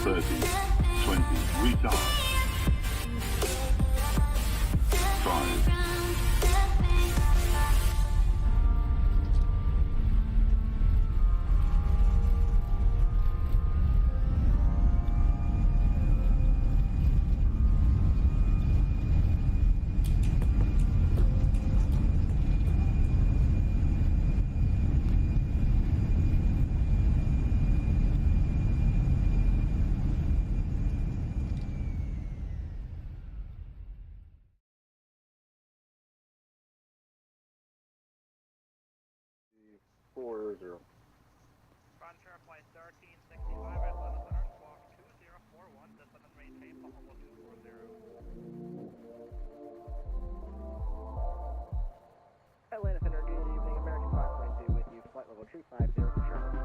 30, 20, retard. 5. Frontier flight 1365 at Atlanta Center, squawk 2041, descend and maintain level 240. Atlanta Center, good evening, American 522 with you, flight level 350 for Charlotte.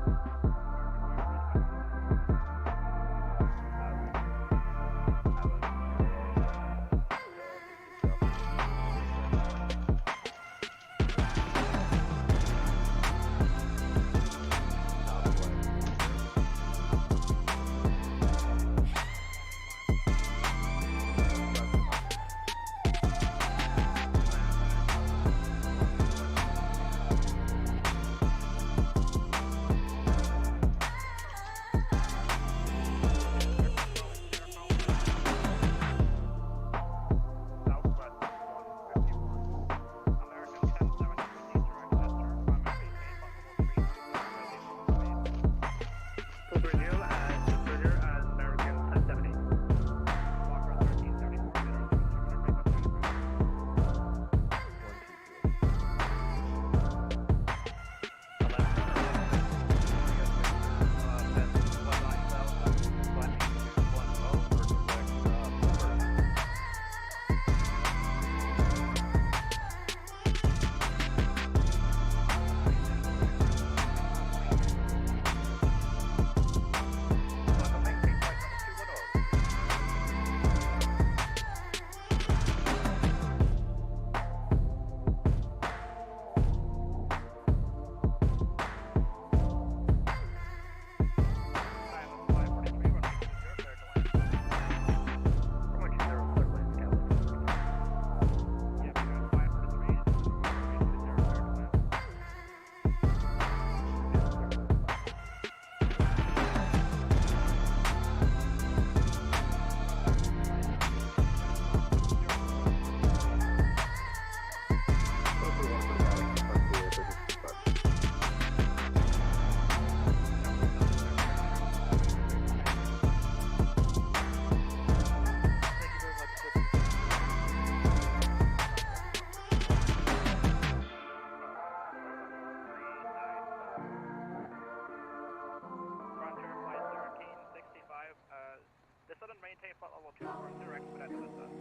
Descend and maintain flight level 240, expedite to descend.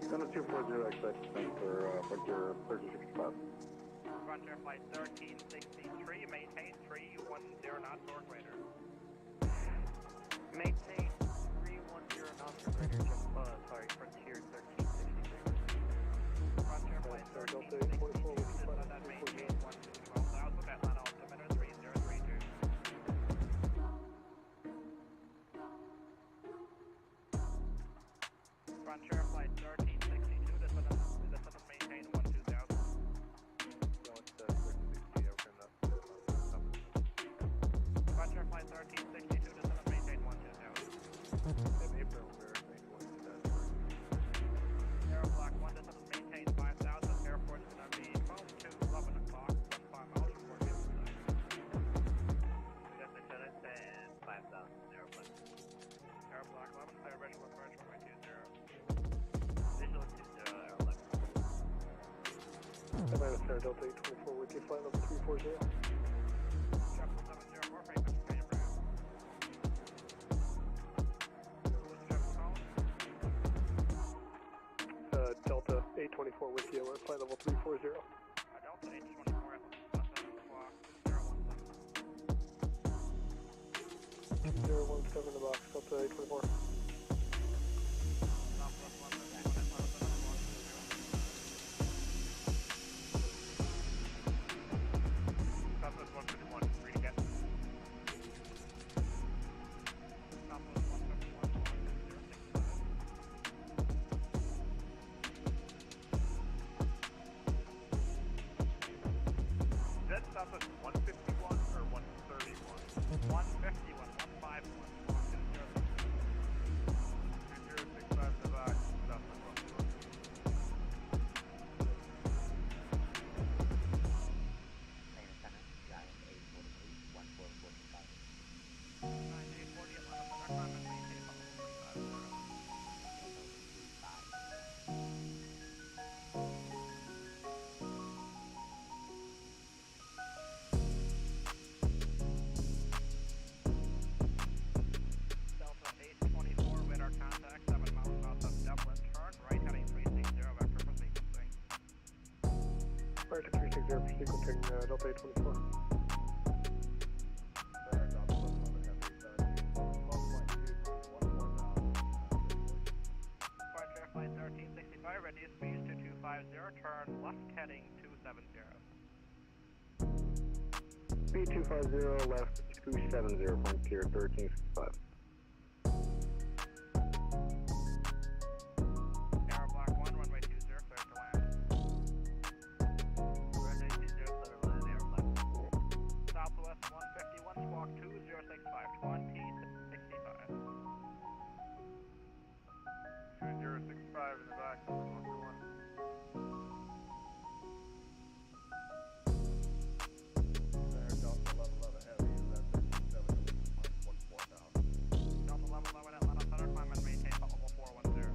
Center 240, expedite descent for Frontier 3065. Frontier flight 1363, maintain 310 knots or greater. Maintain 310 knots or greater, sorry, Frontier 1363. Frontier flight 1362, descend and maintain 12,000, Atlanta altimeter 3032. Frontier flight 1362, descend and maintain 12,000. Frontier flight 1362, descend and maintain 12,000. Aero block 1, descend and maintain 5,000. Airport's going to be 12 to 11 o'clock, 15 miles from Fort Gibbs. Lieutenant and 5,000, airplane. Aero block 11, clear visual approach 120. Visual 20, airplane. Atlanta Center Delta 824 with you, flight level 340. Chapter 704, frequency radio bridge. Delta 824 with you, flight level 340. Delta 824, 7 o'clock, 017. 017 in the box, Delta 824. Southwest 151, Atlanta Center, 120. Southwest 151, read again. Southwest 151 or 131? 151, 151, 2065 to back, Southwest 151. Delta 824, radar contact, 7 miles south of Dublin, turn right heading 360, vector for sequencing. American 360 for sequencing, Delta 824. Departure flight 1365, reduce speeds to 250, turn left heading 270. B250 left 270, Frontier 1365. Air Block 1, runway 20, clear to land. Runway 20, clear to land, Air Block 4. Southwest 151, squawk 2065, 2065. 2065 in the back, Southwest 1. Delta 1111 Atlanta Center, climb and maintain level 410.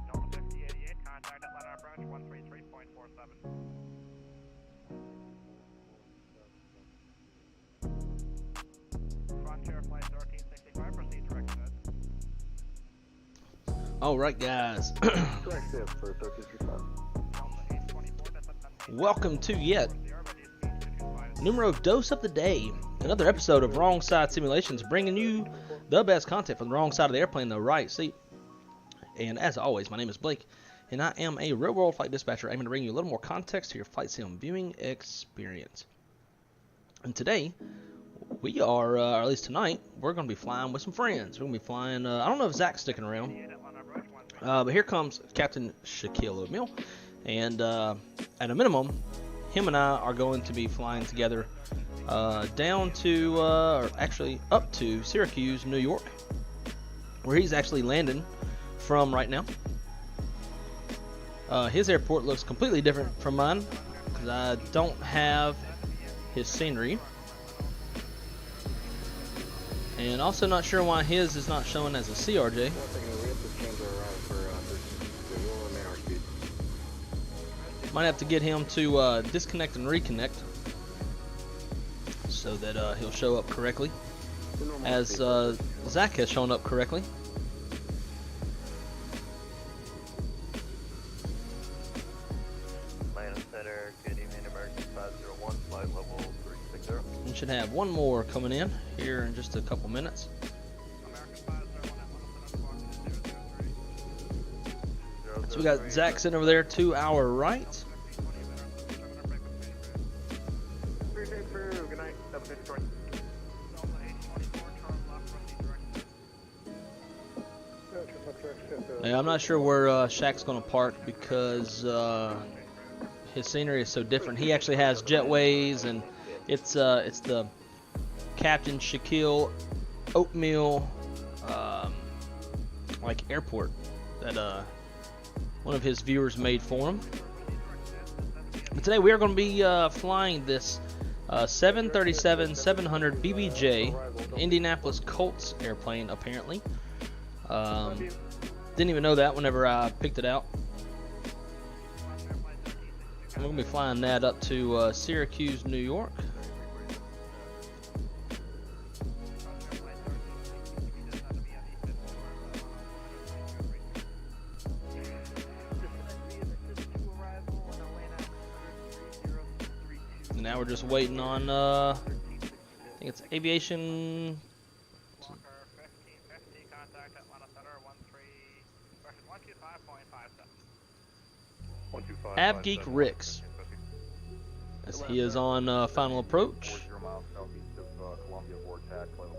Delta 5088, contact Atlanta approach 133.47. Frontier flight 1365, proceed direct set. All right, guys. Direct shift for 1365. Delta 824, that's at 10. Welcome to yet Reduce speeds to 250. numero dos of the day. Another episode of Wrong Side Simulations, bringing you the best content from the wrong side of the airplane, the right seat. And as always, my name is Blake, and I am a real-world flight dispatcher aiming to bring you a little more context to your flight sim viewing experience. And today, we are, or at least tonight, we're going to be flying with some friends. We're going to be flying, I don't know if Zach's sticking around, 58 Atlanta approach 13. but here comes Captain Kjqf, and at a minimum, him and I are going to be flying together down to, or actually up to Syracuse, New York, where he's actually landing from right now. His airport looks completely different from mine because I don't have his scenery, and also not sure why his is not showing as a CRJ. We have to change our route for 1360. We'll remain our speed. Might have to get him to disconnect and reconnect so that he'll show up correctly, The normal as speed. Zach has shown up correctly. Atlanta Center, good evening, American 501, flight level 360. We should have one more coming in here in just a couple minutes. American 501 Atlanta Center, squawk 2003. So we got Zach sitting over there to our right. 332, good night, 754. Delta 824, turn left, proceed direct set. Yeah, I'm not sure where Shaq's going to park because his scenery is so different. He actually has jetways, and it's the Captain Kjqf oatmeal like airport that one of his viewers made for him. But today we are going to be flying this 737-700 BBJ Indianapolis Colts airplane, apparently. Didn't even know that whenever I picked it out. We're going to be flying that up to Syracuse, New York. And now we're just waiting on, I think it's aviation. Walker 1550, contact Atlanta Center 125.57. Avgeek Ricks, as he is on final approach. 40 miles southeast of Columbia, vortex level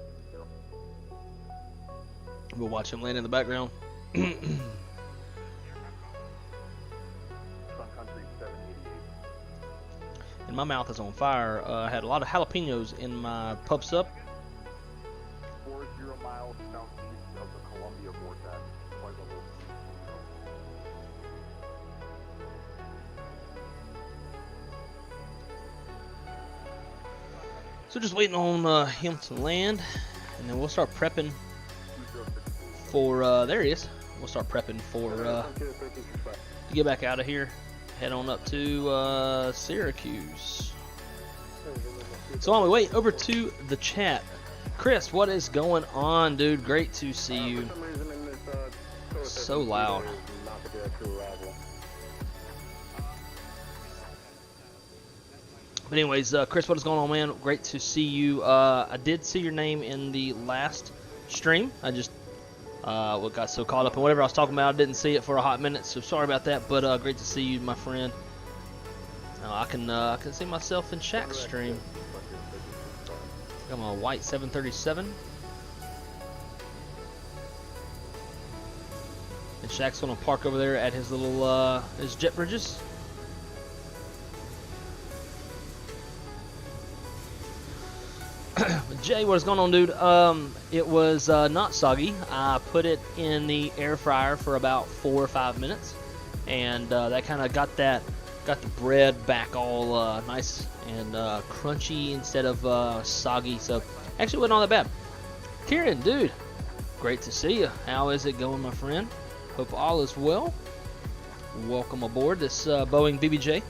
We'll watch him land in the background. Sun Country 788. And my mouth is on fire. I had a lot of jalapenos in my pub sub. 40 miles southeast of the Columbia vortex. Flight level 320. So just waiting on him to land, and then we'll start prepping for, there he is. We'll start prepping for, to get back out of here. Head on up to Syracuse. So while we wait, over to the chat. Chris, what is going on, dude? Great to see you. So loud. But anyways, Chris, what is going on, man? Great to see you. I did see your name in the last stream. I just got so caught up in whatever I was talking about, I didn't see it for a hot minute, so sorry about that. But great to see you, my friend. I can see myself in Shaq's stream. Got my white 737. And Shaq's gonna park over there at his little his jet bridges. Jay, what is going on, dude? It was not soggy. I put it in the air fryer for about 4 or 5 minutes, and that kind of got the bread back all nice and crunchy instead of soggy. So actually, it wasn't all that bad. Kieran, dude, great to see you. How is it going, my friend? Hope all is well. Welcome aboard this Boeing BBJ.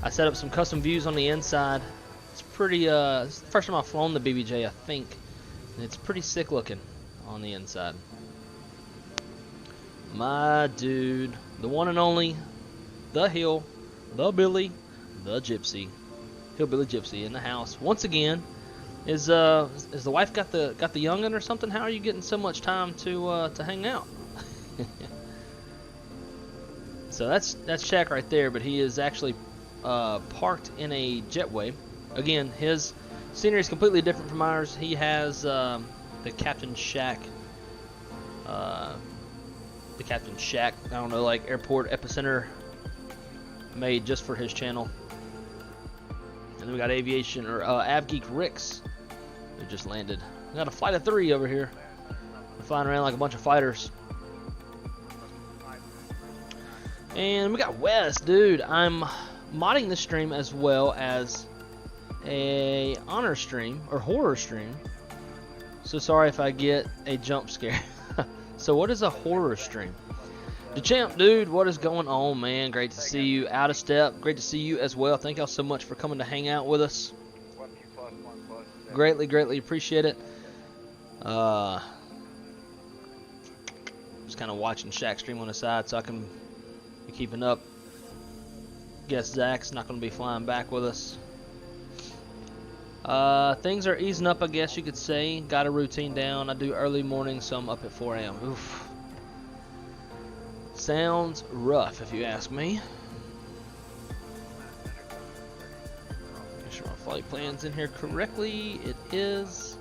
I set up some custom views on the inside. It's pretty, it's the first time I've flown the BBJ, I think. And it's pretty sick looking on the inside. My dude, the one and only, the Hill, the Billy, the Gypsy. Hillbilly Gypsy in the house. Once again, is the wife got the youngin' or something? How are you getting so much time to hang out? So that's Shaq right there, but he is actually parked in a jetway. Again, his scenery is completely different from ours. He has the Captain Shaq, I don't know, like airport epicenter made just for his channel. And then we got aviation, or AvGeek Ricks, who just landed. We got a flight of 3 over here. We're flying around like a bunch of fighters. And we got Wes, dude. I'm modding this stream as well as a honor stream or horror stream. So sorry if I get a jump scare. So what is a horror stream? DeChamp, dude, what is going on, man? Great to see you. Out of step, great to see you as well. Thank y'all so much for coming to hang out with us. Greatly appreciate it. Just kind of watching Shaq stream on the side so I can be keeping up. Guess Zach's not going to be flying back with us. Things are easing up, I guess you could say. Got a routine down. I do early morning, so I'm up at 4 a.m. Oof. Sounds rough, if you ask me. Make sure my flight plan's in here correctly. It is.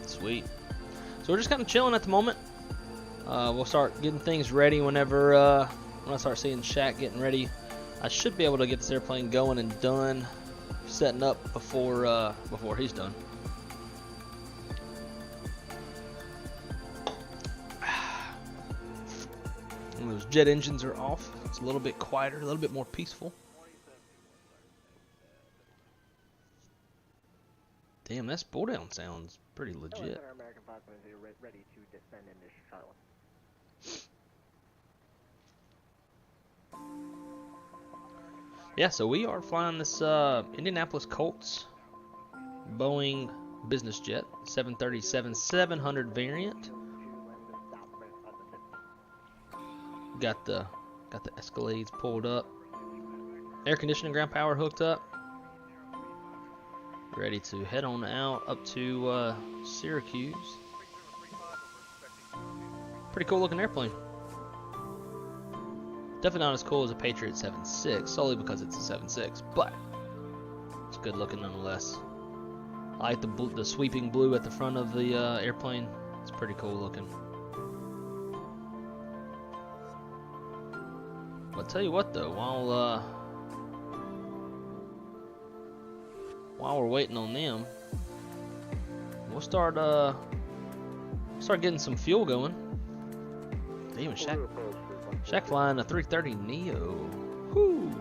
Sweet. So we're just kind of chilling at the moment. We'll start getting things ready whenever when I start seeing Shaq getting ready. I should be able to get this airplane going and done, setting up before he's done. And those jet engines are off. It's a little bit quieter, a little bit more peaceful. Damn, that spool down sounds pretty legit. American 520 ready to descend into Charlotte. Yeah, so we are flying this Indianapolis Colts Boeing business jet, 737-700 variant. Got the Escalades pulled up, air conditioning, ground power hooked up, ready to head on out up to Syracuse. Pretty cool looking airplane. Definitely not as cool as a Patriot 7.6, solely because it's a 7.6, but it's good looking nonetheless. I like the sweeping blue at the front of the airplane. It's pretty cool looking. I'll tell you what though, while we're waiting on them, we'll start getting some fuel going. Damn, Shaq flying a 330 Neo. Whoo!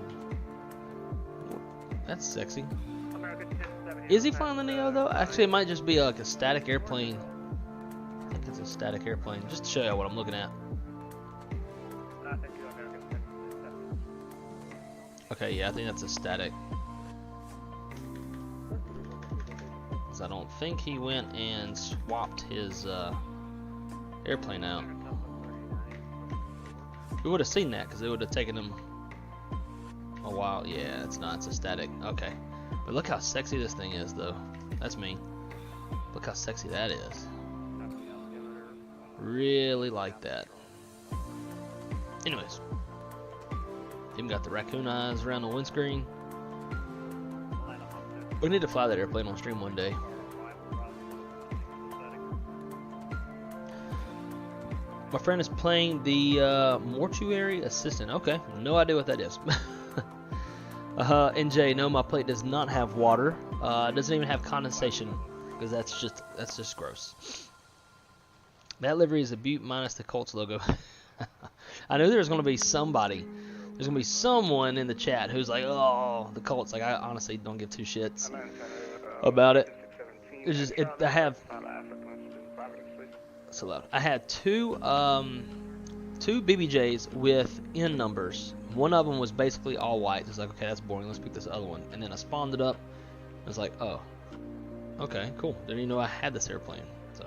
That's sexy. Is he flying the Neo though? Actually, it might just be like a static airplane. I think it's a static airplane. Just to show you what I'm looking at. Okay, yeah, I think that's a static. Cause I don't think he went and swapped his airplane out. We would have seen that because it would have taken him a while. Yeah, it's not. It's a static. Okay. But look how sexy this thing is, though. That's me. Look how sexy that is. Really like that. Anyways. Even got the raccoon eyes around the windscreen. We need to fly that airplane on stream one day. My friend is playing the mortuary assistant. Okay, no idea what that is. NJ, no, my plate does not have water. It doesn't even have condensation because that's just gross. That livery is a Butte minus the Colts logo. I knew there was going to be somebody. There's going to be someone in the chat who's like, oh, the Colts. Like, I honestly don't give two shits about it. It's just, I have, so loud. I had two BBJs with N numbers. One of them was basically all white. It's like, okay, that's boring. Let's pick this other one. And then I spawned it up. I was like, oh, okay, cool. Didn't even know I had this airplane. So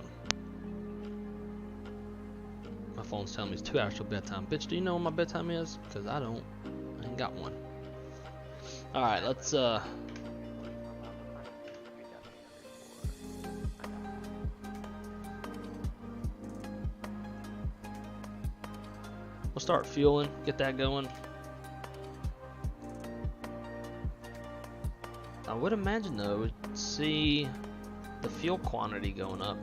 my phone's telling me it's 2 hours till bedtime. Bitch, do you know when my bedtime is? Because I don't. I ain't got one. All right, let's we'll start fueling. Get that going. I would imagine though, we'd see the fuel quantity going up.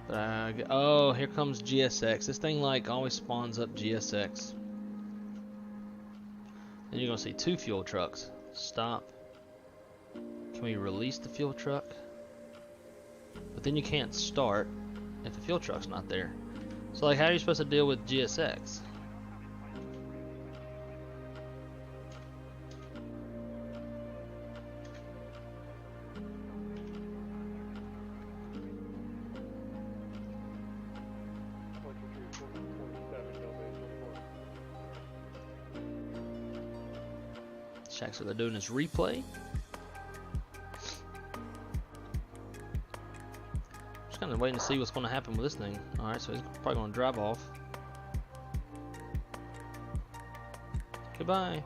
But oh, here comes GSX. This thing like always spawns up GSX. Then you're gonna see two fuel trucks. Stop. Can we release the fuel truck? But then you can't start if the fuel truck's not there. So like, how are you supposed to deal with GSX? Shaq, so they're doing this replay. Kind of waiting to see what's going to happen with this thing. Alright, so he's probably going to drive off. Goodbye.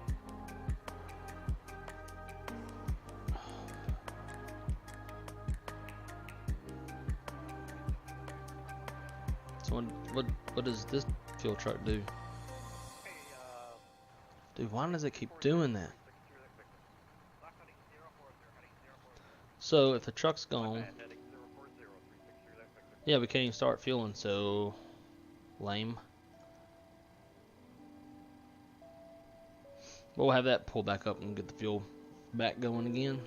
So what does this fuel truck do? Dude, why does it keep doing that? So if the truck's gone, yeah, we can't even start fueling, so lame. But we'll have that pull back up and get the fuel back going again.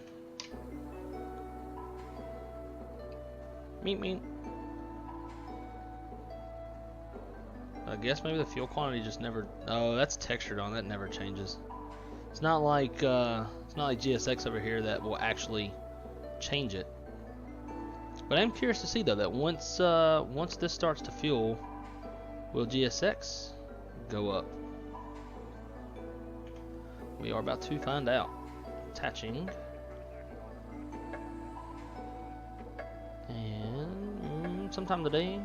Meep meep. I guess maybe the fuel quantity just never. Oh, that's textured on. That never changes. It's not like GSX over here that will actually change it. But I'm curious to see though that once this starts to fuel, will GSX go up? We are about to find out. Attaching. And sometime today.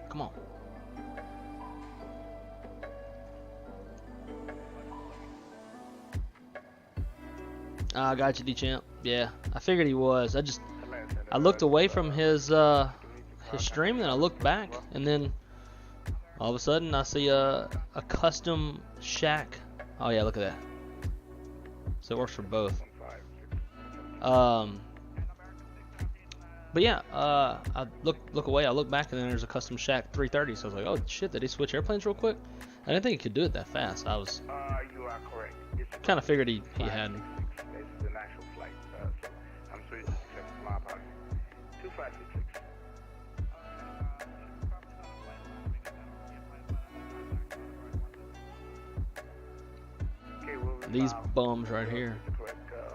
Come on. I got you, D-Champ. Yeah, I figured he was. I looked away from his stream, and then I looked back, and then all of a sudden I see a custom shack. Oh yeah, look at that. So it works for both. But yeah, I look away, I look back, and then there's a custom shack 330. So I was like, oh shit, did he switch airplanes real quick? I didn't think he could do it that fast. I was You are correct. kind of figured he had. This is an actual flight, so I'm sorry to accept my apologies. 2566. Okay, well, These bums right here. correct code.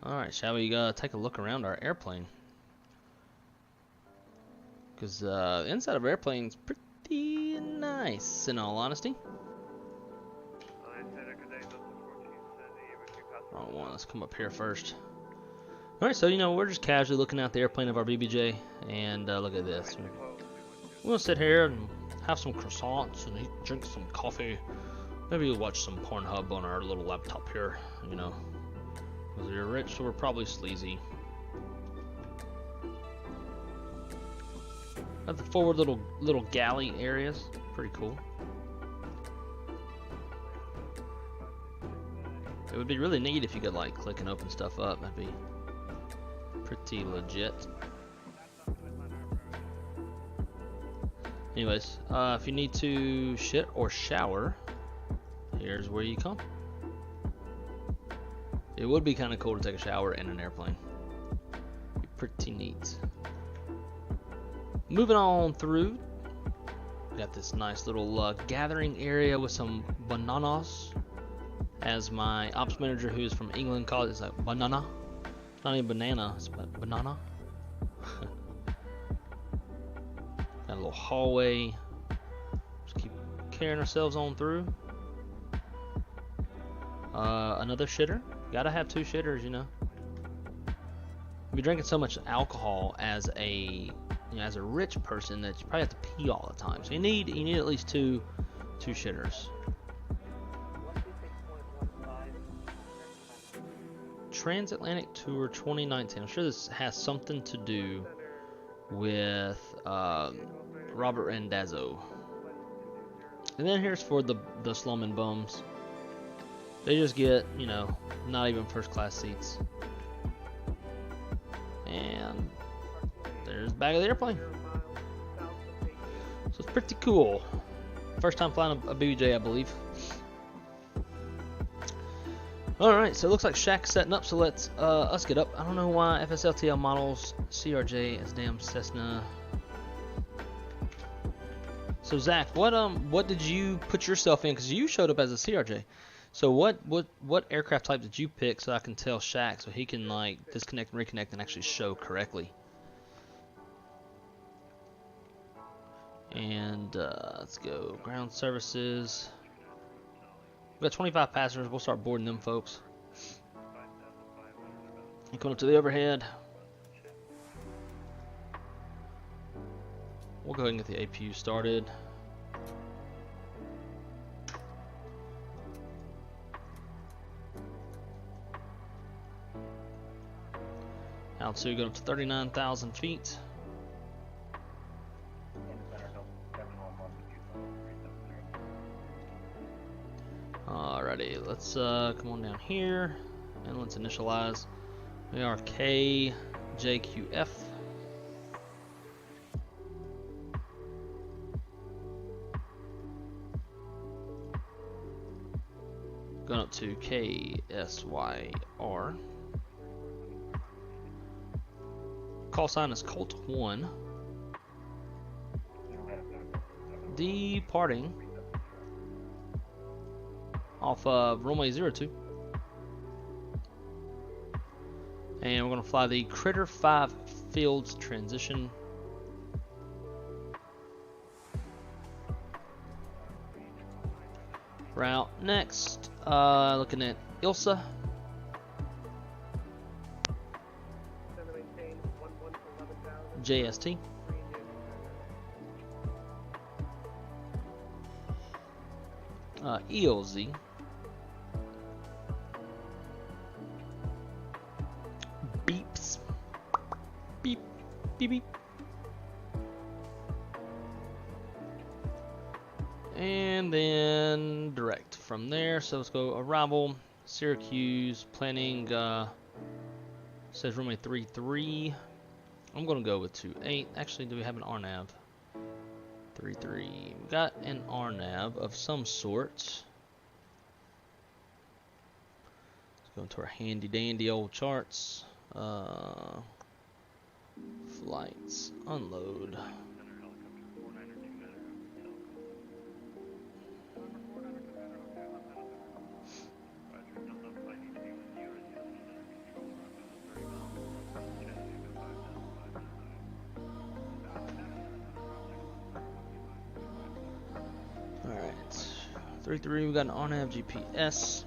Alright, shall we take a look around our airplane? Because the inside of our airplane's pretty nice, in all honesty. Wrong one, let's come up here first. Alright, so we're just casually looking at the airplane of our BBJ, and look at this. We're gonna sit here and have some croissants and drink some coffee. Maybe we'll watch some Pornhub on our little laptop here, Because we're rich, so we're probably sleazy. Got the forward little galley areas, pretty cool. It would be really neat if you could like click and open stuff up. That'd be pretty legit. Anyways, if you need to shit or shower, here's where you come. It would be kind of cool to take a shower in an airplane. Be pretty neat. Moving on through, we got this nice little gathering area with some bananas. As my ops manager, who is from England, calls it, it's like banana. It's not even banana, it's banana. Got a little hallway. Just keep carrying ourselves on through. Another shitter. Gotta have two shitters, Be drinking so much alcohol as a as a rich person that you probably have to pee all the time. So you need at least two shitters. Transatlantic Tour 2019. I'm sure this has something to do with Robert Randazzo. And then here's for the slumming bums. They just get, not even first class seats. And there's the back of the airplane. So it's pretty cool. First time flying a BBJ, I believe. Alright, so it looks like Shaq's setting up, so let's us get up. I don't know why FSLTL models CRJ as damn Cessna. So Zach, what did you put yourself in? Because you showed up as a CRJ. So what aircraft type did you pick so I can tell Shaq so he can like disconnect and reconnect and actually show correctly? And let's go ground services. We've got 25 passengers. We'll start boarding them folks. And coming up to the overhead. We'll go ahead and get the APU started. Altitude going up to 39,000 feet. Alrighty, let's come on down here and let's initialize. We are Kjqf. Going up to KSYR. Call sign is Colt 1. Departing off of runway 02. And we're going to fly the Critter 5 Fields transition. Route next, looking at Ilsa. JST. ELZ. Beeps. Beep. Beep beep. And then direct from there. So let's go arrival, Syracuse, planning, says runway 33. I'm going to go with 28. Actually, do we have an RNAV? 33. We got an RNAV of some sort. Let's go into our handy dandy old charts. Flights, unload. Alright, 33, we got an RNAV GPS.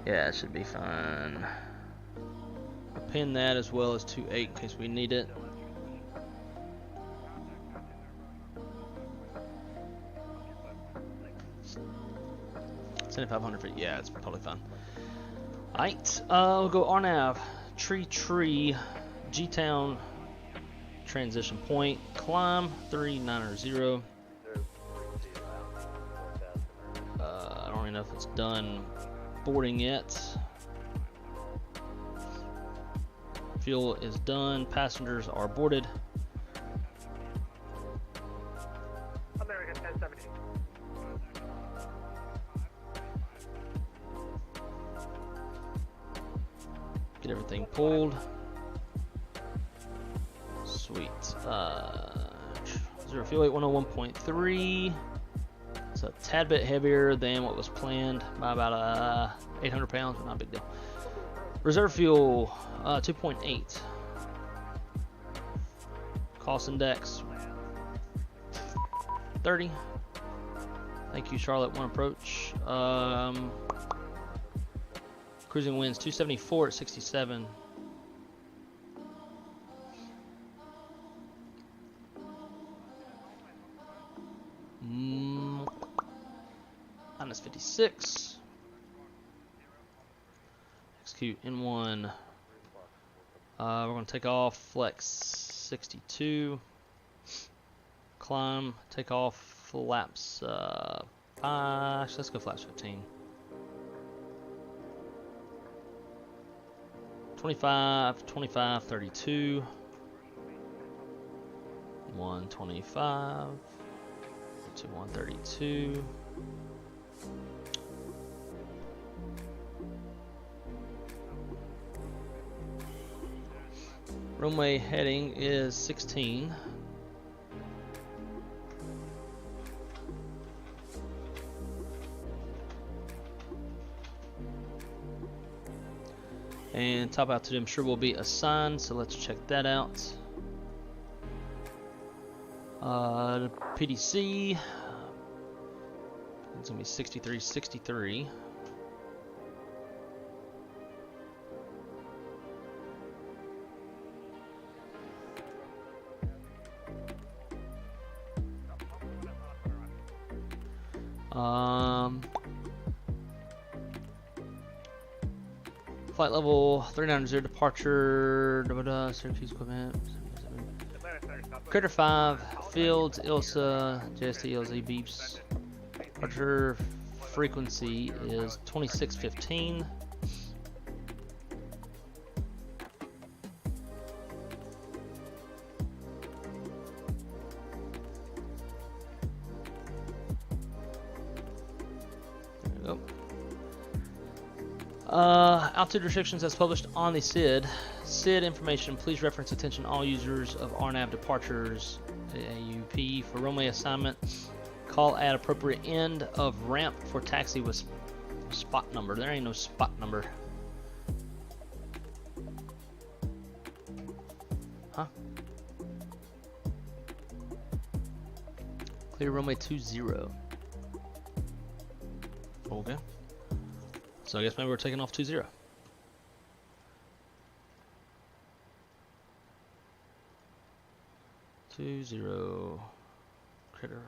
Yeah, it should be fine. I'll pin that as well as 28 in case we need it. It's 7,500 feet. Yeah, it's totally fine. Alright, we'll go RNAV, tree, G-Town, transition point, climb 3900. I don't even know if it's done boarding yet. Fuel is done, passengers are boarded. American 1070. Get everything pulled. Sweet. Zero fuel weight 101.3. It's a tad bit heavier than what was planned by about 800 pounds, but not a big deal. Reserve fuel 2.8. Cost index 30. Thank you, Charlotte. One approach. Cruising winds 274 at 67. Minus 56. Execute N1. We're going to take off flex 62. Climb, take off flaps 5. Let's go flaps 15. 25, 25, 32. 125 to 132. Runway heading is 16. And top altitude I'm sure will be assigned, so let's check that out. The PDC, it's gonna be 63, 63. Flight level 390 departure, Syracuse equipment. Critter 5, Fields, ILSA, JST, LZ, beeps. Departure frequency is 2615. There we go. Altitude restrictions as published on the SID. SID information, please reference attention all users of RNAV departures, AUP, for runway assignment. Call at appropriate end of ramp for taxi with spot number. There ain't no spot number. Huh? Clear runway 20. Okay. So I guess maybe we're taking off 20. 20 critter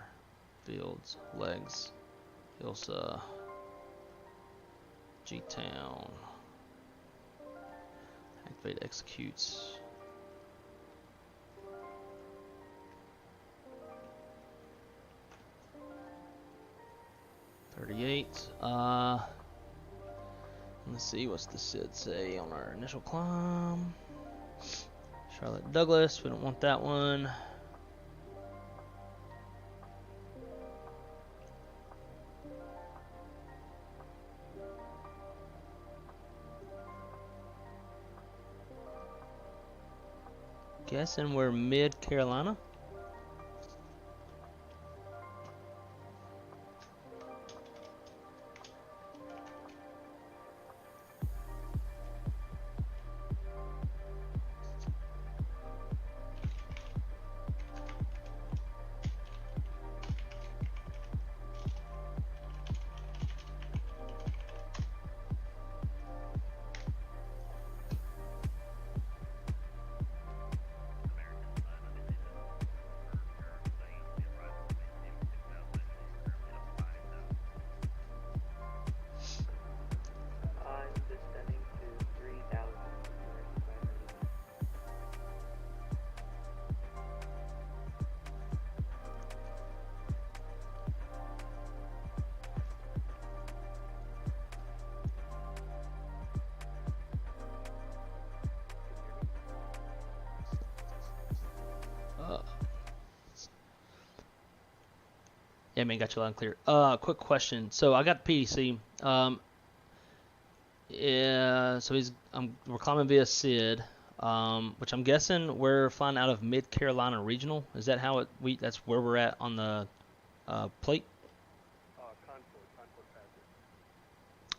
fields legs Ilsa G-Town activate executes. Let's see, what's the SID say on our initial climb? Charlotte Douglas, we don't want that one. Guessing we're mid Carolina. I'm descending to 3,000. Yeah, man, got you loud and clear. Quick question. So I got the PDC. Yeah, so we're climbing via SID, which I'm guessing we're flying out of Mid Carolina Regional. Is that how that's where we're at on the plate? Concord Patrick.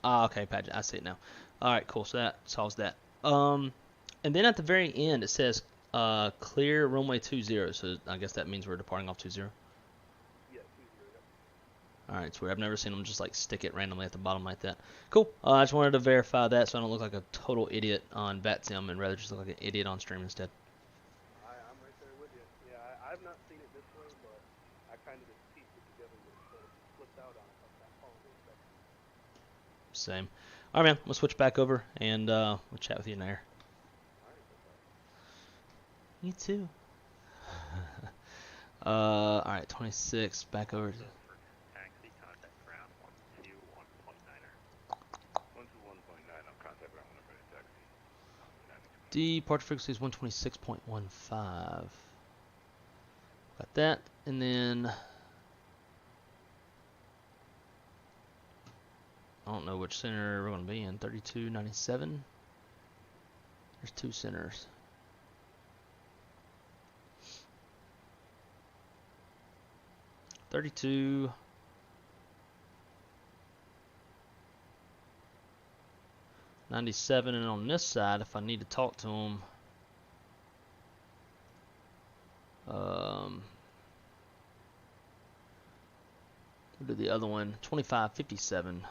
Ah, okay, Paget. I see it now. All right, cool. So that solves that. And then at the very end it says clear runway 20. So I guess that means we're departing off 20. Yeah, 20, yep. Alright, sweet. I've never seen them just like stick it randomly at the bottom like that. Cool. I just wanted to verify that so I don't look like a total idiot on VATSIM and rather just look like an idiot on stream instead. I'm right there with you. Yeah, I've not seen it this way, but I kind of just pieced it together when it sort of flipped out on that following second. Same. Alright, man. We'll switch back over and we'll chat with you in there. You too. Alright, 26. Back over to... Taxi, contact ground 121.9er. 121.9, I'm contact ground 1 for taxi. Departure frequency is 126.15. Got that. And then... I don't know which center we're going to be in. 3297. There's two centers. $32 97, and on this side, if I need to talk to them, we'll do the other one, 2557.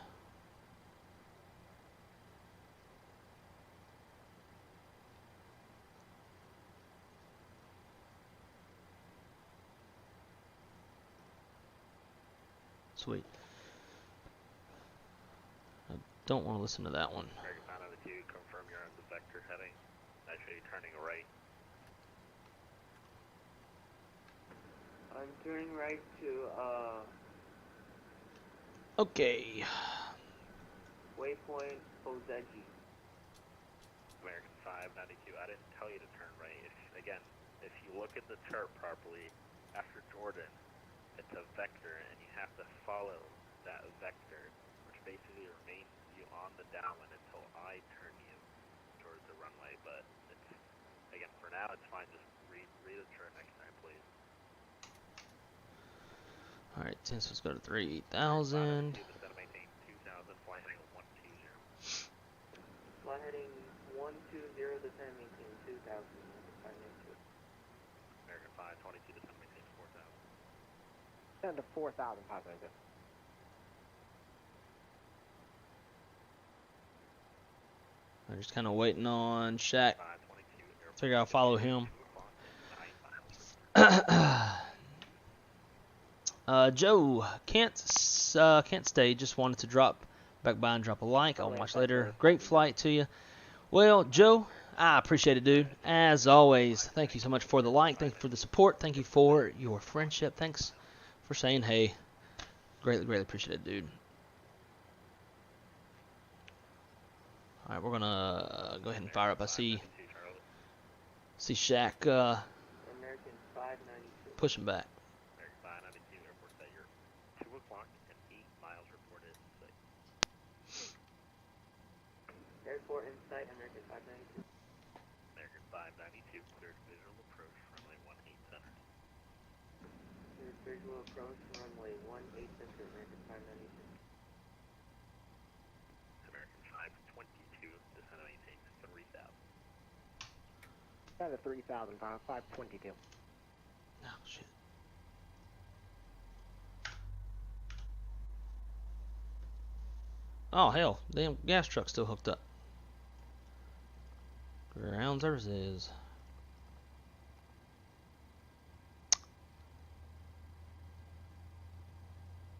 Sweet. I don't want to listen to that one. American 902, confirm you're on the vector heading. I show you turning right. I'm turning right to Okay. waypoint Pmdg. American 592, I didn't tell you to turn right. If you look at the chart properly, after Jordan, it's a vector, and you have to follow that vector, which basically remains you on the downwind until I turn you towards the runway. But it's, again, for now, it's fine. Just read the chart next time, please. Alright, so let's go to 3,000. Descend and maintain 2,000, flight heading 120. Flight heading 120, descend maintain 2,000. American 522, descend and maintain 4,000. Down to 4,000 592. I'm just kind of waiting on Shaq. 522, Figure I'll follow him. Joe can't stay. Just wanted to drop back by and drop a like. I'll watch later. Great flight to you. Well, Joe, I appreciate it, dude. As always, thank you so much for the like. Thank you for the support. Thank you for your friendship. Thanks for saying hey. Greatly appreciate it, dude. All right, we're gonna go ahead and fire up. I see Kjqf American 592. pushing back. American 592, airport that you're 2 o'clock and 8 miles reported. Airport in sight, American 592. American 592, cleared visual approach, runway 18 center. Cleared visual approach, runway 18 center, American 592. American 522, descend and maintain 3,000. Down to 3,000, 522. Oh shit. Oh hell, damn gas truck's still hooked up. Ground services.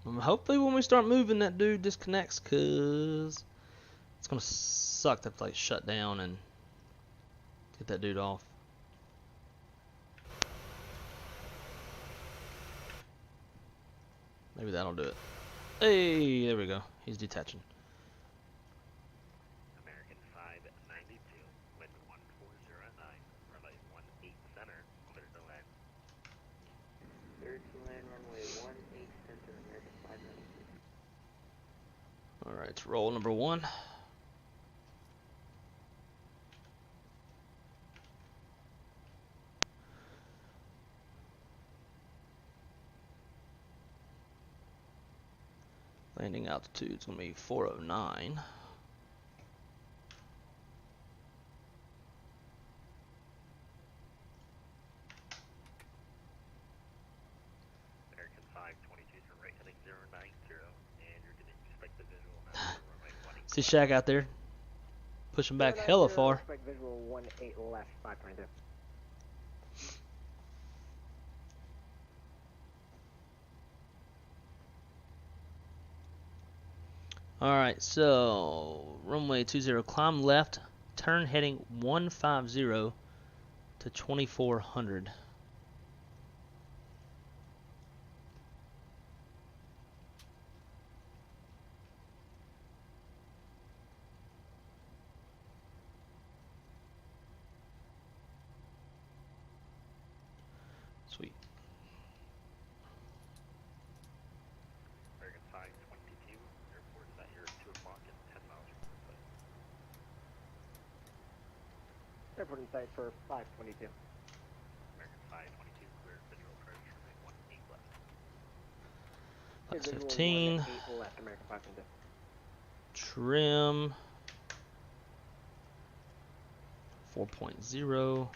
Hopefully when we start moving that dude disconnects, cause it's gonna suck to like shut down and get that dude off. Maybe that'll do it. Hey, there we go. He's detaching. American 592, wind 1409, runway 18 center, cleared to land. Cleared to land, runway 18 center, American 592. Alright, it's roll number 1. Landing altitude is going to be 409. American 522, turn right heading 090, and you're going to expect the visual now for runway 18. See Shaq out there pushing back hella far. Expect visual 18 left, 522. Alright, so runway 20, climb left, turn heading 150 to 2400. Sweet. American 522, airport that you're 2 o'clock and 10 miles report site. Airport in sight for 522. American 522, cleared visual approach, runway 18 left. Cleared visual 15. 18 left, American 522. Trim 4.0.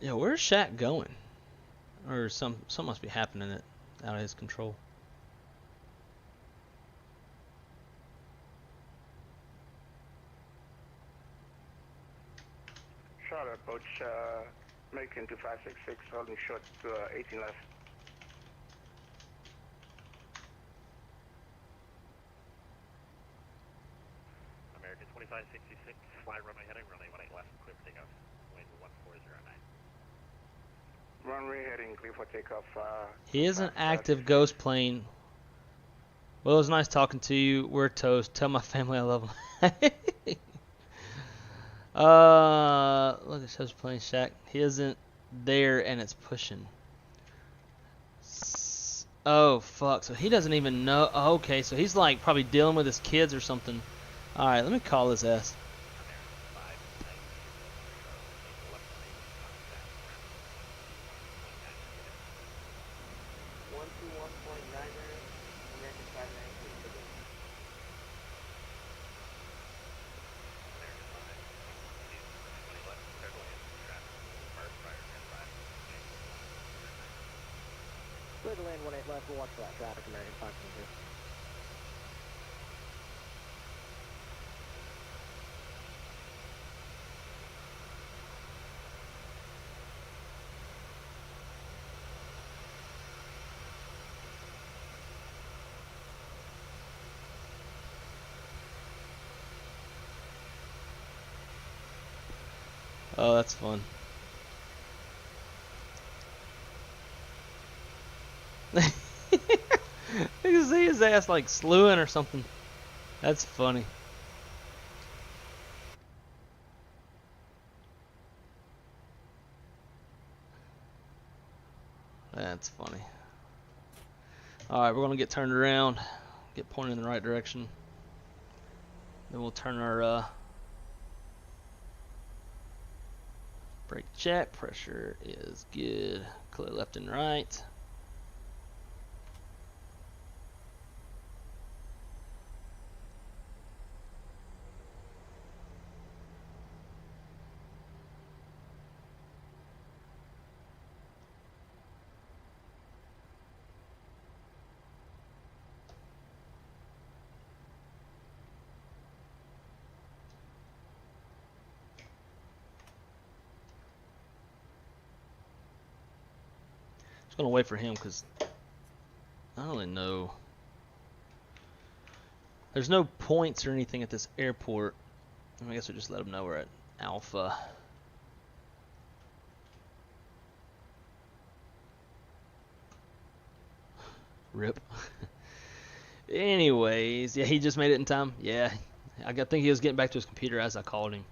Yeah, where's Shaq going? Or something must be happening that out of his control. Charlotte approach, American 2566, holding short to 18 left. American 2566, fly runway heading, runway 18 left, clear for takeoff, wind 1409. Runway heading, clear for takeoff. He is an active ghost plane. Well, it was nice talking to you. We're toast. Tell my family I love them. Look, it shows plane Shaq. He isn't there, and it's pushing. Oh fuck! So he doesn't even know. Oh, okay, so he's like probably dealing with his kids or something. All right, let me call his ass. Clear to land 18 left, we'll watch for that traffic, American 522. Oh, that's fun. You can see his ass like slewing or something. That's funny. That's funny. Alright, we're gonna get turned around, get pointed in the right direction. Then we'll turn our brake check. Pressure is good. Clear left and right. Just gonna wait for him because I don't really know. There's no points or anything at this airport. I guess we'll just let him know we're at Alpha. Rip. Anyways, yeah, he just made it in time. Yeah, I think he was getting back to his computer as I called him.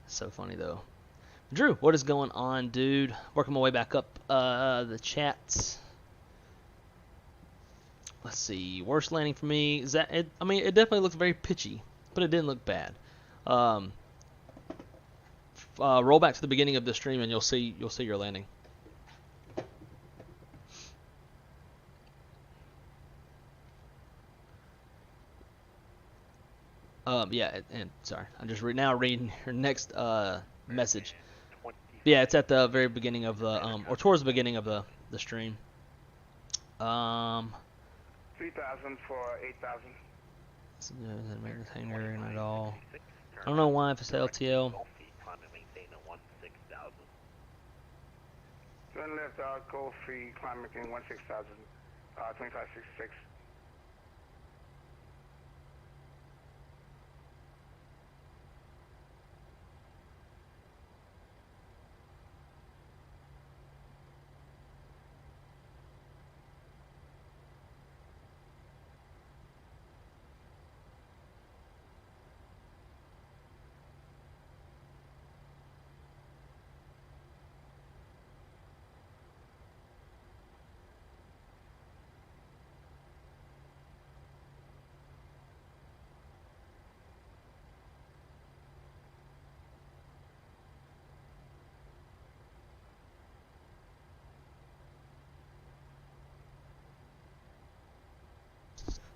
So funny though. Drew, what is going on, dude? Working my way back up the chats. Let's see. Worst landing for me is that it. I mean, it definitely looks very pitchy, but it didn't look bad. Roll back to the beginning of the stream and you'll see your landing. Yeah, and sorry, I'm just now reading your next message. Yeah, it's at the very beginning of the or towards the beginning of the stream. 3,000 for 8,000. American hangar at all. I don't know why if it's LTL. Turn left out, go free, climb making 16,000, 2566.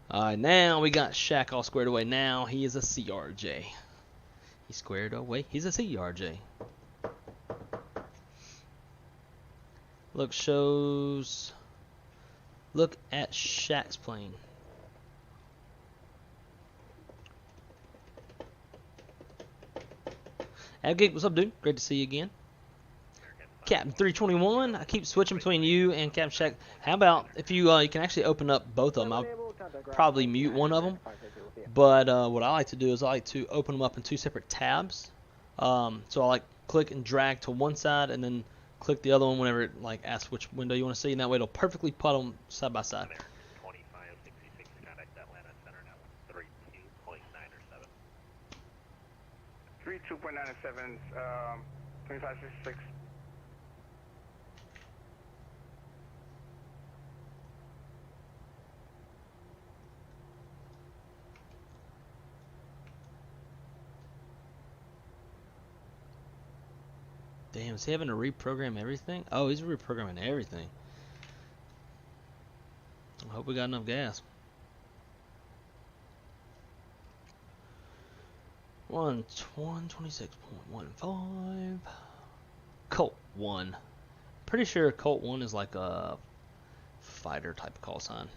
Alright, now we got Shaq all squared away. Now he is a CRJ. He's squared away. He's a CRJ. Look, shows. Look at Shaq's plane. Abgate, what's up, dude? Great to see you again. Captain 321, I keep switching between you and Captain Shaq. How about if you can actually open up both of them? I'll probably mute one of them. But what I like to do is I like to open them up in two separate tabs. So I like click and drag to one side and then click the other one whenever it like asks which window you want to see, and that way it'll perfectly put them side by side. 2566, contact Atlanta Center now 32.97. 32.97, 2566. Damn, is he having to reprogram everything? Oh, he's reprogramming everything. I hope we got enough gas. 126.15. Colt 1. Pretty sure Colt 1 is like a fighter type of call sign.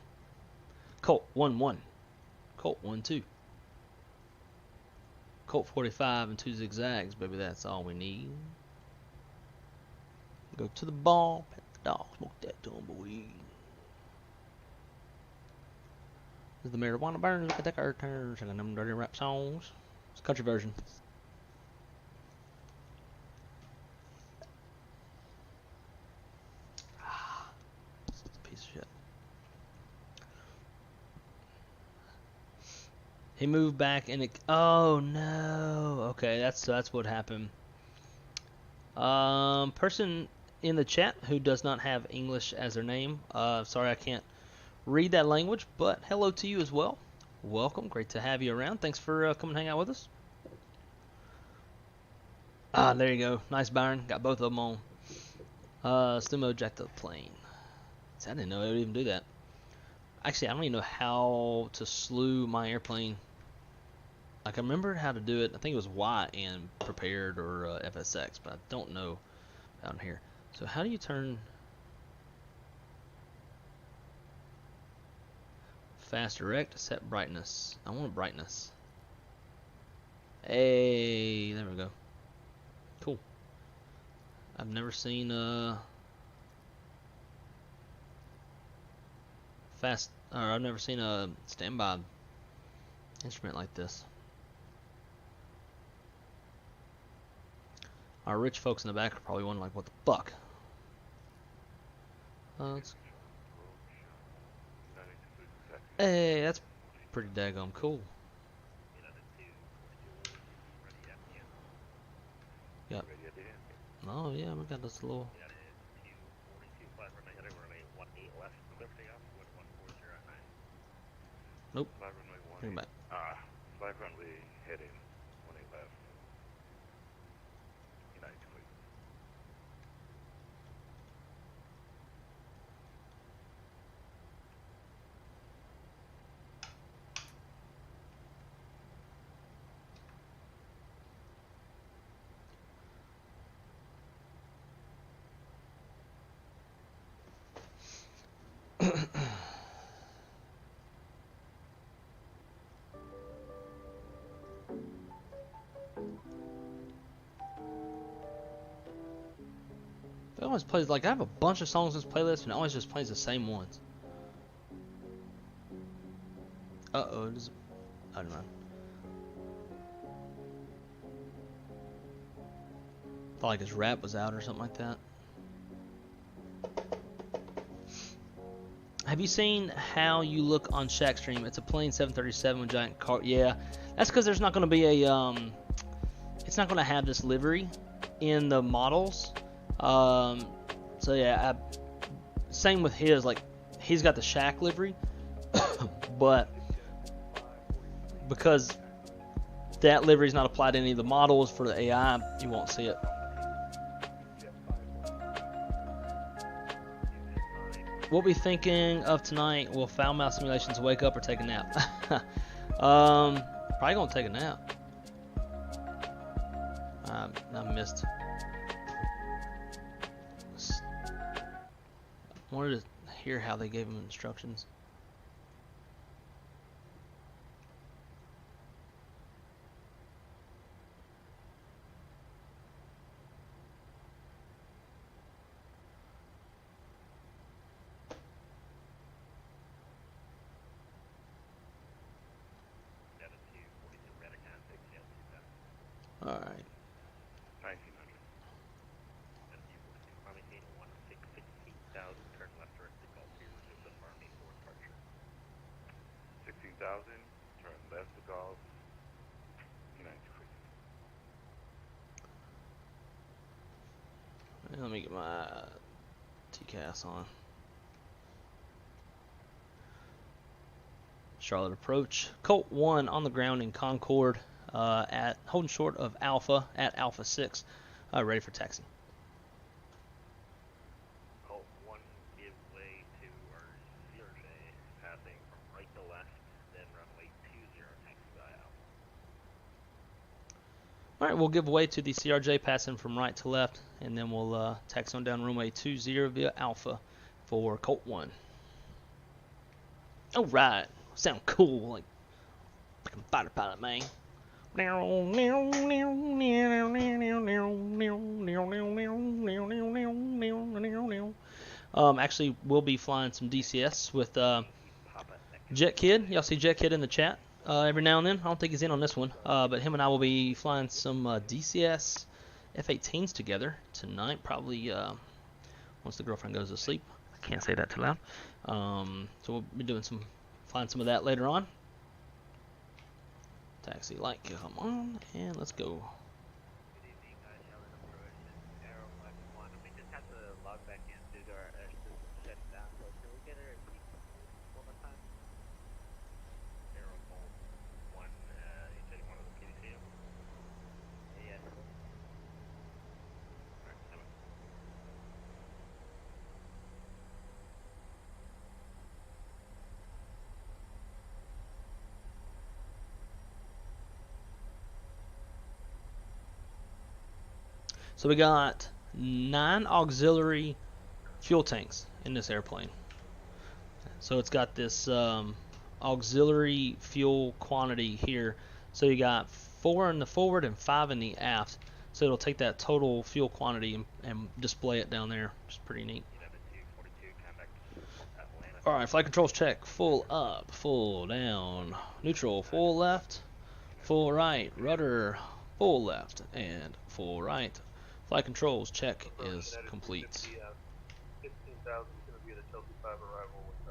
Colt 1-1. Colt 1-2. Colt 45 and 2 zigzags, baby, that's all we need. Go to the bar, pet the dog, smoke that tumbleweed. As the marijuana burns, look at that car turns, singing them dirty rap songs. It's a country version. He moved back and it. Oh no. Okay, that's what happened. Person in the chat who does not have English as their name. Sorry I can't read that language, but hello to you as well. Welcome. Great to have you around. Thanks for coming hang out with us. Ah, there you go. Nice, Byron. Got both of them on. Steam jacked the plane. See, I didn't know it would even do that. Actually, I don't even know how to slew my airplane. Like, I remember how to do it. I think it was Y and prepared or FSX, but I don't know down here. So how do you turn fast direct? Set brightness. I want brightness. Hey, there we go. Cool. I've never seen I've never seen a standby instrument like this. Our rich folks in the back are probably wondering like, what the fuck? Hey, that's pretty daggone cool. Yep. Oh yeah, we got this little. Nope. Bring it back. Flight runway heading 18 left. United Fleet. It always plays like I have a bunch of songs in this playlist, and it always just plays the same ones. Uh-oh, it is. I don't know. Thought like his rap was out or something like that. Have you seen how you look on Shack Stream? It's a plain 737 with giant car. Yeah, that's because there's not going to be a it's not going to have this livery in the models. So yeah, same with his. Like, he's got the Shack livery, but because that livery is not applied to any of the models for the AI, you won't see it. What we thinking of tonight? Will foul mouth simulations wake up or take a nap? Probably gonna take a nap. I missed. I wanted to hear how they gave him instructions. All right. 1900. Turn left direct to Gulf here, Joseph Army for departure. 16,000, turn left to Gulf, United Fleet. Let me get my TCAS on. Charlotte approach. Colt 1 on the ground in Concord at holding short of Alpha at Alpha 6, ready for taxi. Colt 1 give way to our CRJ, passing from right to left, then runway 20 taxi by Alpha. Alright, we'll give way to the CRJ passing from right to left, and then we'll taxi on down runway 20 via Alpha for Colt 1. Alright, sound cool, like fucking fighter pilot, man. Actually, we'll be flying some DCS with Jet Kid. Y'all see Jet Kid in the chat every now and then. I don't think he's in on this one, but him and I will be flying some DCS F-18s together tonight, probably once the girlfriend goes to sleep. I can't say that too loud. So we'll be doing flying some of that later on. Taxi light, come on, and let's go. Good evening, Jetline approach. It's Arrow Flight 1. We just have to log back in due to our system shutting down, so can we get a repeat one more time? Arrow Flight 1, you said you wanted the PDC? Yes. Alright, come on. So we got 9 auxiliary fuel tanks in this airplane. So it's got this auxiliary fuel quantity here. So you got 4 in the forward and 5 in the aft. So it'll take that total fuel quantity and display it down there. It's pretty neat. 11-242, contact Atlanta. Alright, flight controls check. Full up, full down, neutral, full left, full right, rudder, full left, and full right. Flight controls check is complete. 15,000 is going to be the Chelsea 5 arrival with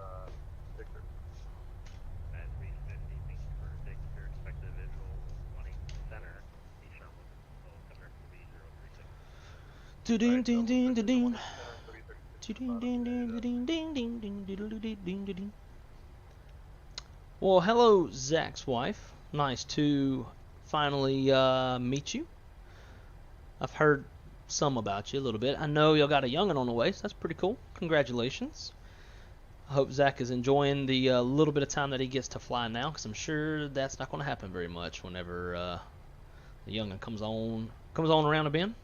Victor. At 350, thank you for Ksyr. Expected visual 20 center. Eastern low center to be 036. Do-ding, ding, ding, ding, ding. Well, hello, Zach's wife. Nice to finally meet you. I've heard some about you a little bit. I know y'all got a youngin' on the way, so that's pretty cool. Congratulations. I hope Zach is enjoying the little bit of time that he gets to fly now, because I'm sure that's not going to happen very much whenever the youngin' comes on around the bend.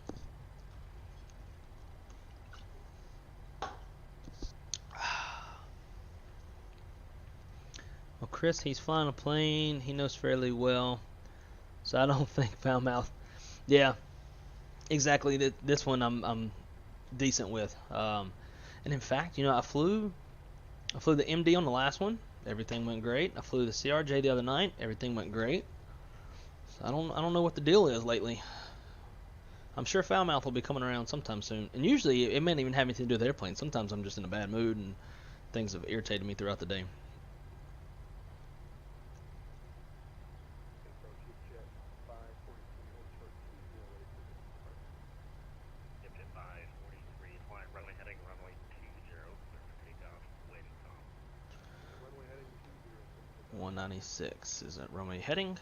Well, Chris, he's flying a plane. He knows fairly well, so I don't think foul mouth. Yeah. Exactly, this one I'm decent with, and in fact, you know, I flew the MD on the last one, everything went great. I flew the CRJ the other night, everything went great. So I don't know what the deal is lately. I'm sure foul mouth will be coming around sometime soon, and usually it may not even have anything to do with the airplane. Sometimes I'm just in a bad mood and things have irritated me throughout the day. Dipjet 543, flying runway heading runway 20, clear for takeoff, waiting call. Runway heading 20. 196 is that runway heading?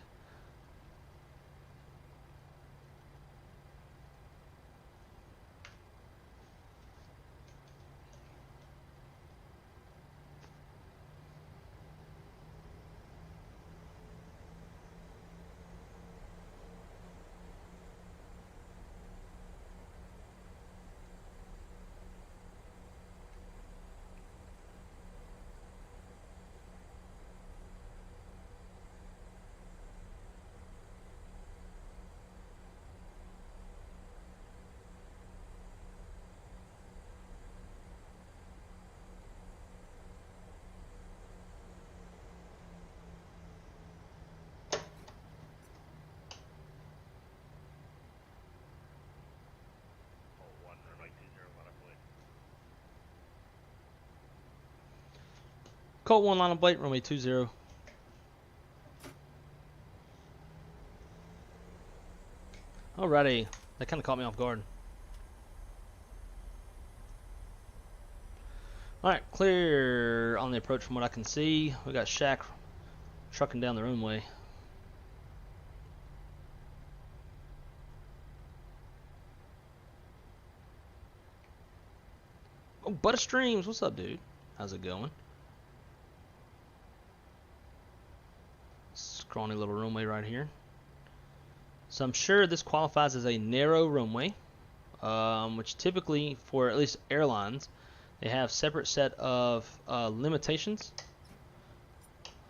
Colt 1 line of Blake, runway 20. Alrighty, that kind of caught me off guard. Alright, clear on the approach from what I can see. We got Shaq trucking down the runway. Oh, Butter Streams, what's up, dude? How's it going? Scrawny little runway right here. So I'm sure this qualifies as a narrow runway, which typically, for at least airlines, they have separate set of limitations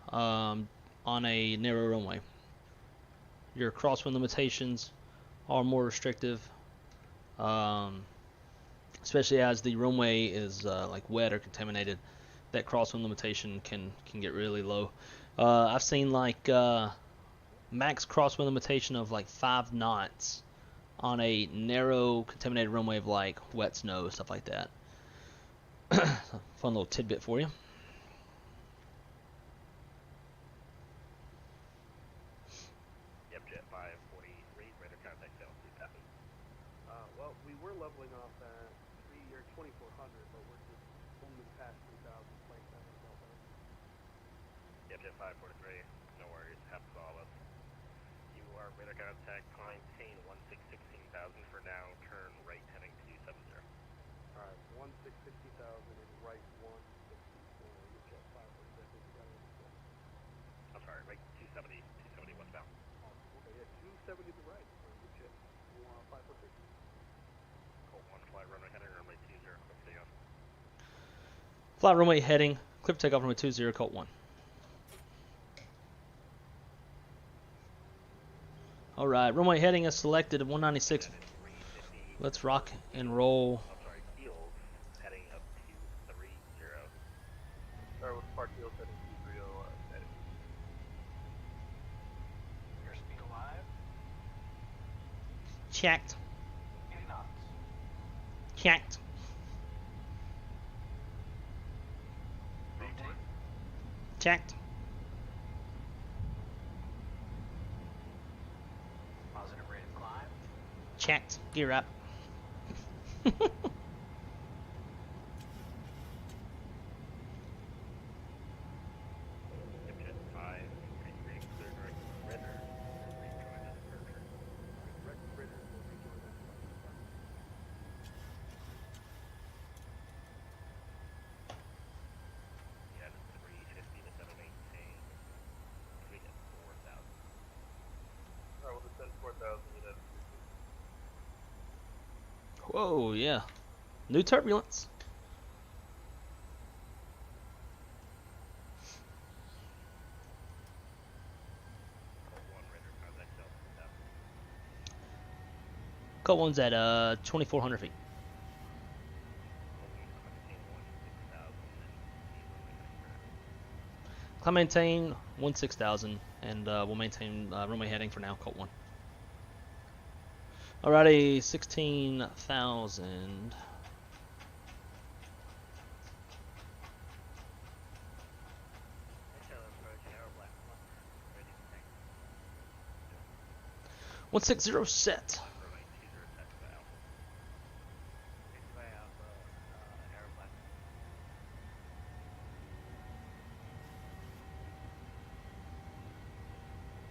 on a narrow runway. Your crosswind limitations are more restrictive, especially as the runway is like wet or contaminated. That crosswind limitation can get really low. I've seen like max crosswind limitation of like 5 knots on a narrow contaminated runway of like wet snow, stuff like that. Fun little tidbit for you. we were leveling off at 2400, but we're just only past 3000 flight time. Yep, Jet 543. No worries. Happens to all of us. You are radar contact, maintain 1616,000 for now. Turn right heading 270. Alright, 1660,000 and right 164. You're Jet 546. I'm sorry, right 270. 270 westbound. Okay, yeah, 270 to the right. You're Jet 546. Colt 1, fly runway heading, runway 20. Quick takeoff. Flight runway heading. Clear for takeoff runway 20, Colt 1. Alright, runway heading is selected at 196. Let's rock and roll. I'm sorry, heels heading up 230. Sorry, with Park Hill setting 230 heading. Airspeed alive. Checked. 80 knots. Checked. Maintain. Checked. Positive rate of climb. Checked. Gear up. Jet 543, clear direct Ritter. Rejoin us further. Direct Ritter will rejoin that flight. Yeah, 350 to 718. We get 4,000. Alright, we'll descend 4,000 units. Whoa, yeah. New turbulence. Colt 1, radar contact Delta 7. Colt 1's at 2,400 feet. Climb maintain 16,000 and we'll maintain runway heading for now, Colt 1. Alrighty, 16,000. Ready to tank. 160 set. Runway 20 taxi out.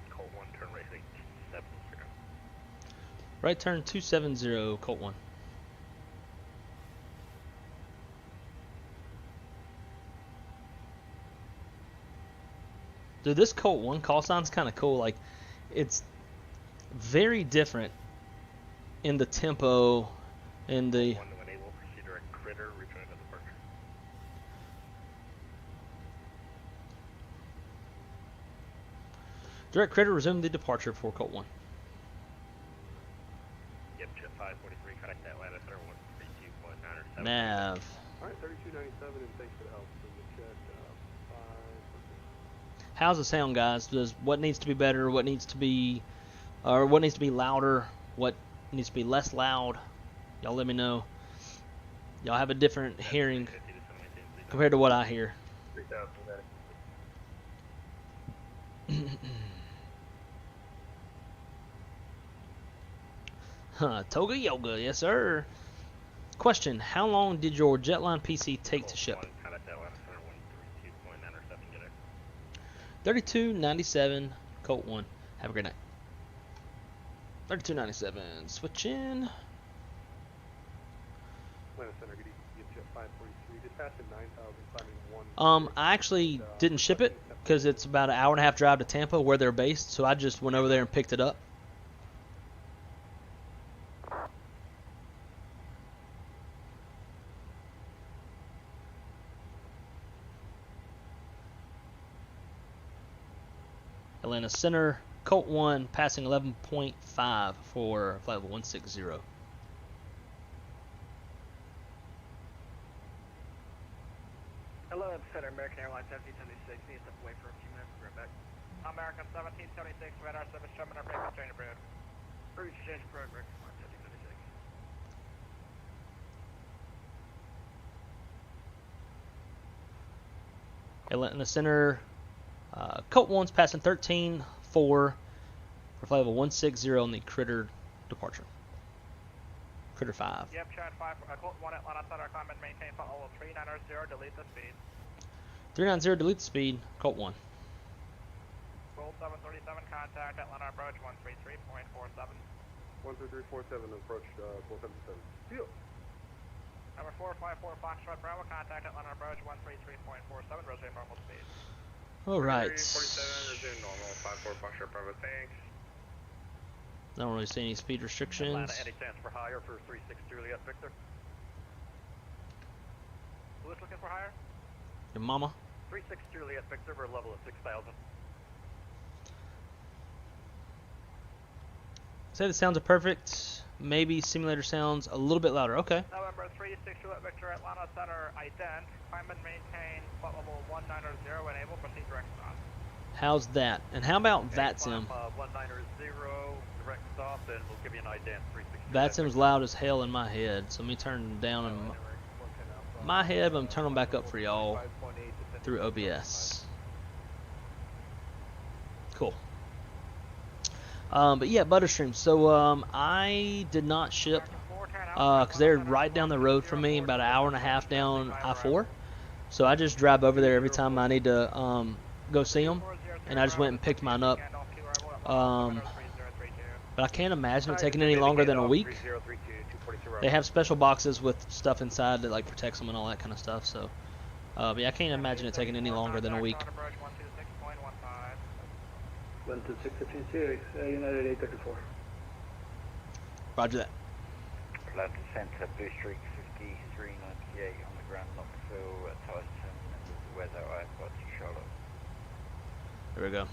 Colt 1, turn right heading 270. Right turn 270, Colt 1. Dude, this Colt 1 call sign's kind of cool. Like, it's very different in the tempo and the... One when able, proceed direct Critter, rejoin at departure. Direct Critter resume the departure for Colt 1. Yep, Jet 543, contact Atlanta Center 132.907. Nav. Alright, 3297 and thanks for the help. So you're Jet 546. How's the sound, guys? Does what needs to be better? What needs to be, or what needs to be louder? What needs to be less loud? Y'all let me know. Y'all have a different hearing 350 to 718, please. compared to what I hear. 3000 heading. Toga Yoga, yes sir. Question: how long did your Jetline PC take to ship? Colt 1, contact Atlanta Center 132.907, get it. 3297, Colt 1. Have a great night. 3297, switch in. Atlanta Center, good evening. You're Jet 543. Just passing 9,000, climbing 1. I actually didn't ship it because it's about an hour and a half drive to Tampa where they're based, so I just went over there and picked it up. Atlanta Center, Colt 1, passing 11.5 for flight level 160. Hello, Center, American Airlines 1776. Need to step away for a few minutes. We're back. American 1776, radar service, terminal break, constraint approved. Route to change progress, 1776. Atlanta Center, Colt 1's passing 13.4 for flight level 160 on the Critter departure. Critter 5. Yep, Chad 5, Colt 1 Atlanta Center, climb and maintain flight level 390, delete the speed. 390, delete the speed. Colt 1. Colt 737, contact Atlanta approach 133.47. 13347, approach Colt 77. Deal. Number 454 Foxtrot Bravo, contact Atlanta approach 133.47, resume normal speed. Alright. 47, resume normal, 54 Foxtrot Bravo, thanks. I don't really see any speed restrictions. Atlanta, any chance for higher for 36 Juliet Victor? Who is looking for higher? Your mama. 36 Juliet Victor, we're level at 6,000. Say the sounds are perfect. Maybe simulator sounds a little bit louder. Okay. November 36 Juliet Victor, Atlanta Center, ident. Climb and maintain flight level 190, enable, proceed direct stop. How's that? And how about VATSIM? 190, direct stop, and we'll give you an ident 360. VATSIM's loud as hell in my head, so let me turn them down in my head, but I'm turning them back up for y'all through OBS. Cool. But yeah, Butterstream. So I did not ship because they're right down the road from me, about an hour and a half down I-4. So I just drive over there every time I need to go see them, and I just went and picked mine up. But I can't imagine it taking any longer than a week. They have special boxes with stuff inside that like protects them and all that kind of stuff. So yeah, I can't imagine it taking any longer than a week. 12656, United 834. Roger that. Atlanta Center, Boost Street 5398 on the ground, not fill at Tyson, weather airport to Charlotte. There we go.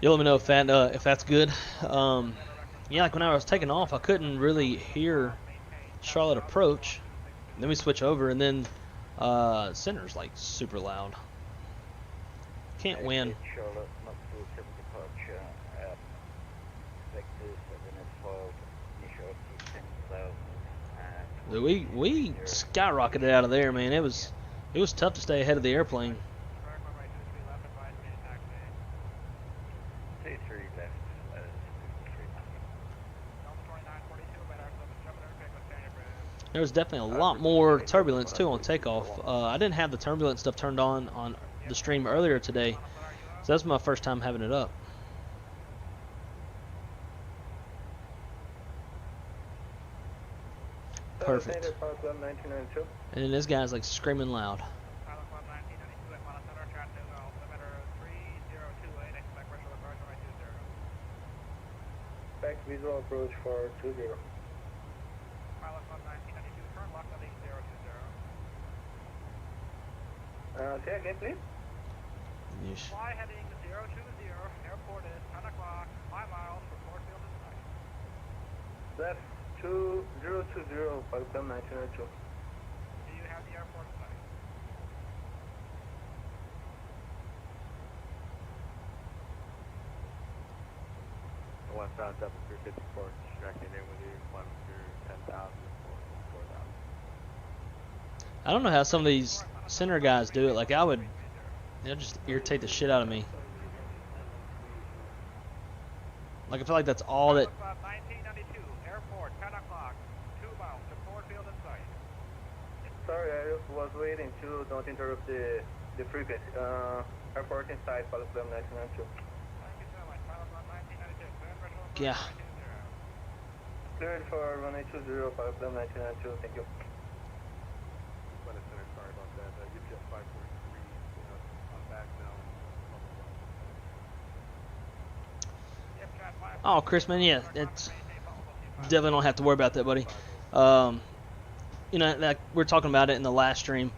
You let me know if that's good. Yeah, like when I was taking off, I couldn't really hear Charlotte approach. Then we switch over, and then center's like super loud. Can't win. Charlotte, not fill 7 departure, vector 7 at 12, initial 10,000. We skyrocketed out of there, man. It was tough to stay ahead of the airplane. There was definitely a lot more turbulence too on takeoff. I didn't have the turbulence stuff turned on the stream earlier today, so that's my first time having it up. Perfect. And then this guy's like screaming loud. Back visual approach for 20. Say again, please. Yeesh. Fly heading 020, airport is 10 o'clock, 5 miles from Fort Field and site. That's 2020, Falcon 1902. Do you have the airport site? Westbound 7354, checking in with you, climbing through 10,000, 4,000. I don't know how some of these center guys do it. Like they'll just irritate the shit out of me. Like I feel like that's all that. 1992, airport, 10 o'clock, 2 miles to Fort Field and site. Sorry, I was waiting to don't interrupt the frequency. Airport inside, Falcon 1902. Thank you so much, pilot 1992, Yeah. Cleared for 1820, Falcon 1902, thank you. Sorry about that. You jet 543, I'm back now. Oh, Chris, man, yeah, it's definitely don't have to worry about that, buddy. You know, like we're talking about it in the last stream.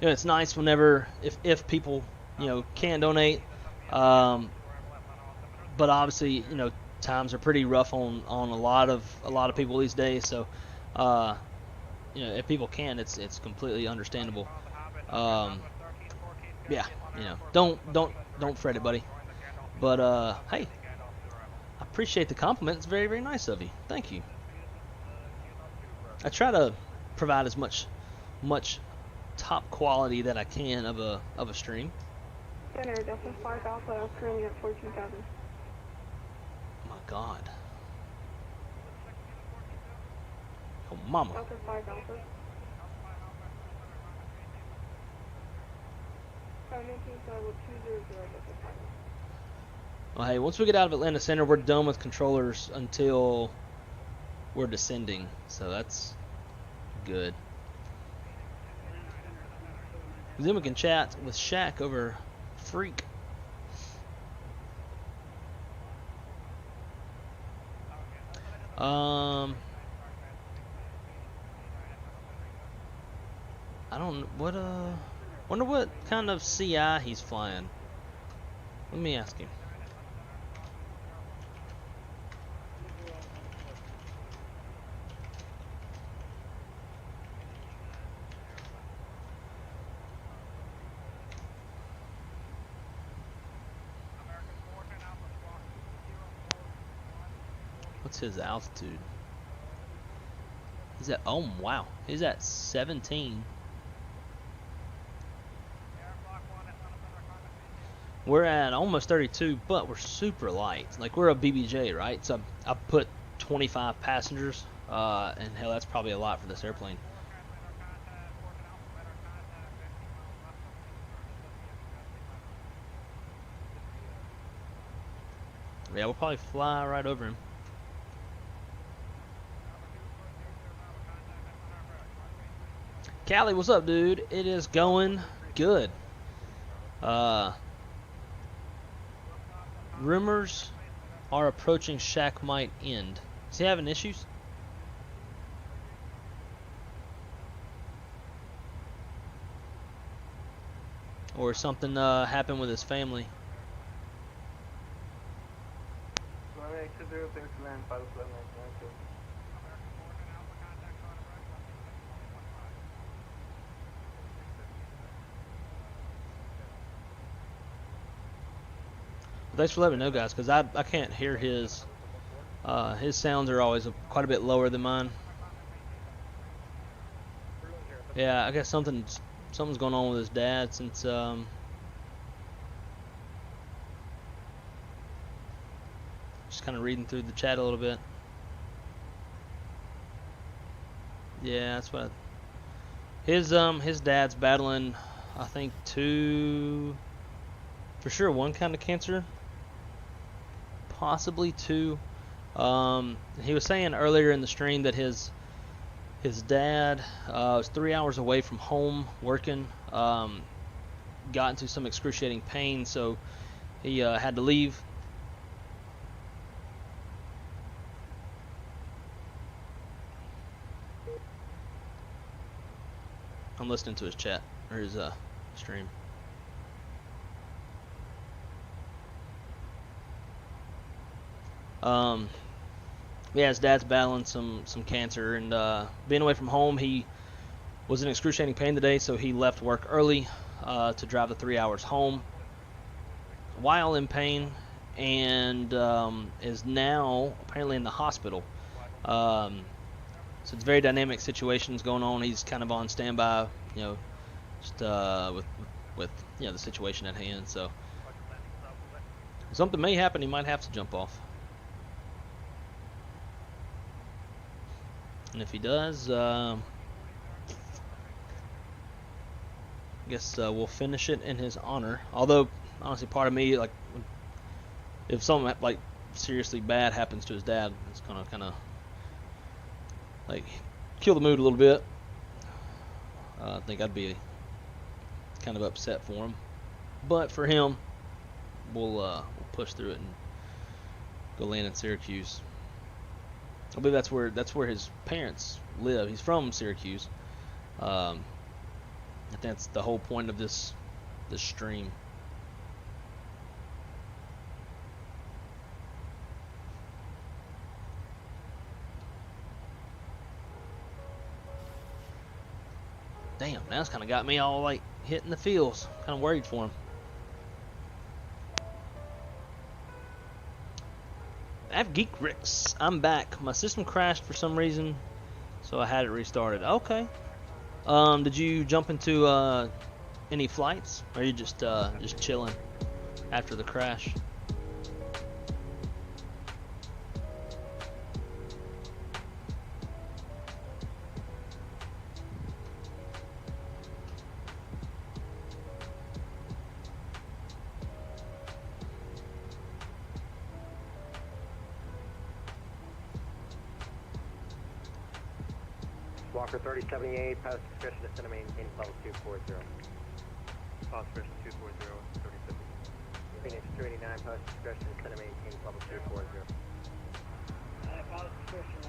You know, it's nice whenever if people can donate, but obviously times are pretty rough on a lot of people these days. So, if people can, it's completely understandable. Yeah, don't fret it, buddy. But hey, I appreciate the compliment. It's very, very nice of you. Thank you. I try to provide as much top quality that I can of a stream. Center, Delta 5 Alpha, currently at 14,000. My God. Oh, mama. Delta 5 Alpha. Maintain flight with 200 Delta 5. Well, hey, once we get out of Atlanta Center, we're done with controllers until we're descending. So that's good. Then we can chat with Shaq over Freak. I don't wonder what kind of CI he's flying. Let me ask him. What's his altitude? He's at, oh wow, he's at 17. We're at almost 32, but we're super light. Like, we're a BBJ, right? So I put 25 passengers, and hell, that's probably a lot for this airplane. Yeah, we'll probably fly right over him. Callie, what's up, dude? It is going good. Rumors are approaching Shaq might end. Is he having issues? Or something happened with his family? 1820, clear to land, pilot flight 1992. Thanks for letting me know, guys, because I can't hear his. His sounds are always quite a bit lower than mine. Yeah, I guess something's going on with his dad since just kind of reading through the chat a little bit. Yeah, that's what his dad's battling. I think for sure one kind of cancer. Possibly two. He was saying earlier in the stream that his dad was 3 hours away from home working. Got into some excruciating pain, so he had to leave. I'm listening to his chat or his stream. Yeah, his dad's battling some cancer, and being away from home, he was in excruciating pain today, so he left work early to drive the 3 hours home while in pain, and is now apparently in the hospital. So it's very dynamic situations going on. He's kind of on standby, you know, just with you know, the situation at hand. So something may happen. He might have to jump off. And if he does, I guess we'll finish it in his honor. Although, honestly, part of me, like, if something like seriously bad happens to his dad, it's gonna kind of like kill the mood a little bit. I think I'd be kind of upset for him, but for him, we'll push through it and go land in Syracuse. I believe that's where his parents live. He's from Syracuse. I think that's the whole point of this stream. Damn, that's kind of got me all like hitting the feels. Kind of worried for him. Kjqf, I'm back. My system crashed for some reason, so I had it restarted. Okay. Did you jump into any flights, or are you just chilling after the crash? Walker 3078, post discretion descend and maintain level 240. Post discretion 240, 3050. Phoenix 289, post discretion descend and maintain level 240. Post discretion,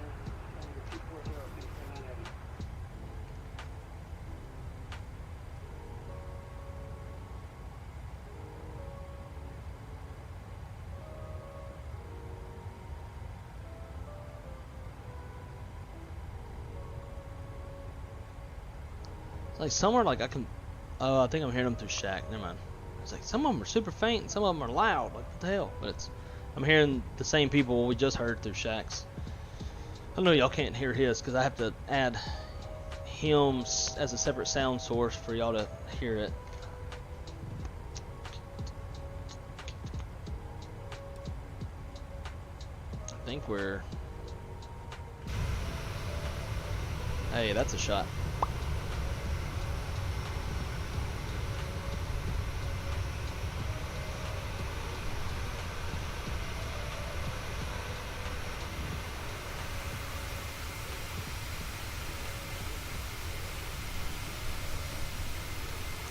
240, Phoenix 289. Like somewhere like I can, oh I think I'm hearing them through shack. Never mind. It's like some of them are super faint, and some of them are loud. Like what the hell? But it's I'm hearing the same people we just heard through shacks. I know y'all can't hear his because I have to add him as a separate sound source for y'all to hear it. I think we're. Hey, that's a shot.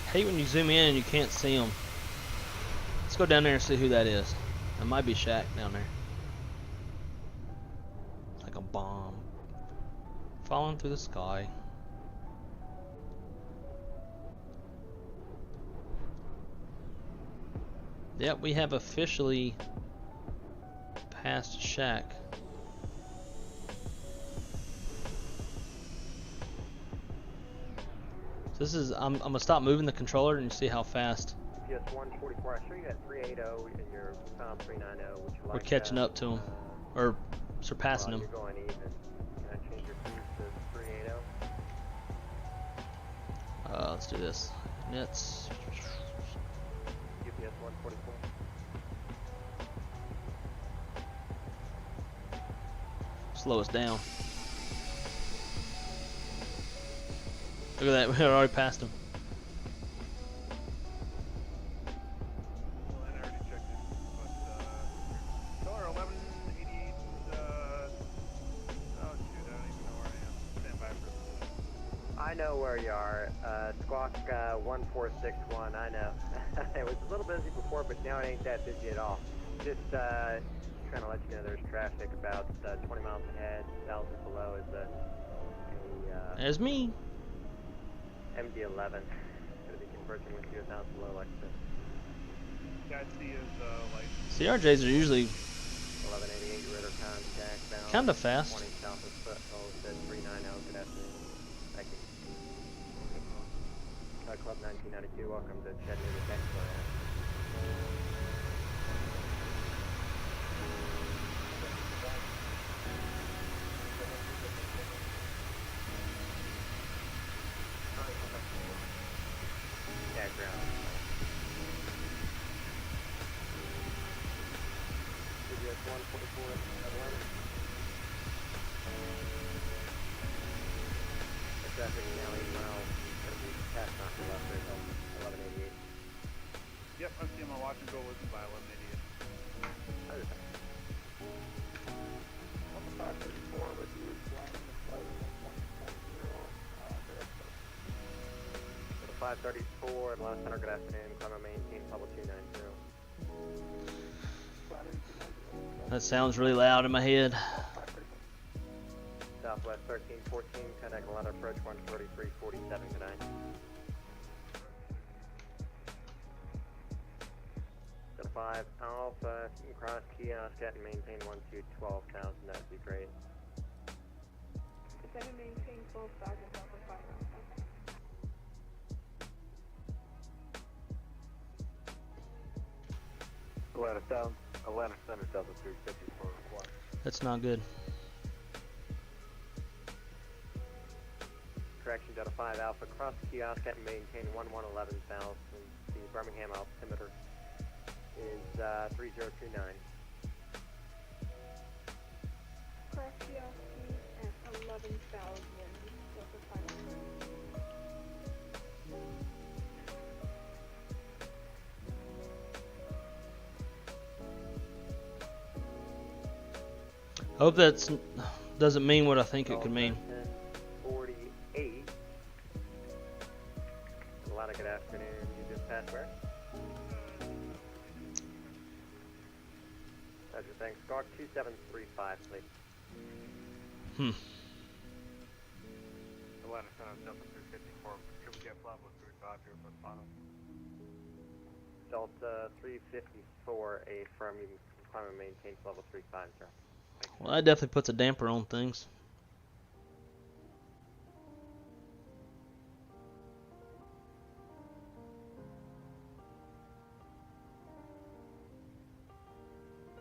I hate when you zoom in and you can't see them. Let's go down there and see who that is. That might be Shaq down there. It's like a bomb falling through the sky. Yep, we have officially passed Shaq. This is, I'm gonna stop moving the controller and see how fast. GPS 144, I show you at 380 and you're 390. Would you like we're catching up to him, or surpassing him. You're going even. Can I change your cruise to 380? Let's do this. Nets. GPS 144. Slow us down. Look at that, we already passed him. Well, I already checked it, but, Ksyr 1188, oh shoot, I don't even know where I am. Stand by for I know where you are. Squawk 1461, I know. It was a little busy before, but now it ain't that busy at all. Just trying to let you know there's traffic about 20 miles ahead, 1,000 below is a There's me. MD-11. Going to be converging with you 1,000 below like this. Guys see his, license. CRJs are usually 1188 radar contact bound. kind of fast. 20 south of Foothill, said 390, good afternoon. Thank you. Club 1992, welcome to Chattanooga, Texas. Background. CBS 144 Atlanta. Traffic now 8 miles. Going to be past not to left there, 1188. Yep, I see him on watch and go listen by 1188. On the 534 with you, flying the flight 1.0. 534 at Los Center, good afternoon. Climb and maintain level 290. That sounds really loud in my head. Southwest 1314, contact Atlanta approach 13347, good night. Go to 5 Alpha, you can cross kiosk at and maintain 12,000, that'd be great. Descend and maintain 12,000 Alpha 5 Alpha. Atlanta Center Delta 350 for request. That's not good. Correction, Delta 5 Alpha, cross kiosk at and maintain 11,000. The Birmingham altimeter is 3029. Cross kiosk at 11,000 Delta 5 Alpha. Hope that doesn't mean what I think it could mean. 40 Dispatch, where? Roger, thanks. Squawk 2735, please. Atlanta Center, Delta 354, Kjqf level 35 here for the final. Delta 354, a firm, you can climb and maintain level 35, sir. Well, that definitely puts a damper on things.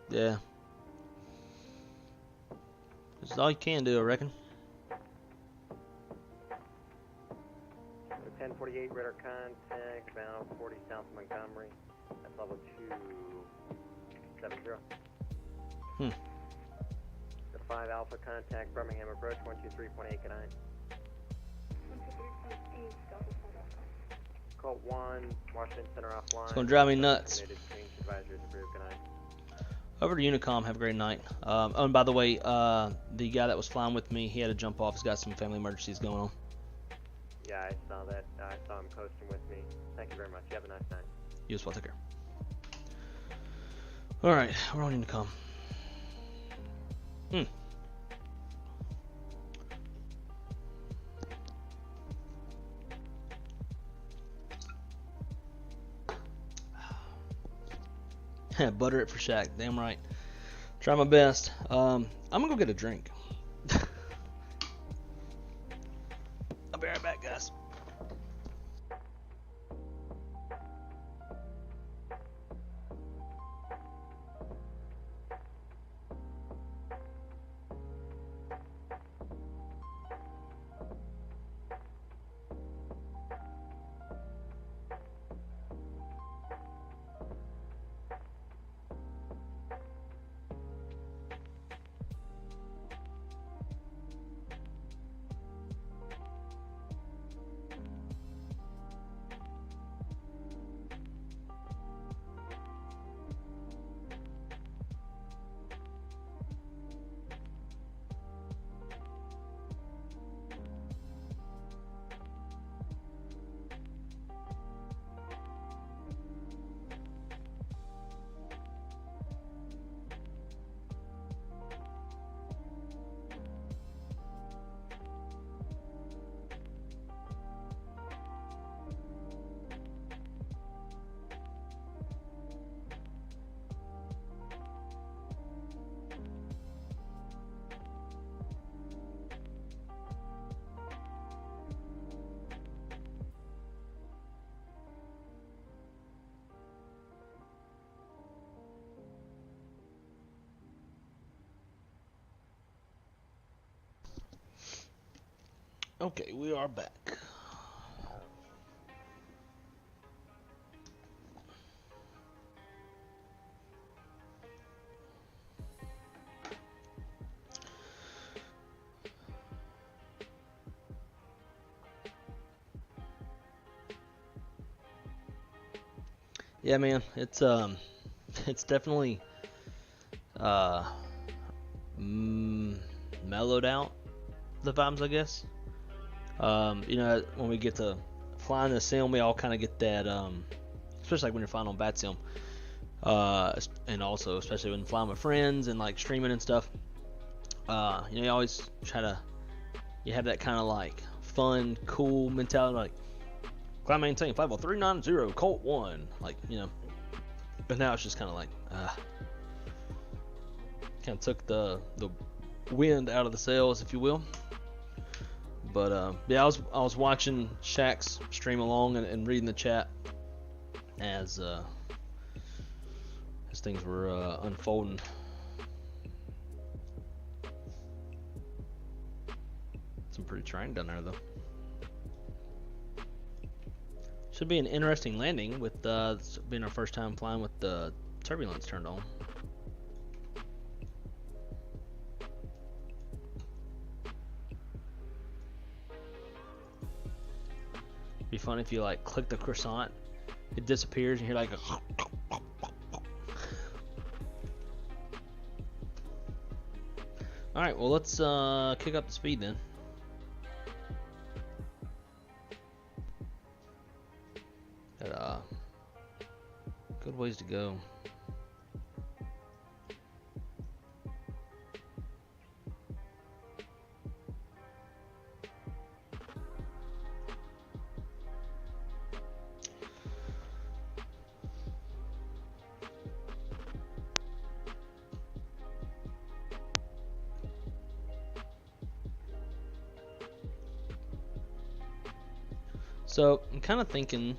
Yeah. This is all you can do, I reckon. 1048 radar contact, bound 40 South Montgomery. That's level 270. The 5 Alpha contact, Birmingham approach 123.8, good night. 123.8, Delta 5 Alpha. Colt 1, Washington Center offline. It's gonna drive me nuts. Advisors approved, good night. Over to Unicom, have a great night. Oh, and by the way, the guy that was flying with me, he had to jump off. He's got some family emergencies going on. Yeah, I saw that. I saw him posting with me. Thank you very much. You have a nice night. You as well, take care. Alright, we're on Unicom. Butter it for Shaq, damn right. Try my best. I'm gonna go get a drink. I'll be right back, guys. Okay, we are back. Yeah, man, it's definitely mellowed out, the vibes, I guess. You know, when we get to flying the sim, we all kind of get that, especially like when you're flying on Bat Sim, and also especially when flying with friends and like streaming and stuff. You know, you always try to, you have that kind of like fun, cool mentality, like climb maintain 50390 Colt 1, like, you know. But now it's just kind of like, kind of took the wind out of the sails, if you will. But yeah, I was watching Shaq's stream along and reading the chat as things were unfolding. Some pretty terrain down there, though. Should be an interesting landing with being our first time flying with the turbulence turned on. Be fun if you like click the croissant, it disappears and you're like a Alright, well let's kick up the speed then. Got ways to go. So I'm kind of thinking,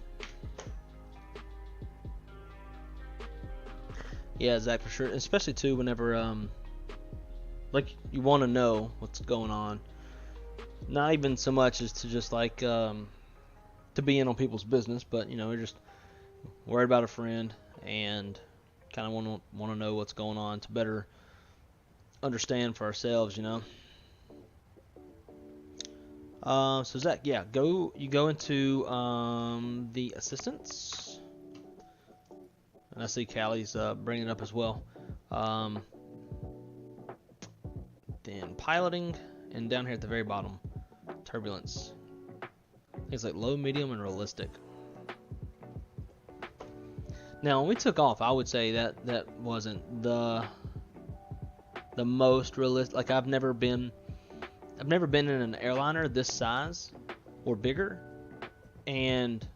yeah, Zach, for sure. Especially too, whenever like you want to know what's going on. Not even so much as to just like to be in on people's business, but you know, we're just worried about a friend and kind of want to know what's going on to better understand for ourselves, you know. So Zach, yeah, you go into the assistants, and I see Callie's bringing it up as well. Then piloting, and down here at the very bottom, turbulence. It's like low, medium, and realistic. Now, when we took off, I would say that wasn't the most realistic. Like I've never been in an airliner this size or bigger and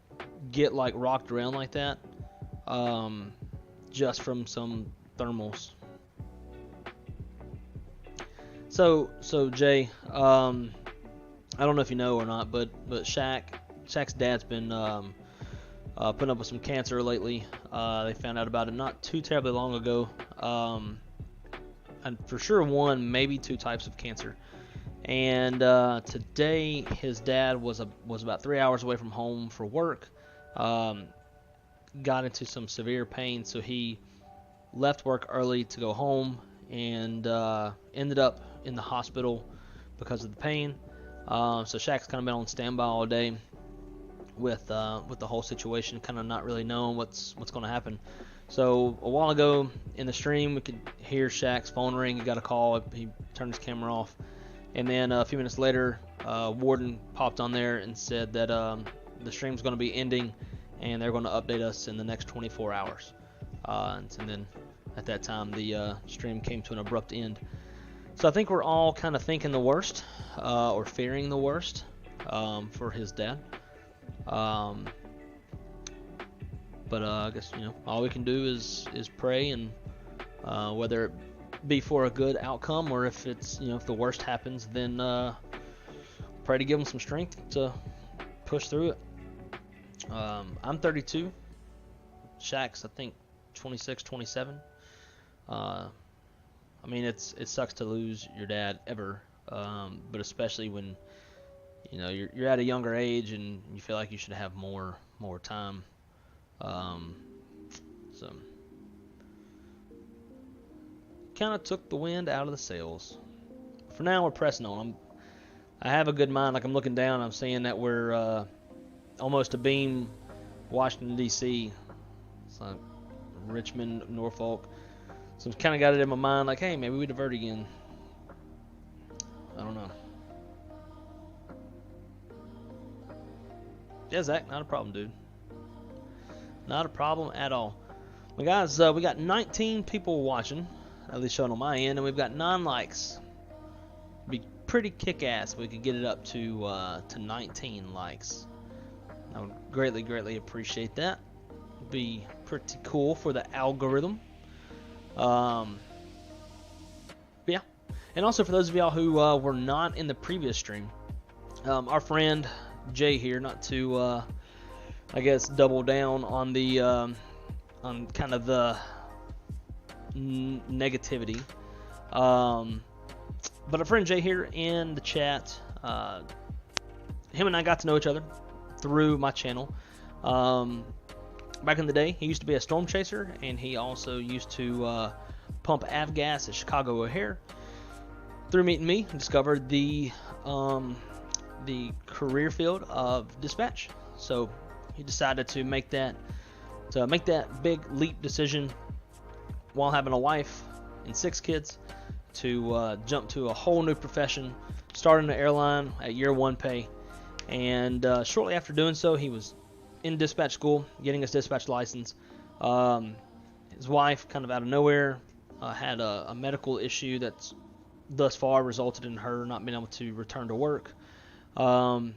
get like rocked around like that just from some thermals. So Jay, I don't know if you know or not, but Shaq's dad's been putting up with some cancer lately. They found out about it not too terribly long ago, and for sure one, maybe two types of cancer. And today his dad was about 3 hours away from home for work. Got into some severe pain, so he left work early to go home and ended up in the hospital because of the pain. So Shaq's kind of been on standby all day with the whole situation, kind of not really knowing what's going to happen. So a while ago in the stream, we could hear Shaq's phone ring. He got a call. He turned his camera off. And then a few minutes later, Warden popped on there and said that the stream's going to be ending and they're going to update us in the next 24 hours. And then at that time, the stream came to an abrupt end. So I think we're all kind of thinking the worst or fearing the worst for his dad. But I guess, you know, all we can do is pray, and whether it be for a good outcome, or if it's, you know, if the worst happens, then pray to give him some strength to push through it. I'm 32. Shaq's, I think, 26, 27. I mean, it sucks to lose your dad ever, but especially when, you know, you're at a younger age and you feel like you should have more time. So kind of took the wind out of the sails. For now, we're pressing on. I have a good mind. Like I'm looking down, I'm seeing that we're almost a beam, Washington D.C. It's like Richmond, Norfolk. So I've kind of got it in my mind, like, hey, maybe we divert again. I don't know. Yeah, Zach, not a problem, dude. Not a problem at all. Well, guys, we got 19 people watching, at least showing on my end, and we've got 9 likes. Be pretty kick-ass if we could get it up to 19 likes. I would greatly appreciate that. It'd be pretty cool for the algorithm. Yeah. And also for those of y'all who were not in the previous stream, our friend Jay here, not to I guess double down on the on kind of the negativity, but our friend Jay here in the chat, him and I got to know each other through my channel. Back in the day, he used to be a storm chaser, and he also used to pump avgas at Chicago O'Hare. Through meeting me, he discovered the career field of dispatch. So he decided to make that big leap decision while having a wife and 6 kids to jump to a whole new profession, starting an airline at year 1 pay. And shortly after doing so, he was in dispatch school, getting his dispatch license. his wife, kind of out of nowhere, had a medical issue that's thus far resulted in her not being able to return to work. And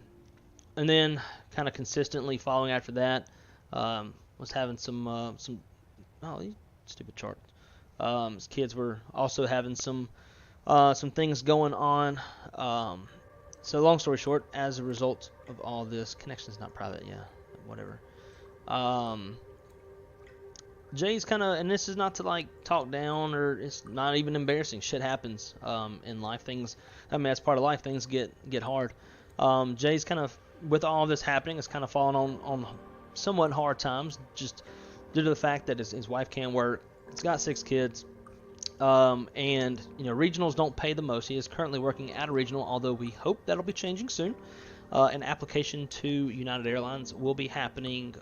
then kind of consistently following after that, was having some stupid chart. His kids were also having some things going on. So long story short, as a result of all this, connection's not private, yeah, whatever. Jay's kind of, and this is not to like talk down, or it's not even embarrassing. Shit happens in life. Things, I mean, as part of life, things get hard. Jay's kind of, with all this happening, is kind of falling on somewhat hard times, just due to the fact that his wife can't work. He's got 6 kids, and regionals don't pay the most. He is currently working at a regional, although we hope that'll be changing soon. An application to United Airlines will be happening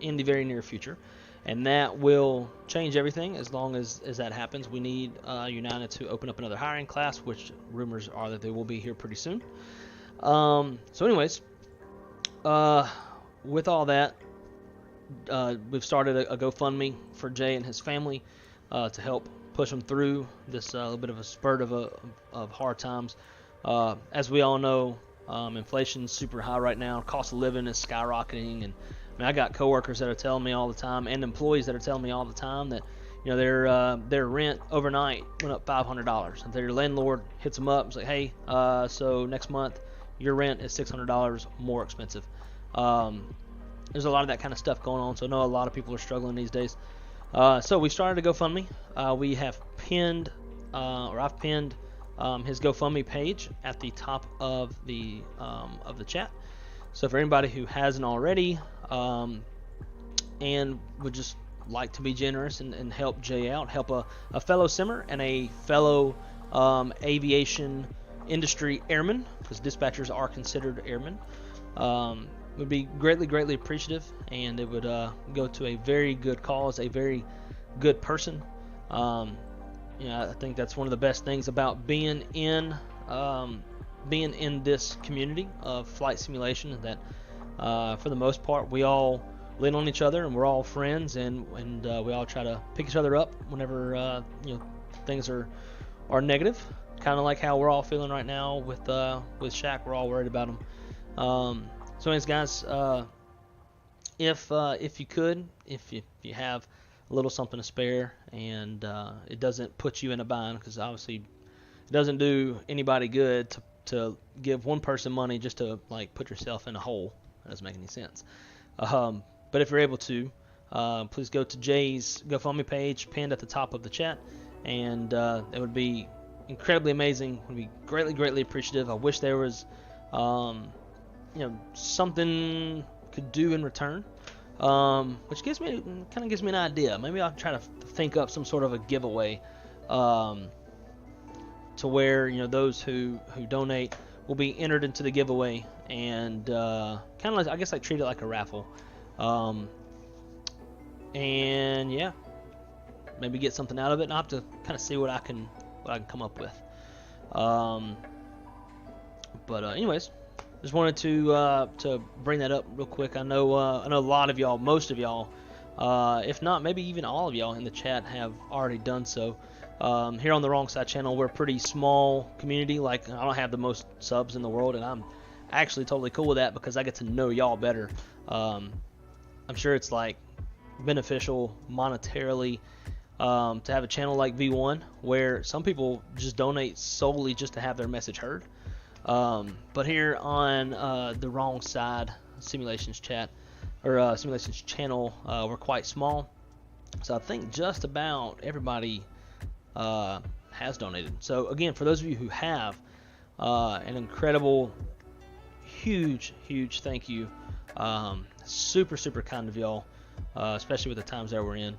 in the very near future, and that will change everything. As long as that happens, we need United to open up another hiring class, which rumors are that they will be here pretty soon. So anyways, with all that, we've started a GoFundMe for Jay and his family to help push them through this little bit of a spurt of hard times. As we all know, inflation's super high right now. Cost of living is skyrocketing, and I got coworkers that are telling me all the time, and employees that are telling me all the time that their rent overnight went up $500, and their landlord hits them up and say, hey, so next month your rent is $600 more expensive. There's a lot of that kind of stuff going on, so I know a lot of people are struggling these days. So we started a GoFundMe. We have pinned, I've pinned his GoFundMe page at the top of the chat. So for anybody who hasn't already, and would just like to be generous and help Jay out, help a fellow simmer and a fellow aviation industry airman, because dispatchers are considered airmen, would be greatly appreciative, and it would go to a very good cause, a very good person. I think that's one of the best things about being in this community of flight simulation, that for the most part we all lean on each other, and we're all friends, and we all try to pick each other up whenever things are negative. Kind of like how we're all feeling right now with Shaq. We're all worried about him. So anyways, guys, if you could, if you have a little something to spare, and it doesn't put you in a bind, because obviously it doesn't do anybody good to give one person money just to like put yourself in a hole. That doesn't make any sense. But if you're able to, please go to Jay's GoFundMe page pinned at the top of the chat, and it would be incredibly amazing. Would be greatly appreciative. I wish there was something could do in return, which gives me an idea. Maybe I'll try to think up some sort of a giveaway, to where those who donate will be entered into the giveaway, and kind of like, I guess, like treat it like a raffle, and yeah, maybe get something out of it. And I'll have to kind of see what I can come up with. But anyways, just wanted to bring that up real quick. I know a lot of y'all, most of y'all, if not maybe even all of y'all in the chat, have already done so. Here on the Wrong Side channel, we're a pretty small community. Like, I don't have the most subs in the world, and I'm actually totally cool with that, because I get to know y'all better. I'm sure it's like beneficial monetarily to have a channel like V1, where some people just donate solely just to have their message heard. But here on the Wrong Side Simulations chat, or Simulations channel, we're quite small, so I think just about everybody has donated. So again, for those of you who have, an incredible, huge thank you. Super kind of y'all, especially with the times that we're in.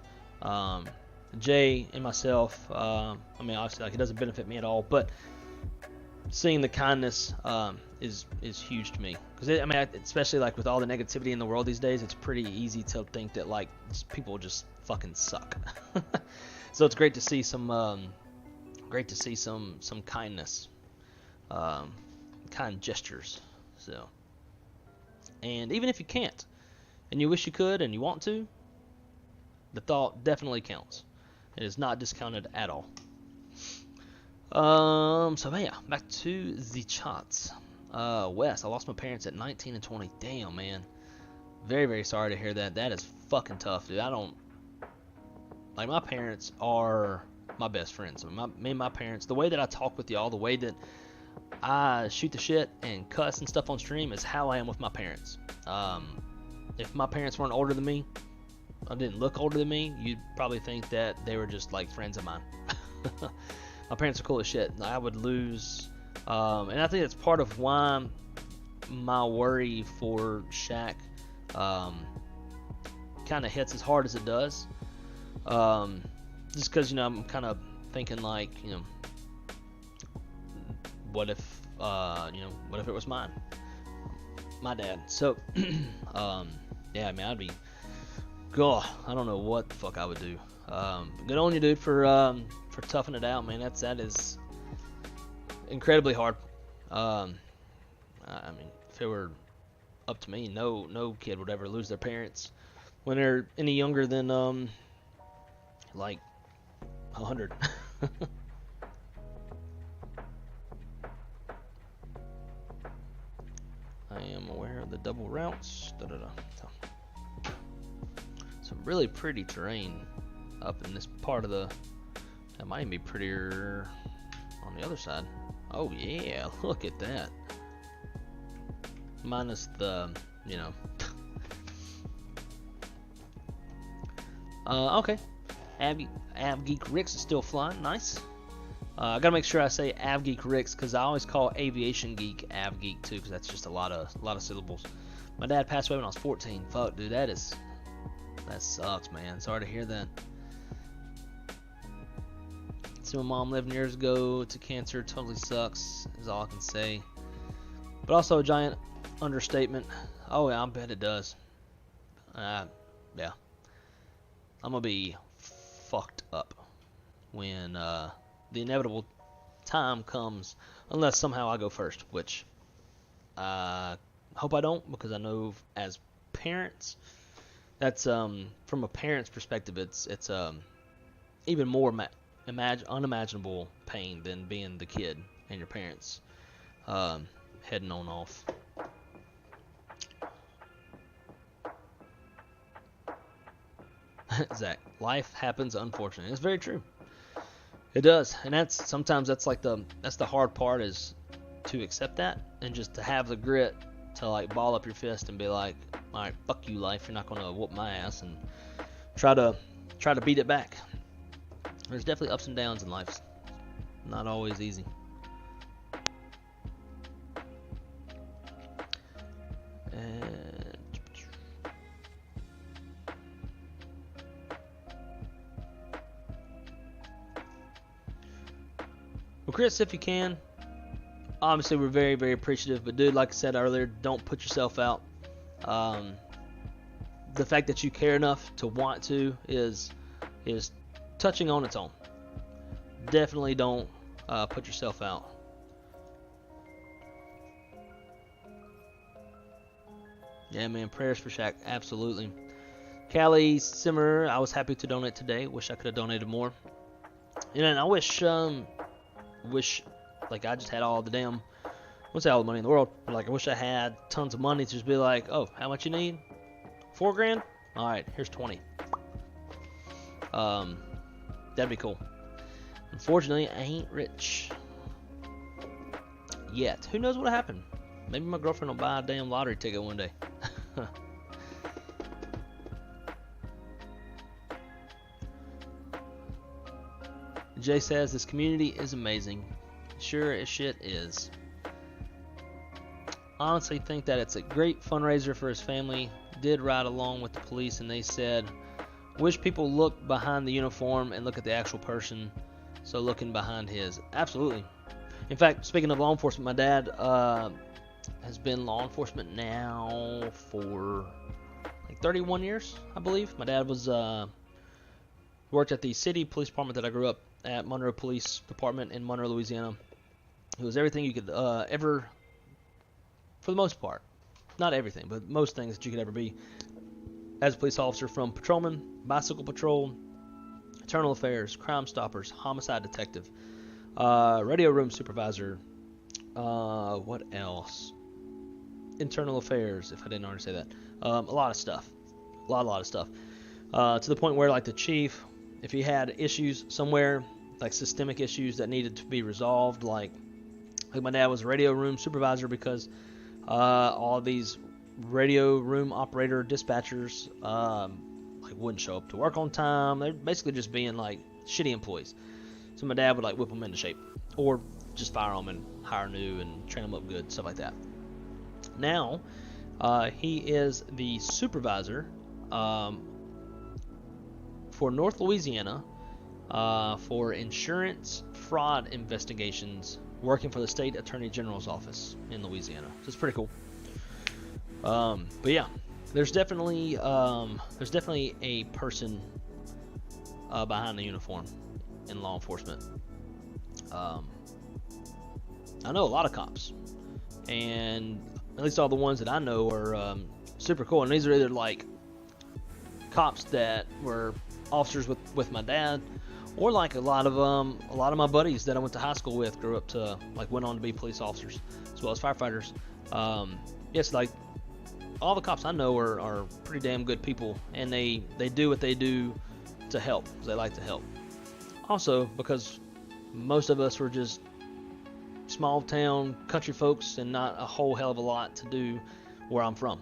Jay and myself, I mean, obviously, like, it doesn't benefit me at all, but seeing the kindness is huge to me, because especially like with all the negativity in the world these days, it's pretty easy to think that like people just fucking suck. So it's great to see some kindness, kind gestures. So, and even if you can't, and you wish you could, and you want to, the thought definitely counts. It is not discounted at all. So yeah, back to the charts. Wes, I lost my parents at 19 and 20. Damn, man. Very, very sorry to hear that. That is fucking tough, dude. I don't... Like, my parents are my best friends. Me and my parents, the way that I talk with y'all, the way that I shoot the shit and cuss and stuff on stream is how I am with my parents. If my parents weren't older than me, or didn't look older than me, you'd probably think that they were just, like, friends of mine. My parents are cool as shit. I would lose... and I think that's part of why my worry for Shaq kind of hits as hard as it does. Just because, you know, I'm kind of thinking like, you know, what if it was my dad? So, yeah, man, I'd be, God, I don't know what the fuck I would do. Good on you, dude, for toughing it out, man. That is incredibly hard. I mean, if it were up to me, no kid would ever lose their parents when they're any younger than like 100. I am aware of the double routes. Some really pretty terrain up in this part of the. That might even be prettier on the other side. Oh yeah, look at that. Minus the, you know. Okay. Avgeek Ricks is still flying. Nice. I gotta make sure I say Avgeek Ricks because I always call Aviation Geek Avgeek too because that's just a lot of syllables. My dad passed away when I was 14. Fuck, dude, that sucks, man. Sorry to hear that. See my mom 11 years ago to cancer. Totally sucks, is all I can say. But also a giant understatement. Oh yeah, I bet it does. Yeah. I'm gonna be fucked up when the inevitable time comes, unless somehow I go first, which I hope I don't, because I know as parents, that's from a parent's perspective, it's even more unimaginable pain than being the kid and your parents heading on off. Zach, life happens, unfortunately. It's very true. It does, and sometimes that's the hard part, is to accept that and just to have the grit to like ball up your fist and be like, all right, fuck you, life. You're not gonna whoop my ass, and try to beat it back. There's definitely ups and downs in life. Not always easy. Well, Chris, if you can, obviously we're very, very appreciative. But dude, like I said earlier, don't put yourself out. The fact that you care enough to want to is touching on its own. Definitely don't put yourself out. Yeah, man, prayers for Shaq, absolutely. Callie Simmer, I was happy to donate today. Wish I could have donated more. And I wish like I just had all the damn, what's all the money in the world? But like I wish I had tons of money to just be like, oh, how much you need? $4 grand? All right, here's 20. That'd be cool. Unfortunately, I ain't rich yet. Who knows what'll happen? Maybe my girlfriend will buy a damn lottery ticket one day. Jay says this community is amazing. Sure as shit is. Honestly think that it's a great fundraiser for his family. Did ride along with the police and they said, wish people look behind the uniform and look at the actual person. So looking behind his. Absolutely. In fact, speaking of law enforcement, my dad has been law enforcement now for like 31 years, I believe. My dad was worked at the city police department that I grew up at, Monroe Police Department in Monroe, Louisiana. It was everything you could ever, for the most part, not everything, but most things that you could ever be. as a police officer from patrolman, bicycle patrol, internal affairs, crime stoppers, homicide detective, radio room supervisor, what else? Internal affairs, if I didn't already say that. A lot of stuff. A lot of stuff. To the point where, like, the chief, if he had issues somewhere, like systemic issues that needed to be resolved, like my dad was a radio room supervisor because all of these radio room operator dispatchers like wouldn't show up to work on time. They're basically just being like shitty employees. So my dad would like whip them into shape, or just fire them and hire new and train them up good, stuff like that. Now he is the supervisor for North Louisiana for insurance fraud investigations, working for the state attorney general's office in Louisiana. So it's pretty cool. But yeah, there's definitely a person behind the uniform in law enforcement. I know a lot of cops, and at least all the ones that I know are super cool. And these are either like cops that were officers with my dad, or like a lot of my buddies that I went to high school with grew up to, like, went on to be police officers as well as firefighters. Yes, like all the cops I know are pretty damn good people, and they do what they do to help, because they like to help. Also, because most of us were just small town country folks and not a whole hell of a lot to do where I'm from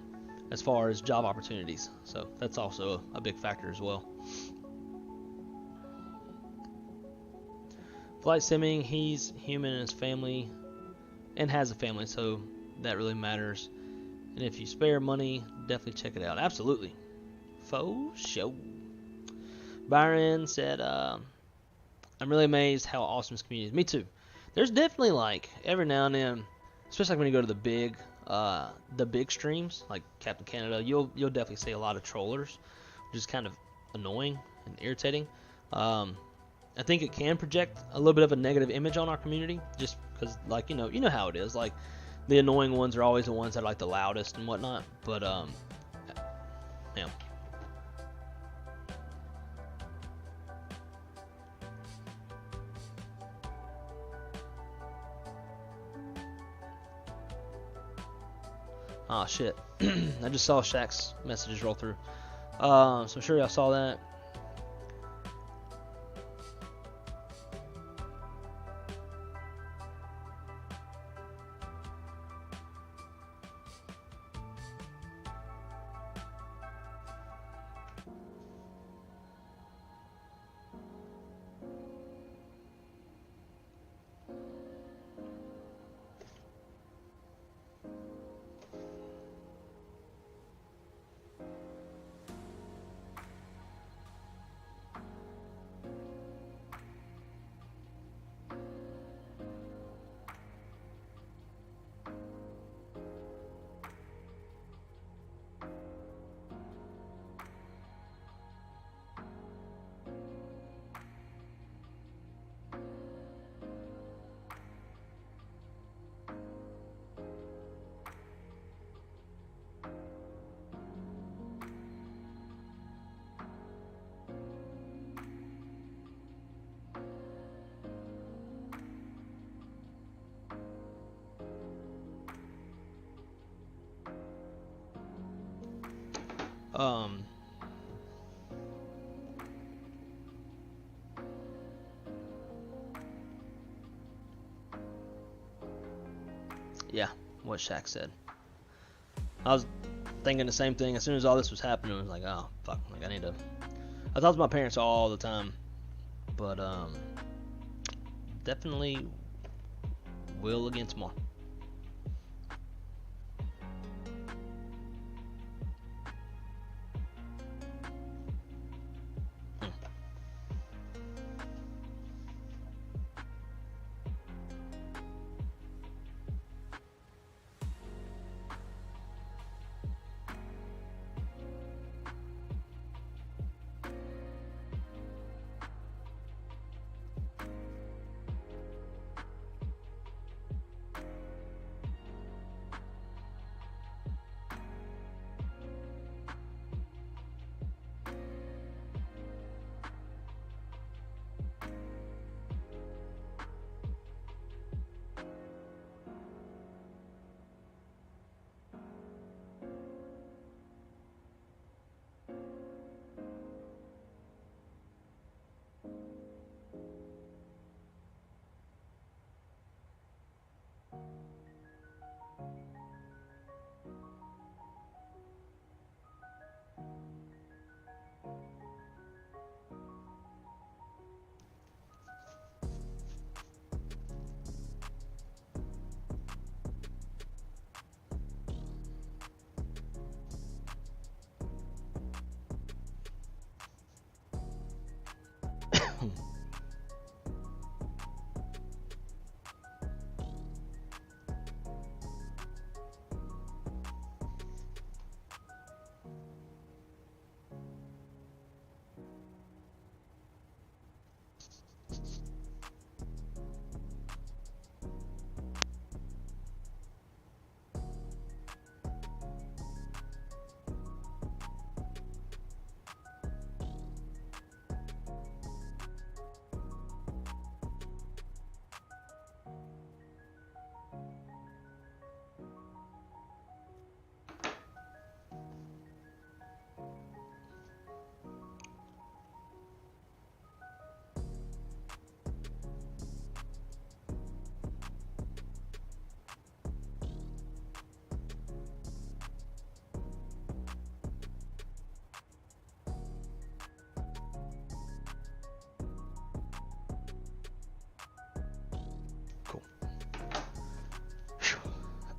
as far as job opportunities. So that's also a big factor as well. Flight simming, he's human and his family, and has a family, so that really matters. And if you spare money, definitely check it out. Absolutely. Faux show. Byron said, I'm really amazed how awesome this community is. Me too. There's definitely, like, every now and then, especially when you go to the big streams, like Captain Canada, you'll definitely see a lot of trollers, which is kind of annoying and irritating. I think it can project a little bit of a negative image on our community, just because, like, you know how it is. Like, the annoying ones are always the ones that are, like, the loudest and whatnot. But yeah. Ah, shit. I just saw Shaq's messages roll through. So I'm sure y'all saw that. Yeah, what Shaq said. I was thinking the same thing as soon as all this was happening. I was like, oh fuck, like I talk to my parents all the time, but definitely will again tomorrow.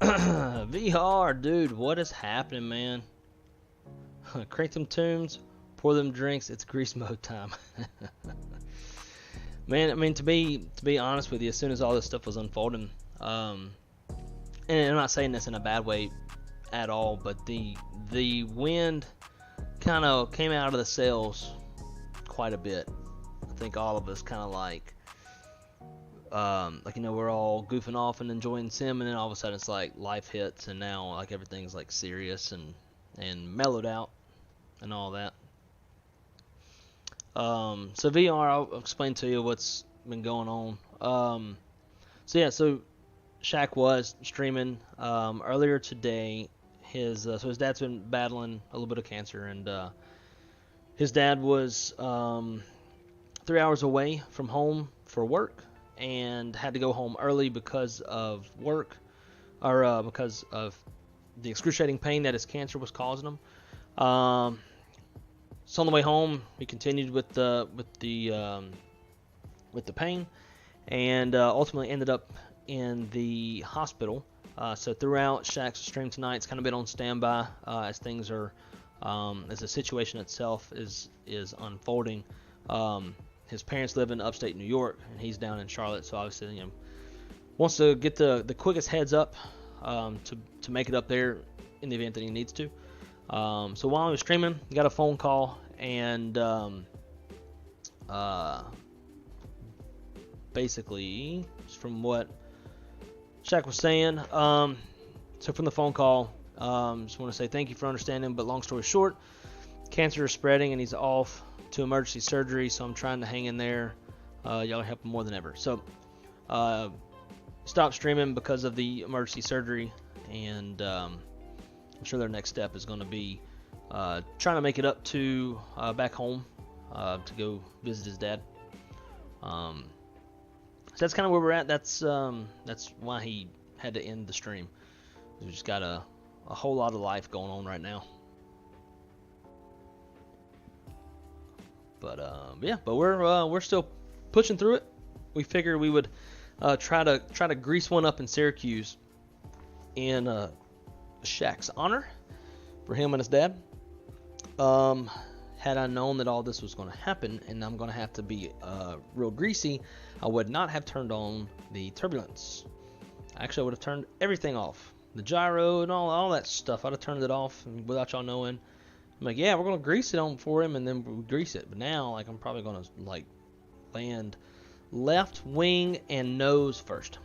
VR, dude, what is happening, man? Crank them tunes, pour them drinks. It's grease mode time. Man, I mean, to be honest with you, as soon as all this stuff was unfolding, and I'm not saying this in a bad way at all, but the wind kind of came out of the sails quite a bit. I think all of us kind of like you know, we're all goofing off and enjoying sim, and then all of a sudden it's like life hits, and now like everything's like serious and mellowed out and all that. So VR, I'll explain to you what's been going on. So yeah, so Kjqf was streaming earlier today. So his dad's been battling a little bit of cancer, and his dad was 3 hours away from home for work and had to go home early because of work, or because of the excruciating pain that his cancer was causing him. So on the way home, he continued with the pain, and ultimately ended up in the hospital. So throughout Kjqf's stream tonight, it's kind of been on standby as things are, as the situation itself is unfolding. His parents live in upstate New York, and he's down in Charlotte. So obviously, you know, wants to get the quickest heads up to make it up there in the event that he needs to. So while he was streaming, he got a phone call, and basically, from what Kjqf was saying, so from the phone call, just want to say thank you for understanding, but long story short, cancer is spreading and he's off to emergency surgery, so I'm trying to hang in there. Y'all are helping more than ever. So stopped streaming because of the emergency surgery, and I'm sure their next step is going to be trying to make it up to back home to go visit his dad. So that's kind of where we're at. That's why he had to end the stream. We just got a whole lot of life going on right now. But yeah, but we're still pushing through it. We figured we would try to grease one up in Syracuse in Kjqf's honor for him and his dad. Had I known that all this was going to happen and I'm going to have to be real greasy, I would not have turned on the turbulence. Actually, I would have turned everything off. The gyro and all that stuff, I'd have turned it off without y'all knowing. I'm like, yeah, we're going to grease it on for him, and then we'll grease it. But now, like, I'm probably going to, like, land left wing and nose first.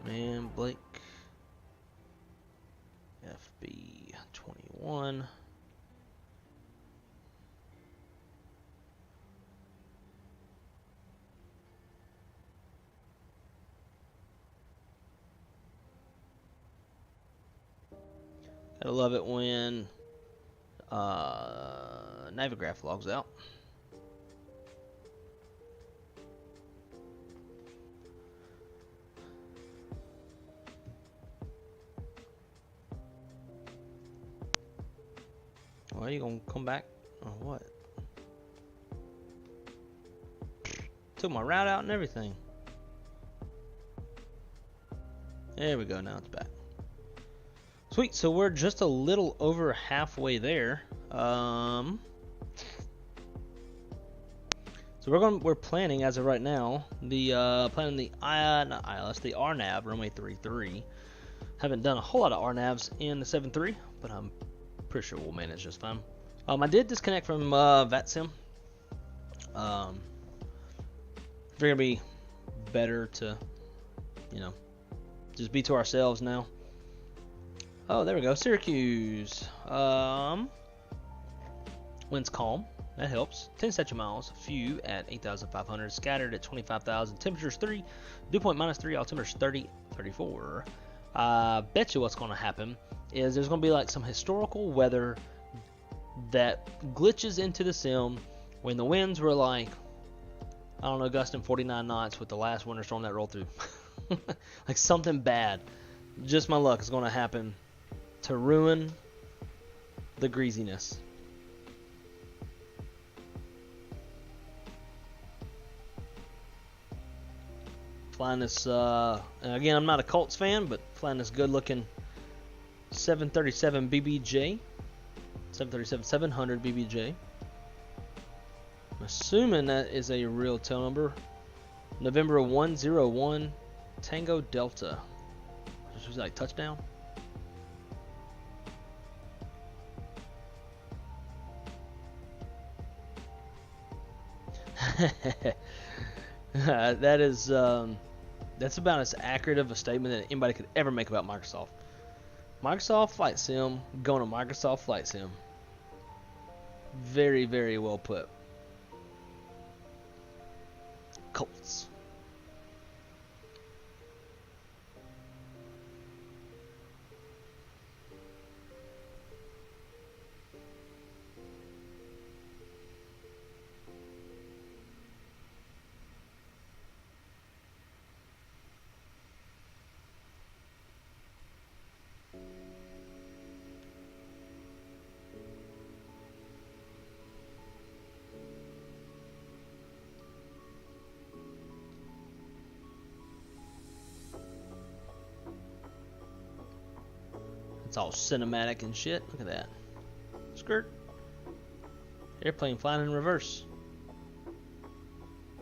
Man, Blake. FB21. Gotta love it when Navigraph logs out. Well, are you gonna come back or what? Took my route out and everything. There we go, now it's back. Sweet, so we're just a little over halfway there. So we're planning as of right now the planning the the RNAV runway 33. Haven't done a whole lot of RNAVs in the 7.3, but I'm pretty sure we'll manage just fine. I did disconnect from VATSIM. It's gonna be better to, you know, just be to ourselves now. Oh, there we go, Syracuse. Wind's calm, that helps. 10 statute miles, few at 8,500, scattered at 25,000. Temperatures 3, dew point -3, altimeter's 30, 34. Bet you what's going to happen is there's going to be like some historical weather that glitches into the sim when the winds were like I don't know, gusting 49 knots with the last winter storm that rolled through. Like something bad, just my luck, is going to happen to ruin the greasiness. Flying this, again, I'm not a Colts fan, but flying this good-looking 737 BBJ, 737-700 BBJ. I'm assuming that is a real tail number. November 101 Tango Delta. This was like touchdown. That is that's about as accurate of a statement that anybody could ever make about Microsoft. Microsoft Flight Sim going to Microsoft Flight Sim. Very, very well put. Colts. It's all cinematic and shit. Look at that. Skirt. Airplane flying in reverse.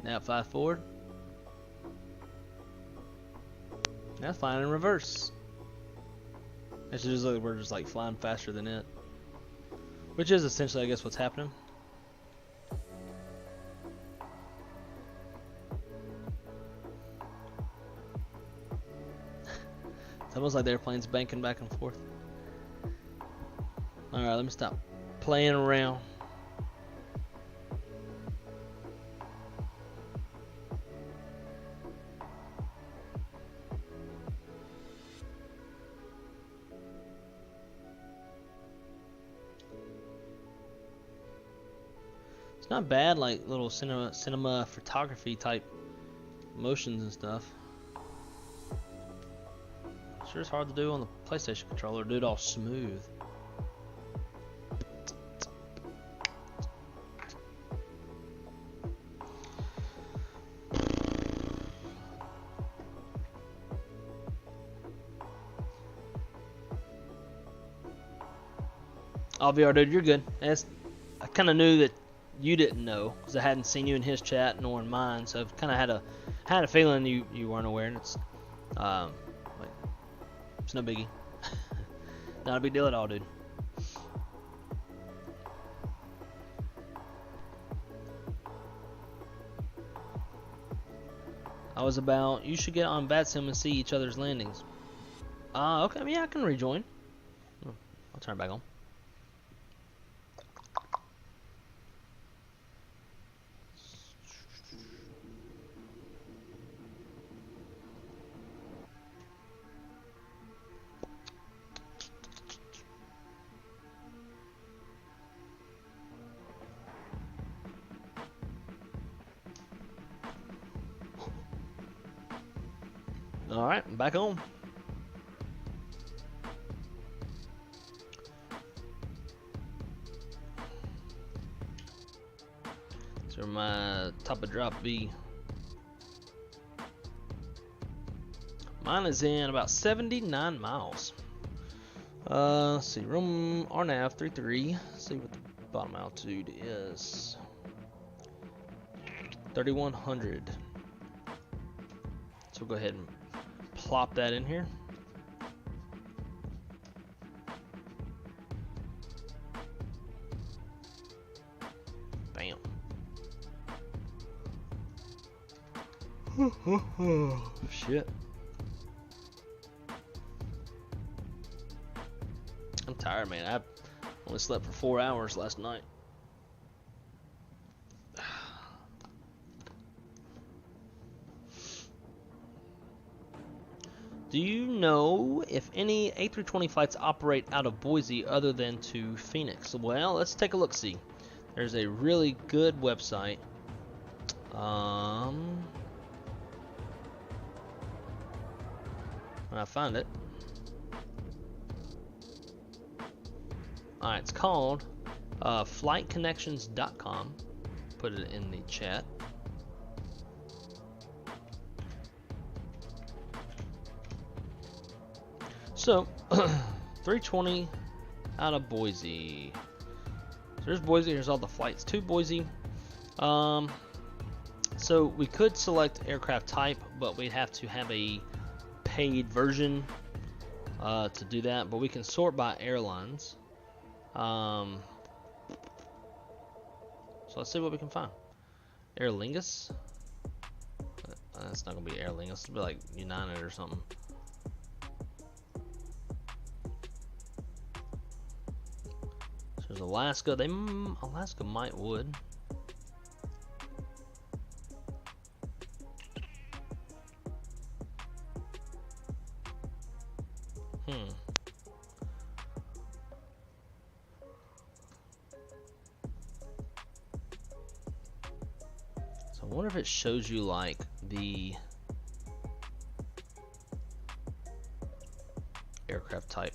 Now fly forward. Now flying in reverse. It's just like we're just like flying faster than it. Which is essentially, I guess, what's happening. It's almost like the airplane's banking back and forth. Alright, let me stop playing around. It's not bad, like little cinema photography type motions and stuff. Sure, it's hard to do on the PlayStation controller. Do it all smooth. Oh, VR dude, you're good. I kind of knew that you didn't know because I hadn't seen you in his chat nor in mine, so I've kind of had a feeling you weren't aware. And it's it's no biggie. Not a big deal at all, dude. I was about, you should get on VATSIM and see each other's landings. Okay, yeah, I can rejoin. I'll turn it back on. Alright, I'm back on. So my top of drop B. Mine is in about 79 miles. Let's see, room RNAV 33. Let's see what the bottom altitude is. 3,100. So we'll go ahead and plop that in here. Bam. Shit. I'm tired, man. I only slept for 4 hours last night. Do you know if any A320 flights operate out of Boise other than to Phoenix? Well, let's take a look-see. There's a really good website. when I find it. Alright, it's called flightconnections.com. Put it in the chat. So, 320 out of Boise. So there's Boise. Here's all the flights to Boise. So we could select aircraft type, but we'd have to have a paid version to do that. But we can sort by airlines. So let's see what we can find. Aer Lingus. That's not gonna be Aer Lingus. It'll be like United or something. So there's Alaska. Alaska might would. So I wonder if it shows you like the aircraft type.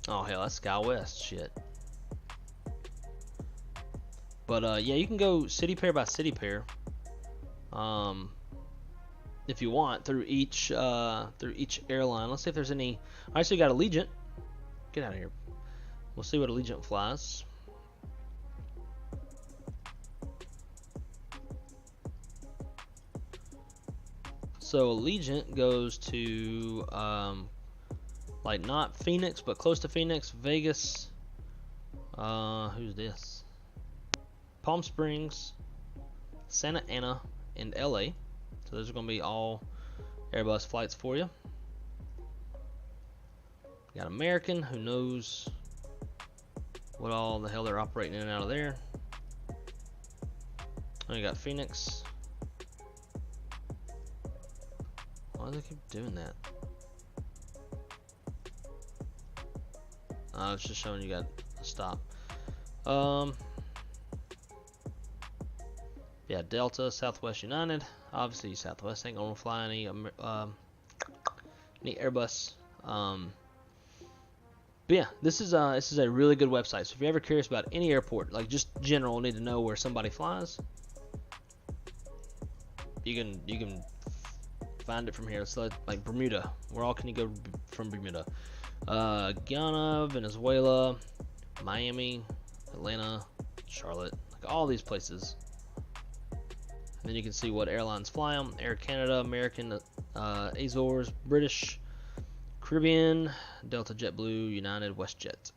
Oh hell, that's SkyWest shit. But yeah, you can go city pair by city pair. If you want through each airline. Let's see if there's any. Alright, so you got Allegiant. Get out of here. We'll see what Allegiant flies. So Allegiant goes to like not Phoenix but close to Phoenix, Vegas. Who's this? Palm Springs, Santa Ana, and LA. So those are going to be all Airbus flights for you. Got American, who knows what all the hell they're operating in and out of there. And you got Phoenix. Why do they keep doing that? It's just showing you got a stop. Yeah, Delta, Southwest, United. Obviously, Southwest ain't gonna fly any Airbus. But yeah, this is a really good website. So if you're ever curious about any airport, like just general, need to know where somebody flies, you can find it from here. It's like Bermuda. Where all can you go from Bermuda? Guyana, Venezuela, Miami, Atlanta, Charlotte, like all these places. And then you can see what airlines fly them: Air Canada, American, Azores, British, Caribbean, Delta, JetBlue, United, WestJet.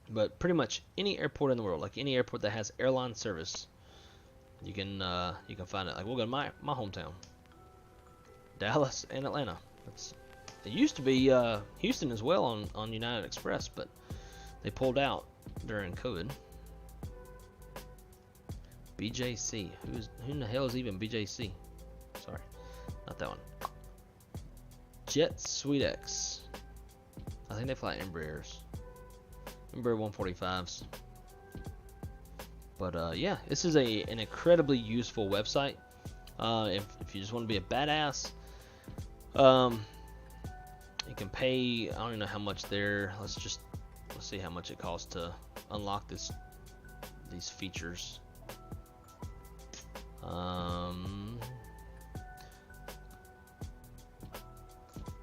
But pretty much any airport in the world, like any airport that has airline service, you can find it. Like we'll go to my hometown, Dallas and Atlanta. It used to be Houston as well on United Express, but they pulled out during COVID. BJC. Who in the hell is even BJC? Sorry, not that one. Jet SweetX. I think they fly Embraers. Embraer 145s. But yeah, this is an incredibly useful website. If you just want to be a badass, you can pay. I don't even know how much they're. Let's see how much it costs to unlock these features.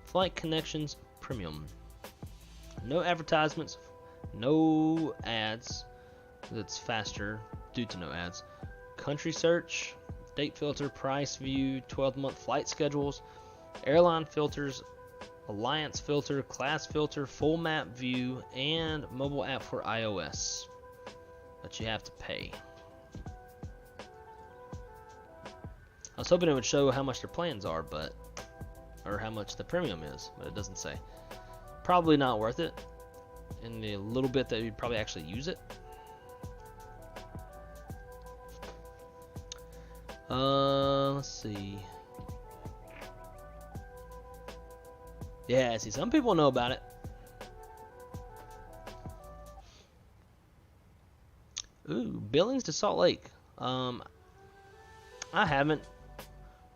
Flight Connections Premium. No advertisements, no ads. That's faster due to no ads. Country search, date filter, price view, 12-month flight schedules, airline filters, alliance filter, class filter, full map view, and mobile app for iOS. But you have to pay. I was hoping it would show how much their plans are, or how much the premium is, but it doesn't say. Probably not worth it in the little bit that you'd probably actually use it. Let's see. Yeah, see, some people know about it. Ooh, Billings to Salt Lake. I haven't.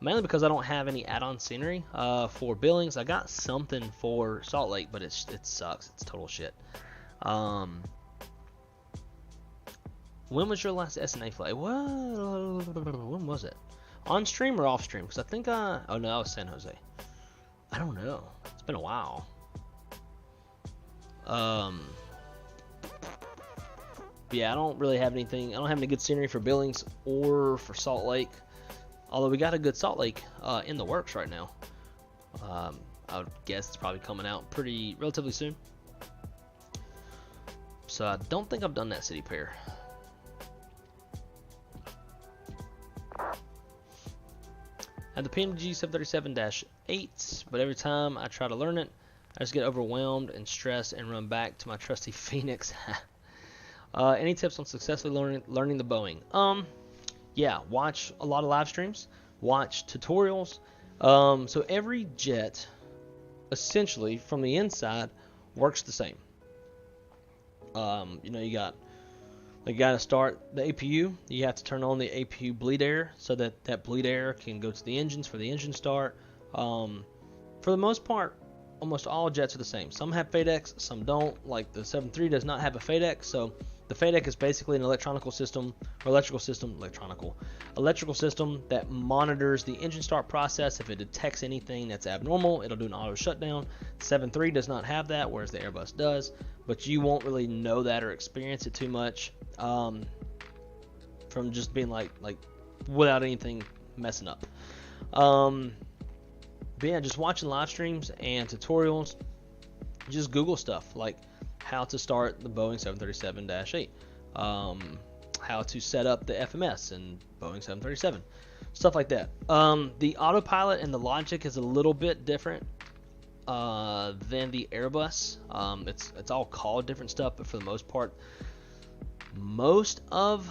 mainly because I don't have any add-on scenery for Billings. I got something for Salt Lake, but it sucks. It's total shit. When was your last SNA flight? When was it? On stream or off stream? Because I think oh no, that was San Jose. I don't know. It's been a while. Yeah, I don't really have anything. I don't have any good scenery for Billings or for Salt Lake. Although we got a good Salt Lake in the works right now. I would guess it's probably coming out relatively soon. So I don't think I've done that city pair. I had the Pmdg 737-8, but every time I try to learn it, I just get overwhelmed and stressed and run back to my trusty Phoenix. Any tips on successfully learning the Boeing? Yeah, watch a lot of live streams, watch tutorials. So every jet, essentially from the inside, works the same. You know, you got to start the APU. You have to turn on the APU bleed air so that that bleed air can go to the engines for the engine start. For the most part, almost all jets are the same. Some have FADEC, some don't. Like the 73 does not have a FADEC, so the FADEC is basically an electrical system that monitors the engine start process. If it detects anything that's abnormal, it'll do an auto shutdown. 73 does not have that, whereas the Airbus does, but you won't really know that or experience it too much from just being like without anything messing up. But yeah, just watching live streams and tutorials. Just Google stuff like how to start the Boeing 737-8, how to set up the FMS in Boeing 737, stuff like that. The autopilot and the logic is a little bit different than the Airbus. It's all called different stuff, but for the most part, most of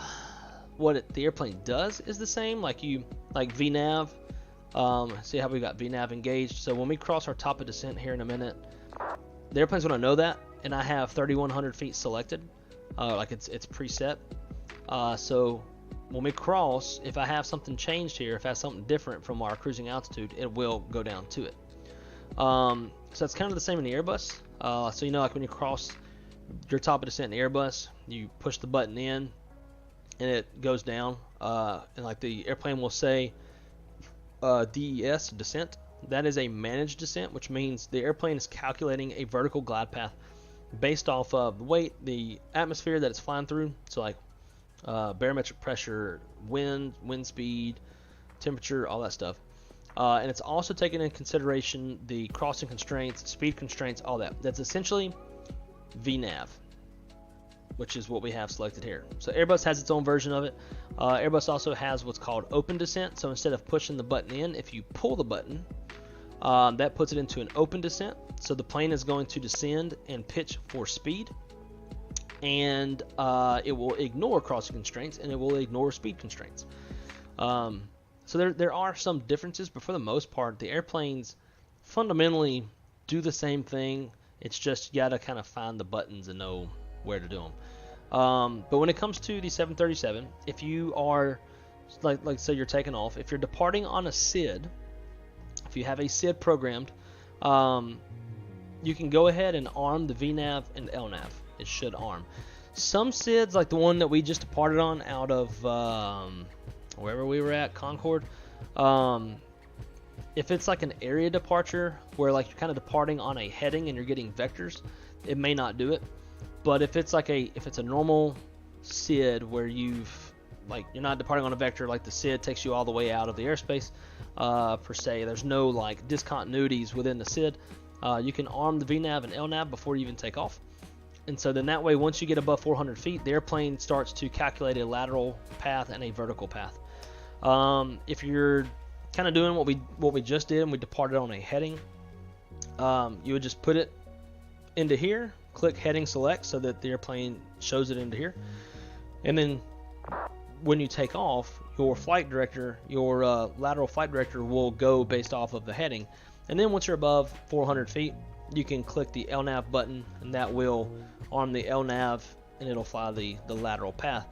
what the airplane does is the same. Like VNAV. See how we got VNAV engaged. So when we cross our top of descent here in a minute, the airplane's going to know that, and I have 3,100 feet selected, like it's preset. So when we cross, if I have something changed here, if I have something different from our cruising altitude, it will go down to it. So it's kind of the same in the Airbus. So you know, like when you cross your top of descent in the Airbus, you push the button in, and it goes down, and like the airplane will say DES, descent. That is a managed descent, which means the airplane is calculating a vertical glide path based off of the weight, the atmosphere that it's flying through. So like barometric pressure, wind speed, temperature, all that stuff. And it's also taking into consideration the crossing constraints, speed constraints, all that. That's essentially VNAV, which is what we have selected here. So Airbus has its own version of it. Airbus also has what's called open descent. So instead of pushing the button in, if you pull the button, that puts it into an open descent. So the plane is going to descend and pitch for speed, and it will ignore crossing constraints and it will ignore speed constraints. So there are some differences, but for the most part, the airplanes fundamentally do the same thing. It's just you gotta kind of find the buttons and know where to do them. But when it comes to the 737, if you are like say you're taking off, if you're departing on a SID, if you have a SID programmed, you can go ahead and arm the VNAV and LNAV. It should arm. Some SIDs, like the one that we just departed on out of wherever we were at, Concord, if it's like an area departure where like you're kind of departing on a heading and you're getting vectors, it may not do it. But if it's a normal SID where you're not departing on a vector, like the SID takes you all the way out of the airspace per se, there's no like discontinuities within the SID, you can arm the VNAV and LNAV before you even take off. And so then that way, once you get above 400 feet, the airplane starts to calculate a lateral path and a vertical path. If you're kind of doing what we just did and we departed on a heading, you would just put it into here, click heading select so that the airplane shows it into here, and then when you take off, your flight director, your lateral flight director will go based off of the heading. And then once you're above 400 feet, you can click the LNAV button, and that will arm the LNAV, and it'll fly the lateral path.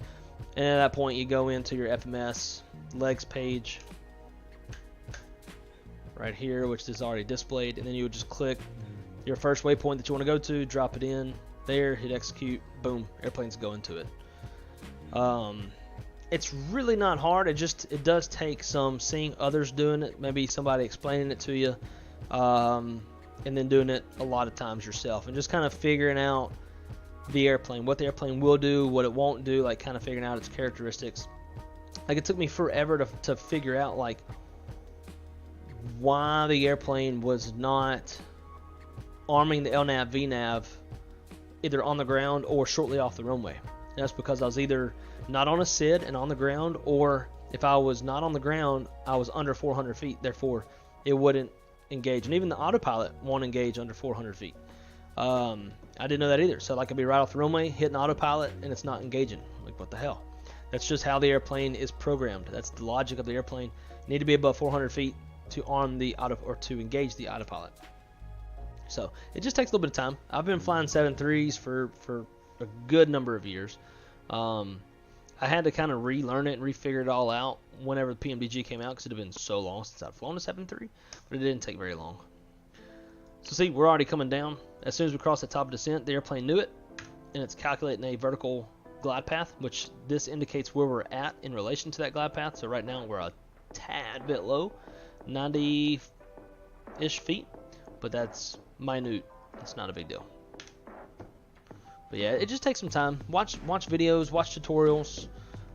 And at that point, you go into your FMS legs page, right here, which is already displayed, and then you would just click your first waypoint that you want to go to, drop it in there, hit execute, boom, airplanes go into it. It's really not hard. It does take some seeing others doing it, maybe somebody explaining it to you, and then doing it a lot of times yourself, and just kind of figuring out the airplane, what the airplane will do, what it won't do, like kind of figuring out its characteristics. Like it took me forever to figure out like why the airplane was not arming the LNAV VNAV either on the ground or shortly off the runway. And that's because I was either not on a SID and on the ground, or if I was not on the ground, I was under 400 feet, therefore it wouldn't engage. And even the autopilot won't engage under 400 feet. I didn't know that either. So like I'd be right off the runway, hitting autopilot, and it's not engaging. Like what the hell? That's just how the airplane is programmed. That's the logic of the airplane. You need to be above 400 feet to arm the to engage the autopilot. So it just takes a little bit of time. I've been flying 7.3s for a good number of years. I had to kind of relearn it and refigure it all out whenever the Pmdg came out, because it had been so long since I'd flown a 7.3, but it didn't take very long. So see, we're already coming down. As soon as we cross the top of descent, the airplane knew it, and it's calculating a vertical glide path, which this indicates where we're at in relation to that glide path. So right now we're a tad bit low, 90-ish feet, but that's minute. It's not a big deal. But yeah, it just takes some time. Watch videos, watch tutorials,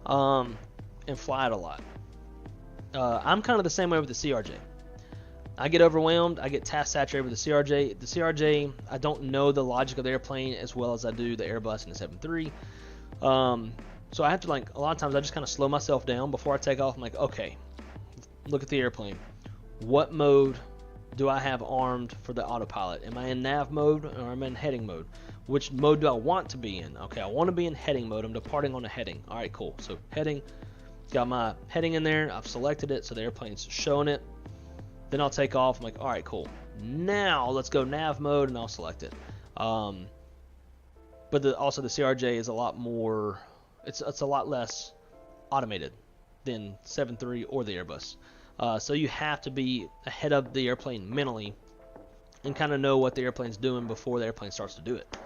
and fly it a lot. I'm kind of the same way with the CRJ. I get overwhelmed. I get task saturated with the CRJ. The CRJ, I don't know the logic of the airplane as well as I do the Airbus and the 7.3. So I have to, like, a lot of times I just kind of slow myself down before I take off. I'm like, okay, look at the airplane. What mode do I have armed for the autopilot? Am I in nav mode or am I in heading mode? Which mode do I want to be in? Okay, I want to be in heading mode. I'm departing on a heading. All right, cool. So heading, got my heading in there. I've selected it, so the airplane's showing it. Then I'll take off. I'm like, all right, cool. Now let's go nav mode, and I'll select it. But also the CRJ is a lot more. It's a lot less automated than 7.3 or the Airbus. So you have to be ahead of the airplane mentally and kind of know what the airplane's doing before the airplane starts to do it.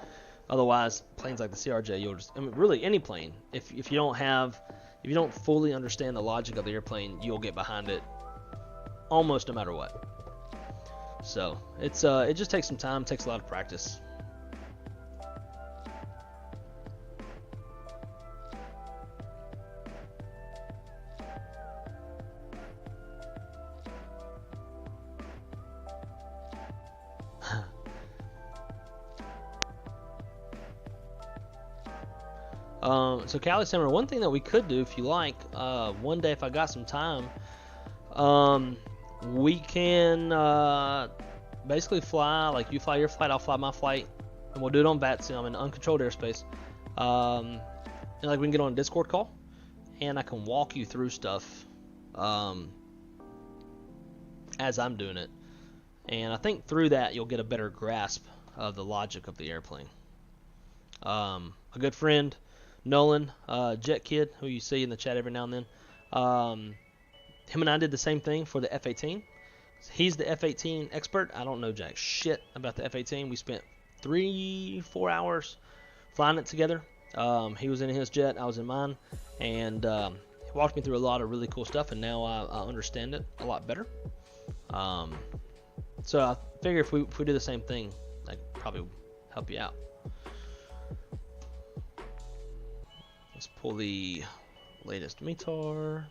Otherwise, planes like the CRJ, you'll just, I mean, really any plane, if you don't fully understand the logic of the airplane, you'll get behind it almost no matter what. So it just takes some time, takes a lot of practice. So Cali Summer, one thing that we could do if you like, one day if I got some time, we can basically fly, like you fly your flight, I'll fly my flight, and we'll do it on VATSIM. I'm in uncontrolled airspace. And like we can get on a Discord call, and I can walk you through stuff as I'm doing it. And I think through that you'll get a better grasp of the logic of the airplane. A good friend, Nolan, Jet Kid, who you see in the chat every now and then, him and I did the same thing for the F-18. He's the F-18 expert. I don't know jack shit about the F-18. We spent 3-4 hours flying it together. He was in his jet, I was in mine, and he walked me through a lot of really cool stuff, and now I understand it a lot better. So I figure if we do the same thing, I could probably help you out. Let's pull the latest METAR.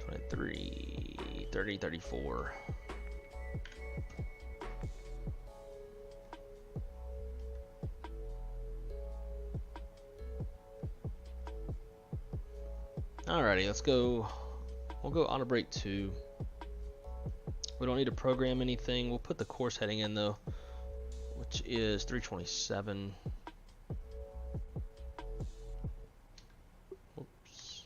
23, 30, 34. Alrighty, let's go. We'll go auto brake 2. We don't need to program anything. We'll put the course heading in though, which is 327. Oops.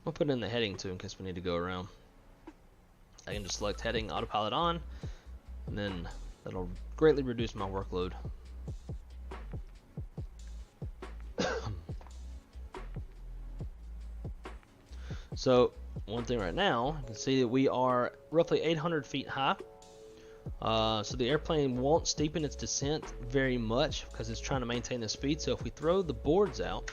We'll put in the heading too in case we need to go around. I can just select heading, autopilot on, and then That'll greatly reduce my workload. So one thing right now, you can see that we are roughly 800 feet high. So the airplane won't steepen its descent very much because it's trying to maintain the speed. So if we throw the boards out,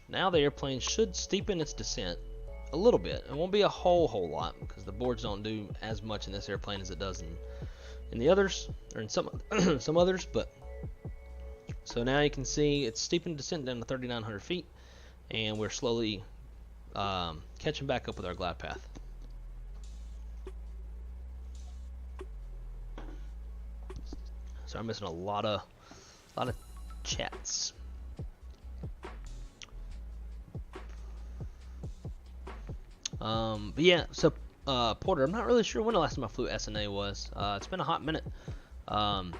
now the airplane should steepen its descent a little bit. It won't be a whole lot because the boards don't do as much in this airplane as it does in the others, or in some some others. But so now you can see it's steepened descent down to 3,900 feet, and we're slowly catching back up with our glide path. So I'm missing a lot of chats. But yeah, so Porter, I'm not really sure when the last time I flew SNA was. It's been a hot minute. But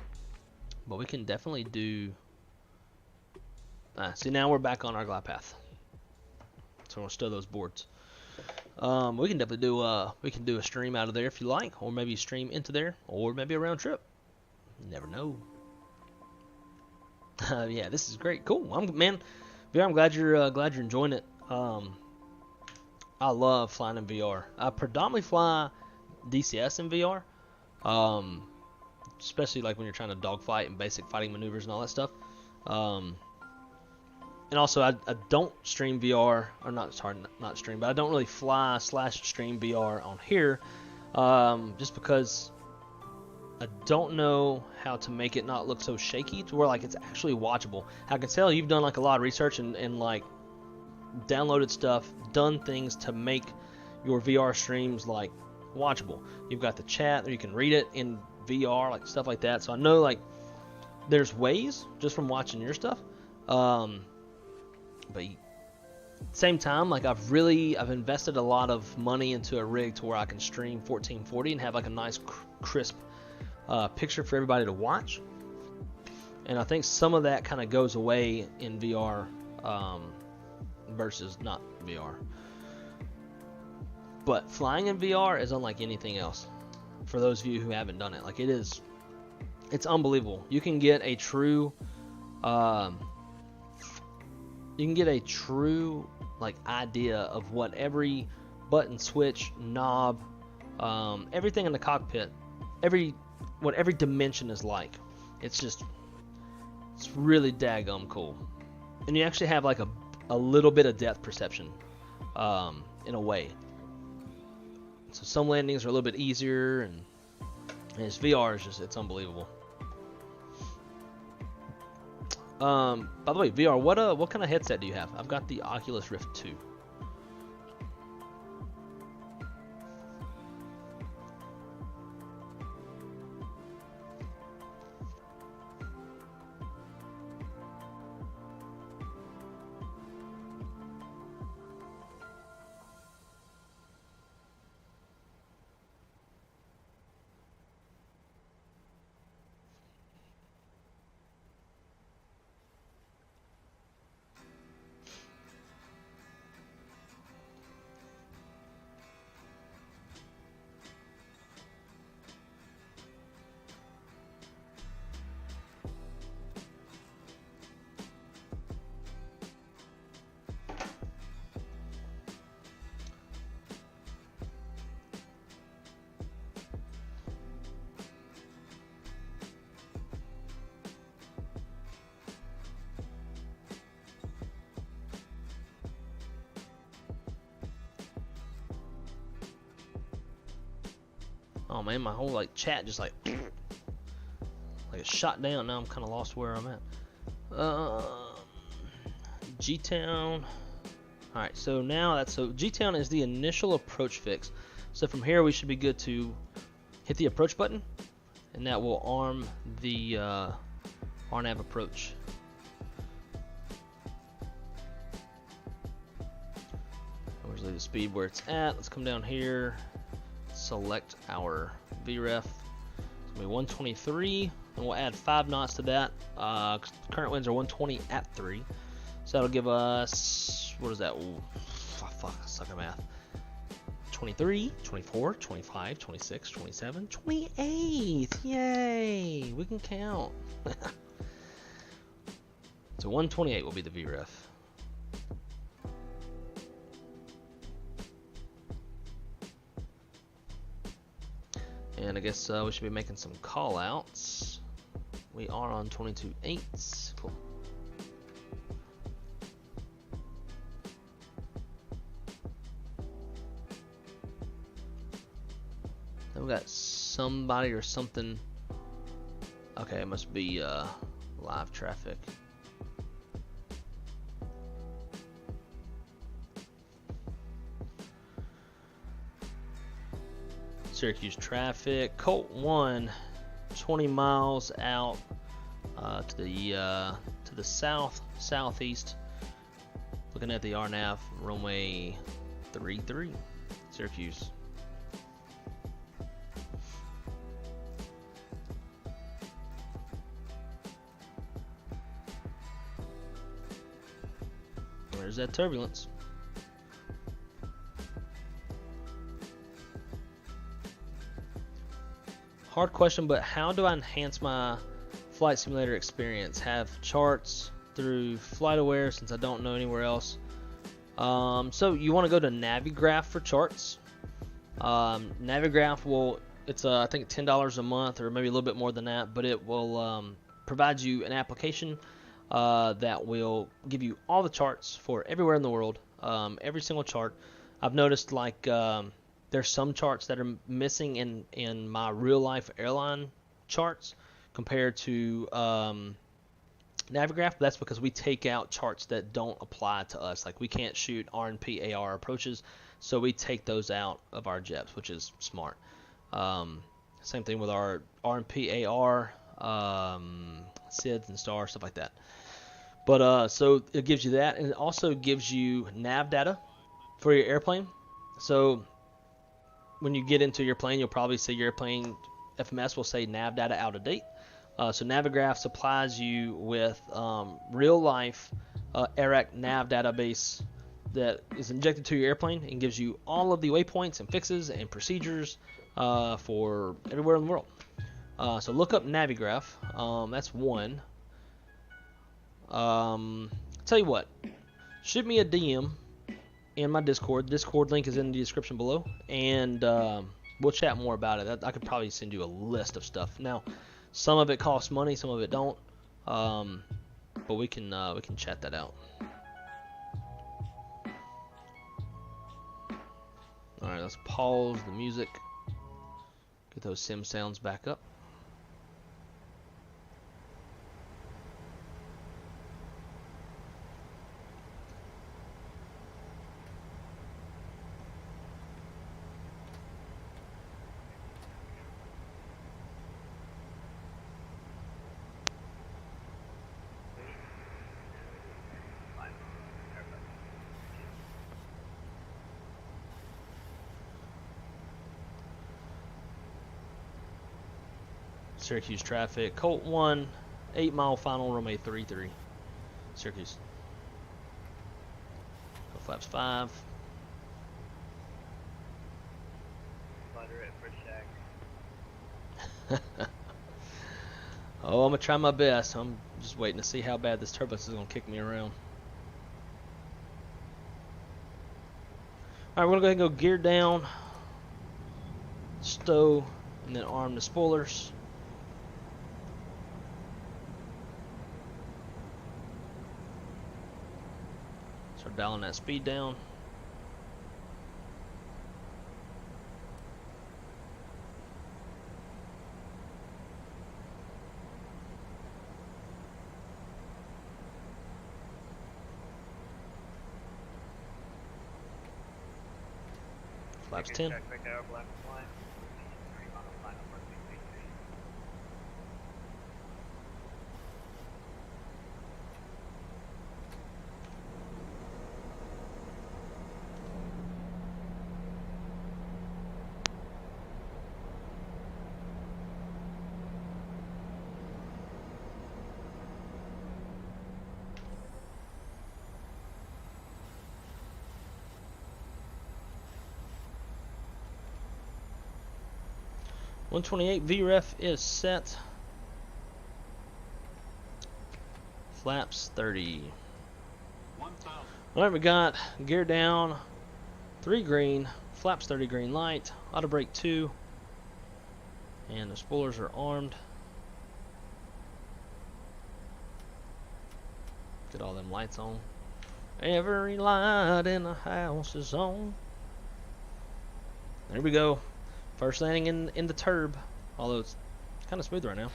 we can definitely do. See, now we're back on our glide path. So we'll stow those boards. We can definitely do a stream out of there if you like, or maybe stream into there, or maybe a round trip. You never know. Yeah, this is great. Cool. VR, I'm glad you're enjoying it. I love flying in VR. I predominantly fly DCS in VR, especially like when you're trying to dogfight and basic fighting maneuvers and all that stuff. And also, I don't stream VR, or not stream, but I don't really fly / stream VR on here, just because I don't know how to make it not look so shaky to where like it's actually watchable. I can tell you've done like a lot of research and like downloaded stuff, done things to make your VR streams like watchable. You've got the chat, or you can read it in VR, like stuff like that. So I know like there's ways just from watching your stuff. But same time, like I've invested a lot of money into a rig to where I can stream 1440 and have like a nice crisp picture for everybody to watch. And I think some of that kind of goes away in VR versus not VR. But flying in VR is unlike anything else. For those of you who haven't done it, like it's unbelievable. You can get a true like idea of what every button, switch, knob, everything in the cockpit, what every dimension is like. It's really daggum cool. And you actually have like a little bit of depth perception in a way. So some landings are a little bit easier, and this VR is it's unbelievable. By the way, VR, what kind of headset do you have? I've got the Oculus Rift 2. Oh man, my whole like chat just like it's shot down. Now I'm kind of lost where I'm at. G-Town. All right, so now G-Town is the initial approach fix. So from here we should be good to hit the approach button, and that will arm the RNAV approach. Let's leave the speed where it's at. Let's come down here. Select our VREF. It's gonna be 123, and we'll add 5 knots to that. Current winds are 120 at 3, so that'll give us, what is that? Ooh, fuck, I suck at math. 23, 24, 25, 26, 27, 28. Yay! We can count. So 128 will be the VREF. And I guess we should be making some call outs. We are on 22.8. Cool. Then we got somebody or something. Okay, it must be live traffic. Syracuse traffic. Colt 1, 20 miles out to the southeast. Looking at the RNAV runway 33, Syracuse. There's that turbulence. Hard question, but how do I enhance my flight simulator experience? Have charts through FlightAware since I don't know anywhere else. So you want to go to Navigraph for charts. Navigraph will, it's I think $10 a month or maybe a little bit more than that, but it will provide you an application that will give you all the charts for everywhere in the world, every single chart. I've noticed like there's some charts that are missing in my real life airline charts compared to Navigraph. That's because we take out charts that don't apply to us. Like we can't shoot RNP AR approaches, so we take those out of our JEPs, which is smart. Same thing with our RNP AR, SIDS and STAR, stuff like that. But so it gives you that, and it also gives you nav data for your airplane. So when you get into your plane, you'll probably see your airplane FMS will say nav data out of date. So Navigraph supplies you with real life AIRAC nav database that is injected to your airplane and gives you all of the waypoints and fixes and procedures for everywhere in the world. So look up Navigraph. That's one. Tell you what, shoot me a DM in my Discord. The Discord link is in the description below, and we'll chat more about it. I could probably send you a list of stuff. Now, some of it costs money, some of it don't, but we can chat that out. All right, let's pause the music. Get those sim sounds back up. Syracuse traffic. Colt 1, 8 mile final, runway 33. Syracuse. Go flaps 5. Oh, I'm going to try my best. I'm just waiting to see how bad this turbulence is going to kick me around. Alright, we're going to go ahead and go gear down, stow, and then arm the spoilers. Start dialing that speed down. Flaps 10. 128 VREF is set. Flaps 30. Alright, we got gear down, 3 green, flaps 30 green light, auto brake 2, and the spoilers are armed. Get all them lights on. Every light in the house is on. There we go. First landing in the turb, although it's kind of smooth right now.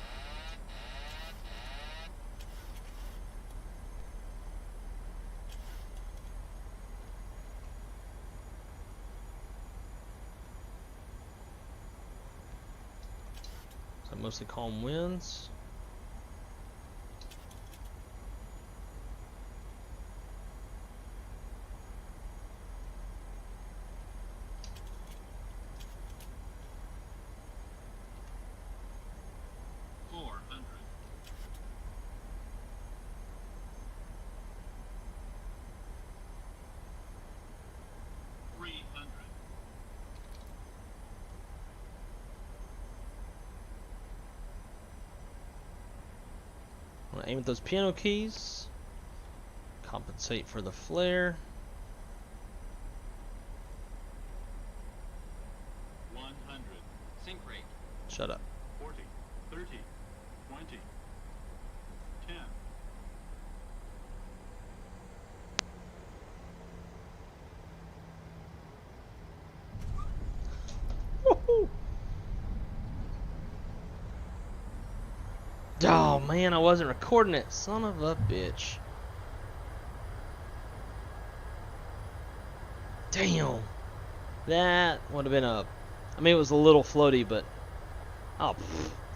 So mostly calm winds. I'm gonna aim at those piano keys. Compensate for the flare. 100. Sync rate. Shut up. 40. 30. 20. 10. Woohoo! Oh man, I wasn't recording it. Son of a bitch. Damn. That would have been a... I mean, it was a little floaty, but... Oh,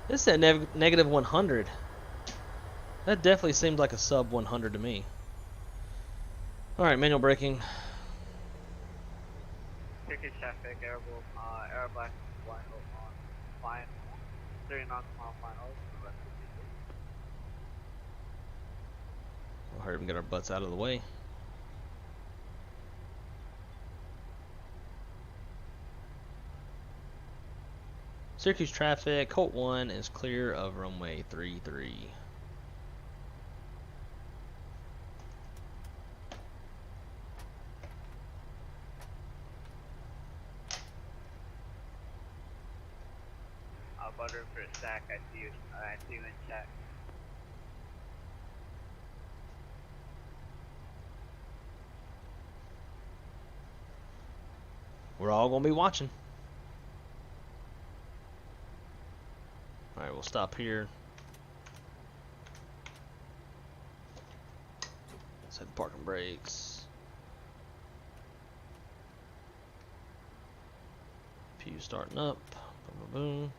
this said negative 100. That definitely seemed like a sub 100 to me. Alright, manual braking. Kjqf traffic, airable, air black, flying on, flying, 30 knots mile finals. We'll hurry up and get our butts out of the way. Syracuse traffic, Colt 1 is clear of runway 33. I'll butter for a stack, I see you in chat. We're all going to be watching. Alright, we'll stop here. Set the parking brakes. Pew starting up. Boom, boom, boom.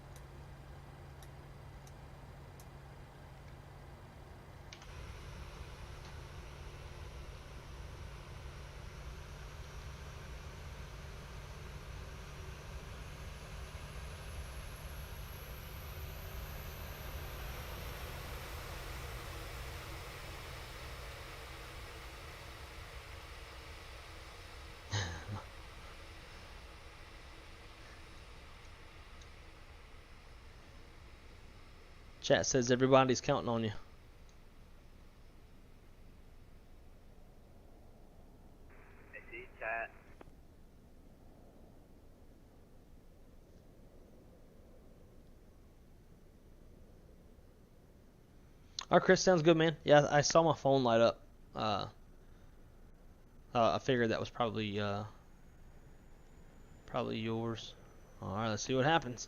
Chat says everybody's counting on you. I see chat. Alright, Chris, sounds good, man. Yeah, I saw my phone light up. I figured that was probably yours. Alright, let's see what happens.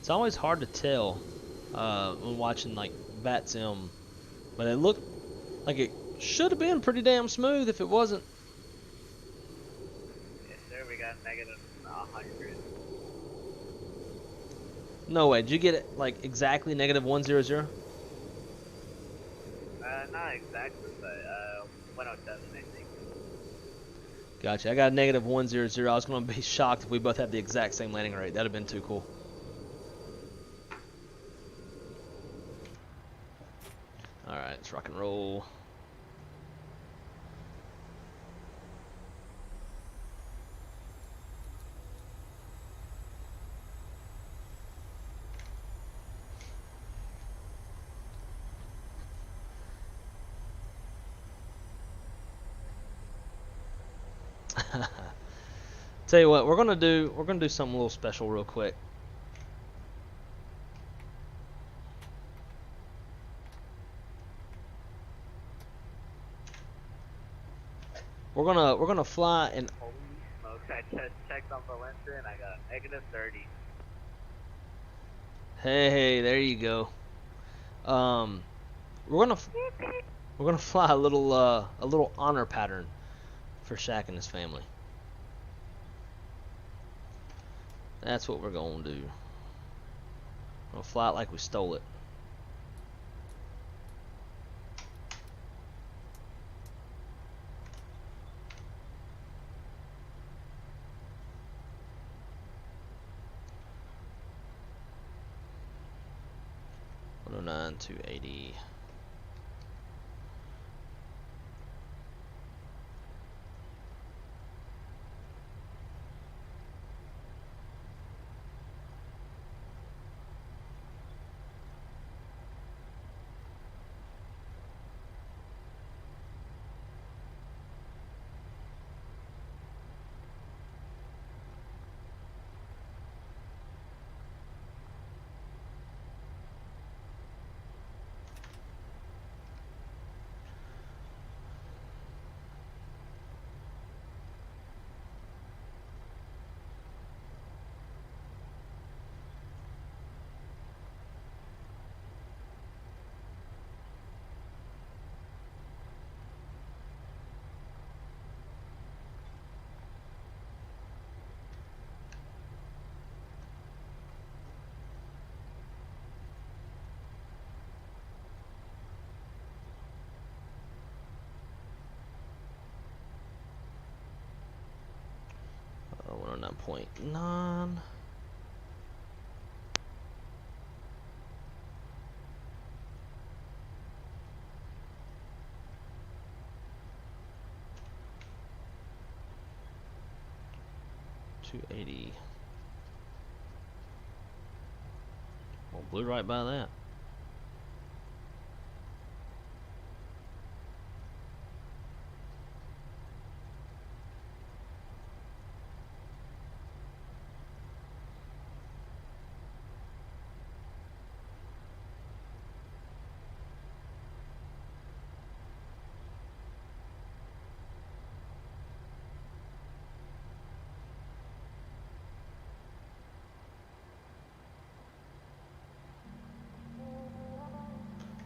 It's always hard to tell when watching like VATSIM, but it looked like it should have been pretty damn smooth if it wasn't. Yes, sir. We got negative 100. No way. Did you get it like exactly negative 100? Not exactly, but 107, I think. Gotcha. I got a negative 100. I was going to be shocked if we both had the exact same landing rate. That'd have been too cool. All right, let's rock and roll. Tell you what, we're gonna do something a little special real quick. We're gonna fly and Holy smokes, I just checked on Valencia and I got a negative 30. hey, there you go. We're gonna fly a little honor pattern for Shaq and his family. That's what we're gonna do. We'll fly it like we stole it. $109, $280. Oh, 109.9. $280. Well, blew right by that.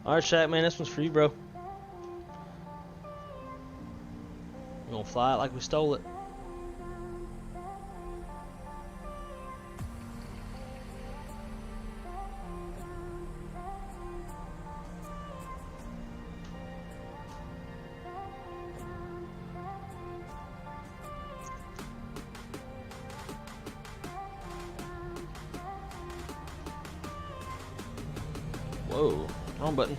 Alright, Shaq, man, this one's for you, bro. We're gonna fly it like we stole it. Whoa, wrong button.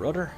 rudder.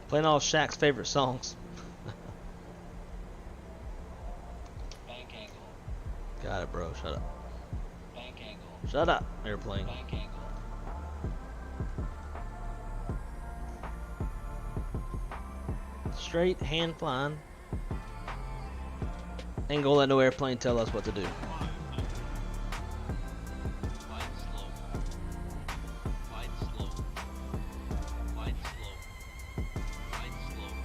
Playing all Shaq's favorite songs. Bank angle. Got it, bro. Shut up. Bank angle. Shut up, airplane. Bank angle. Straight hand flying. Ain't gonna let no airplane tell us what to do. 500. Light slow. Light slow. Light slow. Light slow.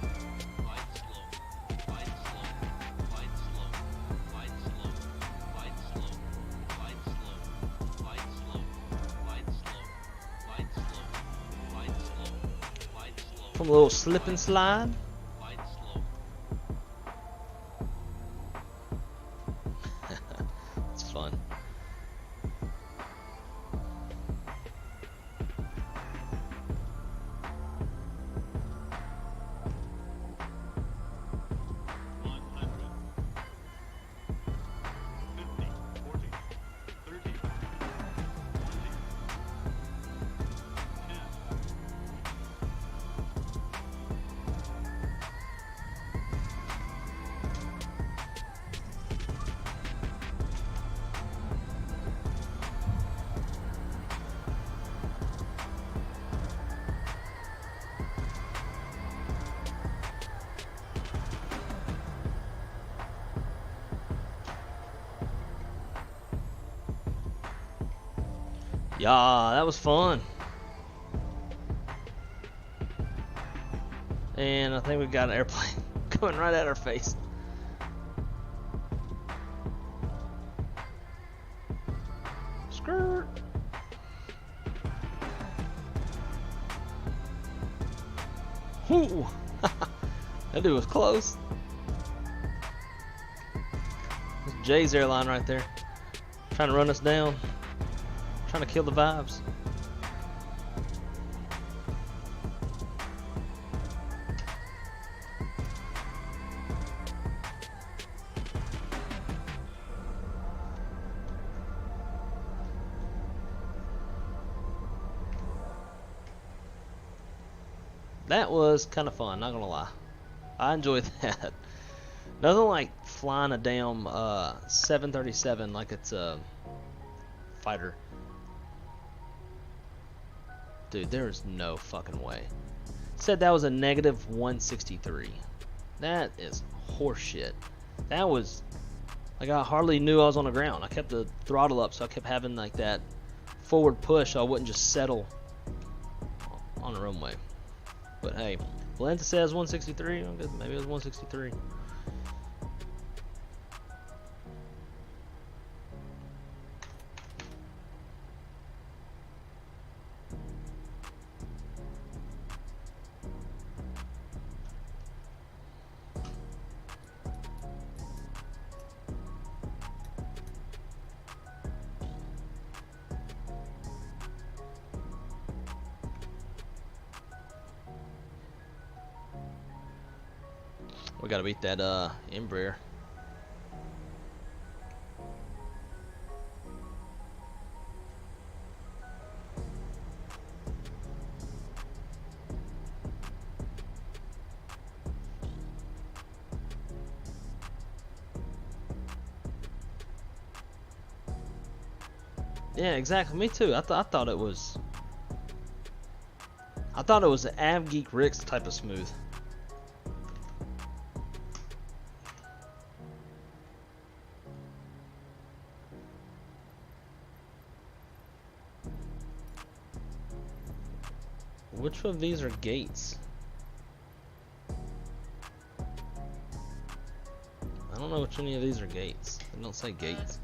Light slow. Light slow. Light slow. Light slow. Light slow. Light slow. Light slow. Light slow. Light slow. Light slow. Light slow. From a little slip and slide. Light slow. It's fun. Yeah, that was fun. And I think we got an airplane coming right at our face. Skirt. Ooh. That dude was close. That's Jay's airline right there. Trying to run us down. Trying to kill the vibes. That was kind of fun, not gonna lie. I enjoyed that. Nothing like flying a damn 737 like it's a fighter. Dude, there is no fucking way. Said that was a negative 163. That is horseshit. That was like I hardly knew I was on the ground. I kept the throttle up, so I kept having like that forward push, so I wouldn't just settle on the runway. But hey, Valenta says 163. I guess maybe it was 163. We gotta beat that Embraer. Yeah, exactly. Me too. I thought it was. I thought it was the AvGeek Rix type of smooth. Which of these are gates? I don't know which any of these are gates. They don't say gates.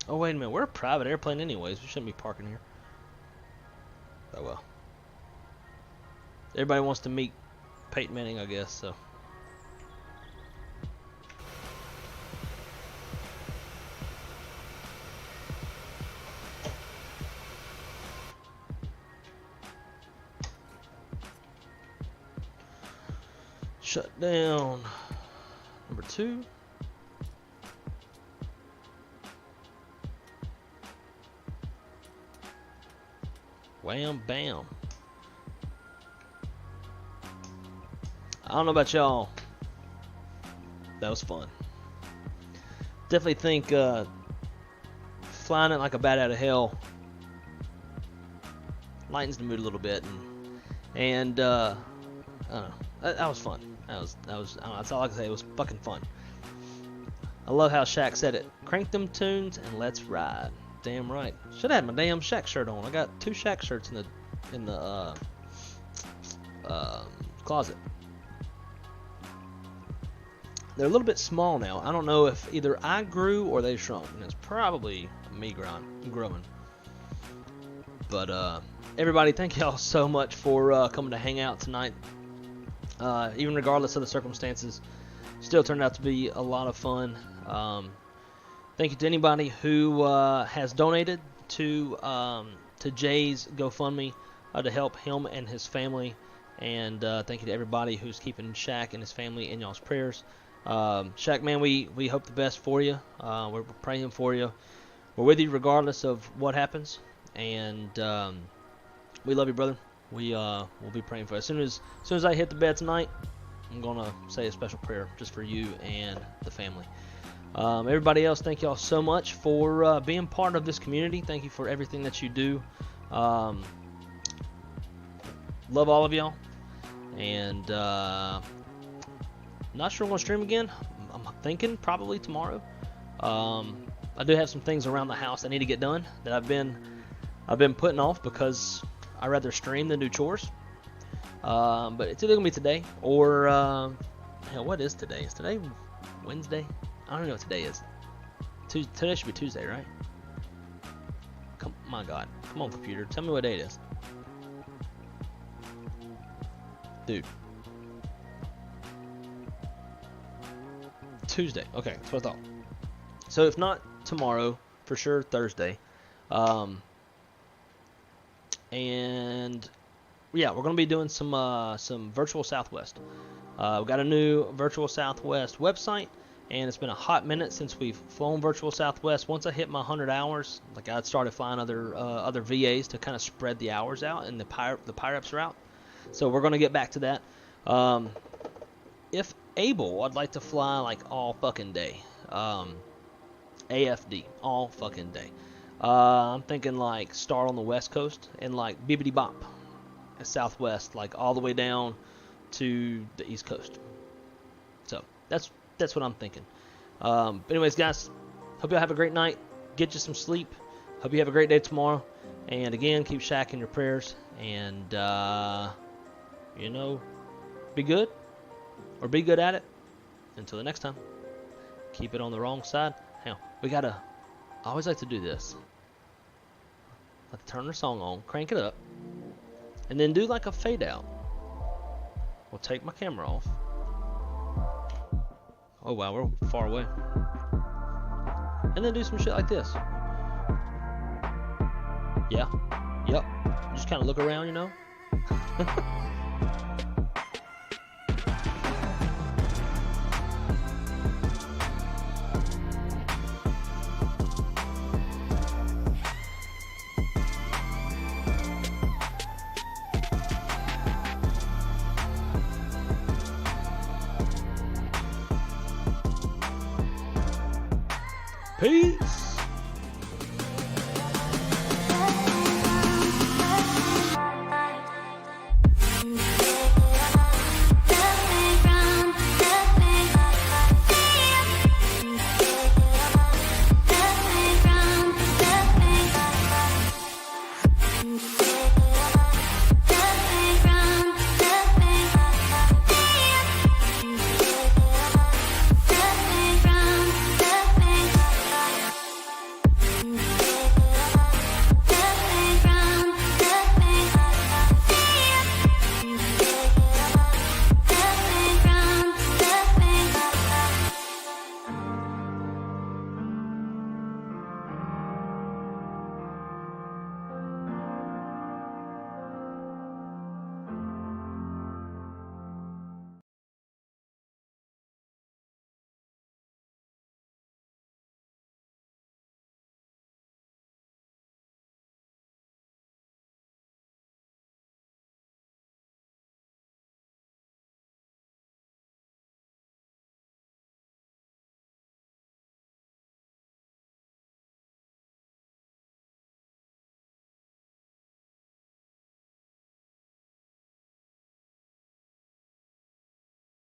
Oh, wait a minute. We're a private airplane anyways. We shouldn't be parking here. Oh, well. Everybody wants to meet Peyton Manning, I guess, so. Shut down. Number 2. Wham bam. I don't know about y'all. That was fun. Definitely think flying it like a bat out of hell lightens the mood a little bit, and I don't know. That was fun. That was I don't know, that's all I can say. It was fucking fun. I love how Shaq said it. Crank them tunes and let's ride. Damn right. Should have had my damn Shaq shirt on. I got 2 Shaq shirts in the closet. They're a little bit small now. I don't know if either I grew or they shrunk. And it's probably me growing. But everybody, thank y'all so much for coming to hang out tonight. Even regardless of the circumstances, still turned out to be a lot of fun. Thank you to anybody who has donated to Jay's GoFundMe to help him and his family. And thank you to everybody who's keeping Shaq and his family in y'all's prayers. Shaq, man, we hope the best for you. We're praying for you. We're with you regardless of what happens. And we love you, brother. We'll be praying for you. As soon as I hit the bed tonight, I'm gonna say a special prayer just for you and the family. Everybody else, thank y'all so much for being part of this community. Thank you for everything that you do. Love all of y'all. And not sure I'm going to stream again. I'm thinking probably tomorrow. I do have some things around the house I need to get done that I've been putting off because I'd rather stream than do chores. But it's either going to be today or hell, what is today? Is today Wednesday? I don't even know what today is. Today should be Tuesday, right? My God. Come on, computer. Tell me what day it is. Dude. Tuesday. Okay, that's what I thought. So if not tomorrow, for sure Thursday. And yeah, we're going to be doing some Virtual Southwest. We've got a new Virtual Southwest website. And it's been a hot minute since we've flown Virtual Southwest. Once I hit my 100 hours, like I'd started flying other VAs to kind of spread the hours out and the PIREPS route. So we're going to get back to that. If able, I'd like to fly like all fucking day. AFD, all fucking day. I'm thinking like start on the West Coast and like bibbidi bop, Southwest, like all the way down to the East Coast. So that's what I'm thinking. But anyways, guys, hope y'all have a great night. Get you some sleep. Hope you have a great day tomorrow. And again, keep Shaq in your prayers. And, you know, be good. Or be good at it. Until the next time. Keep it on the wrong side. Hell, I always like to do this. Like to turn the song on, crank it up, and then do like a fade out. We'll take my camera off. Oh wow, we're far away. And then do some shit like this. Yeah. Yep. Just kind of look around, you know. Peace.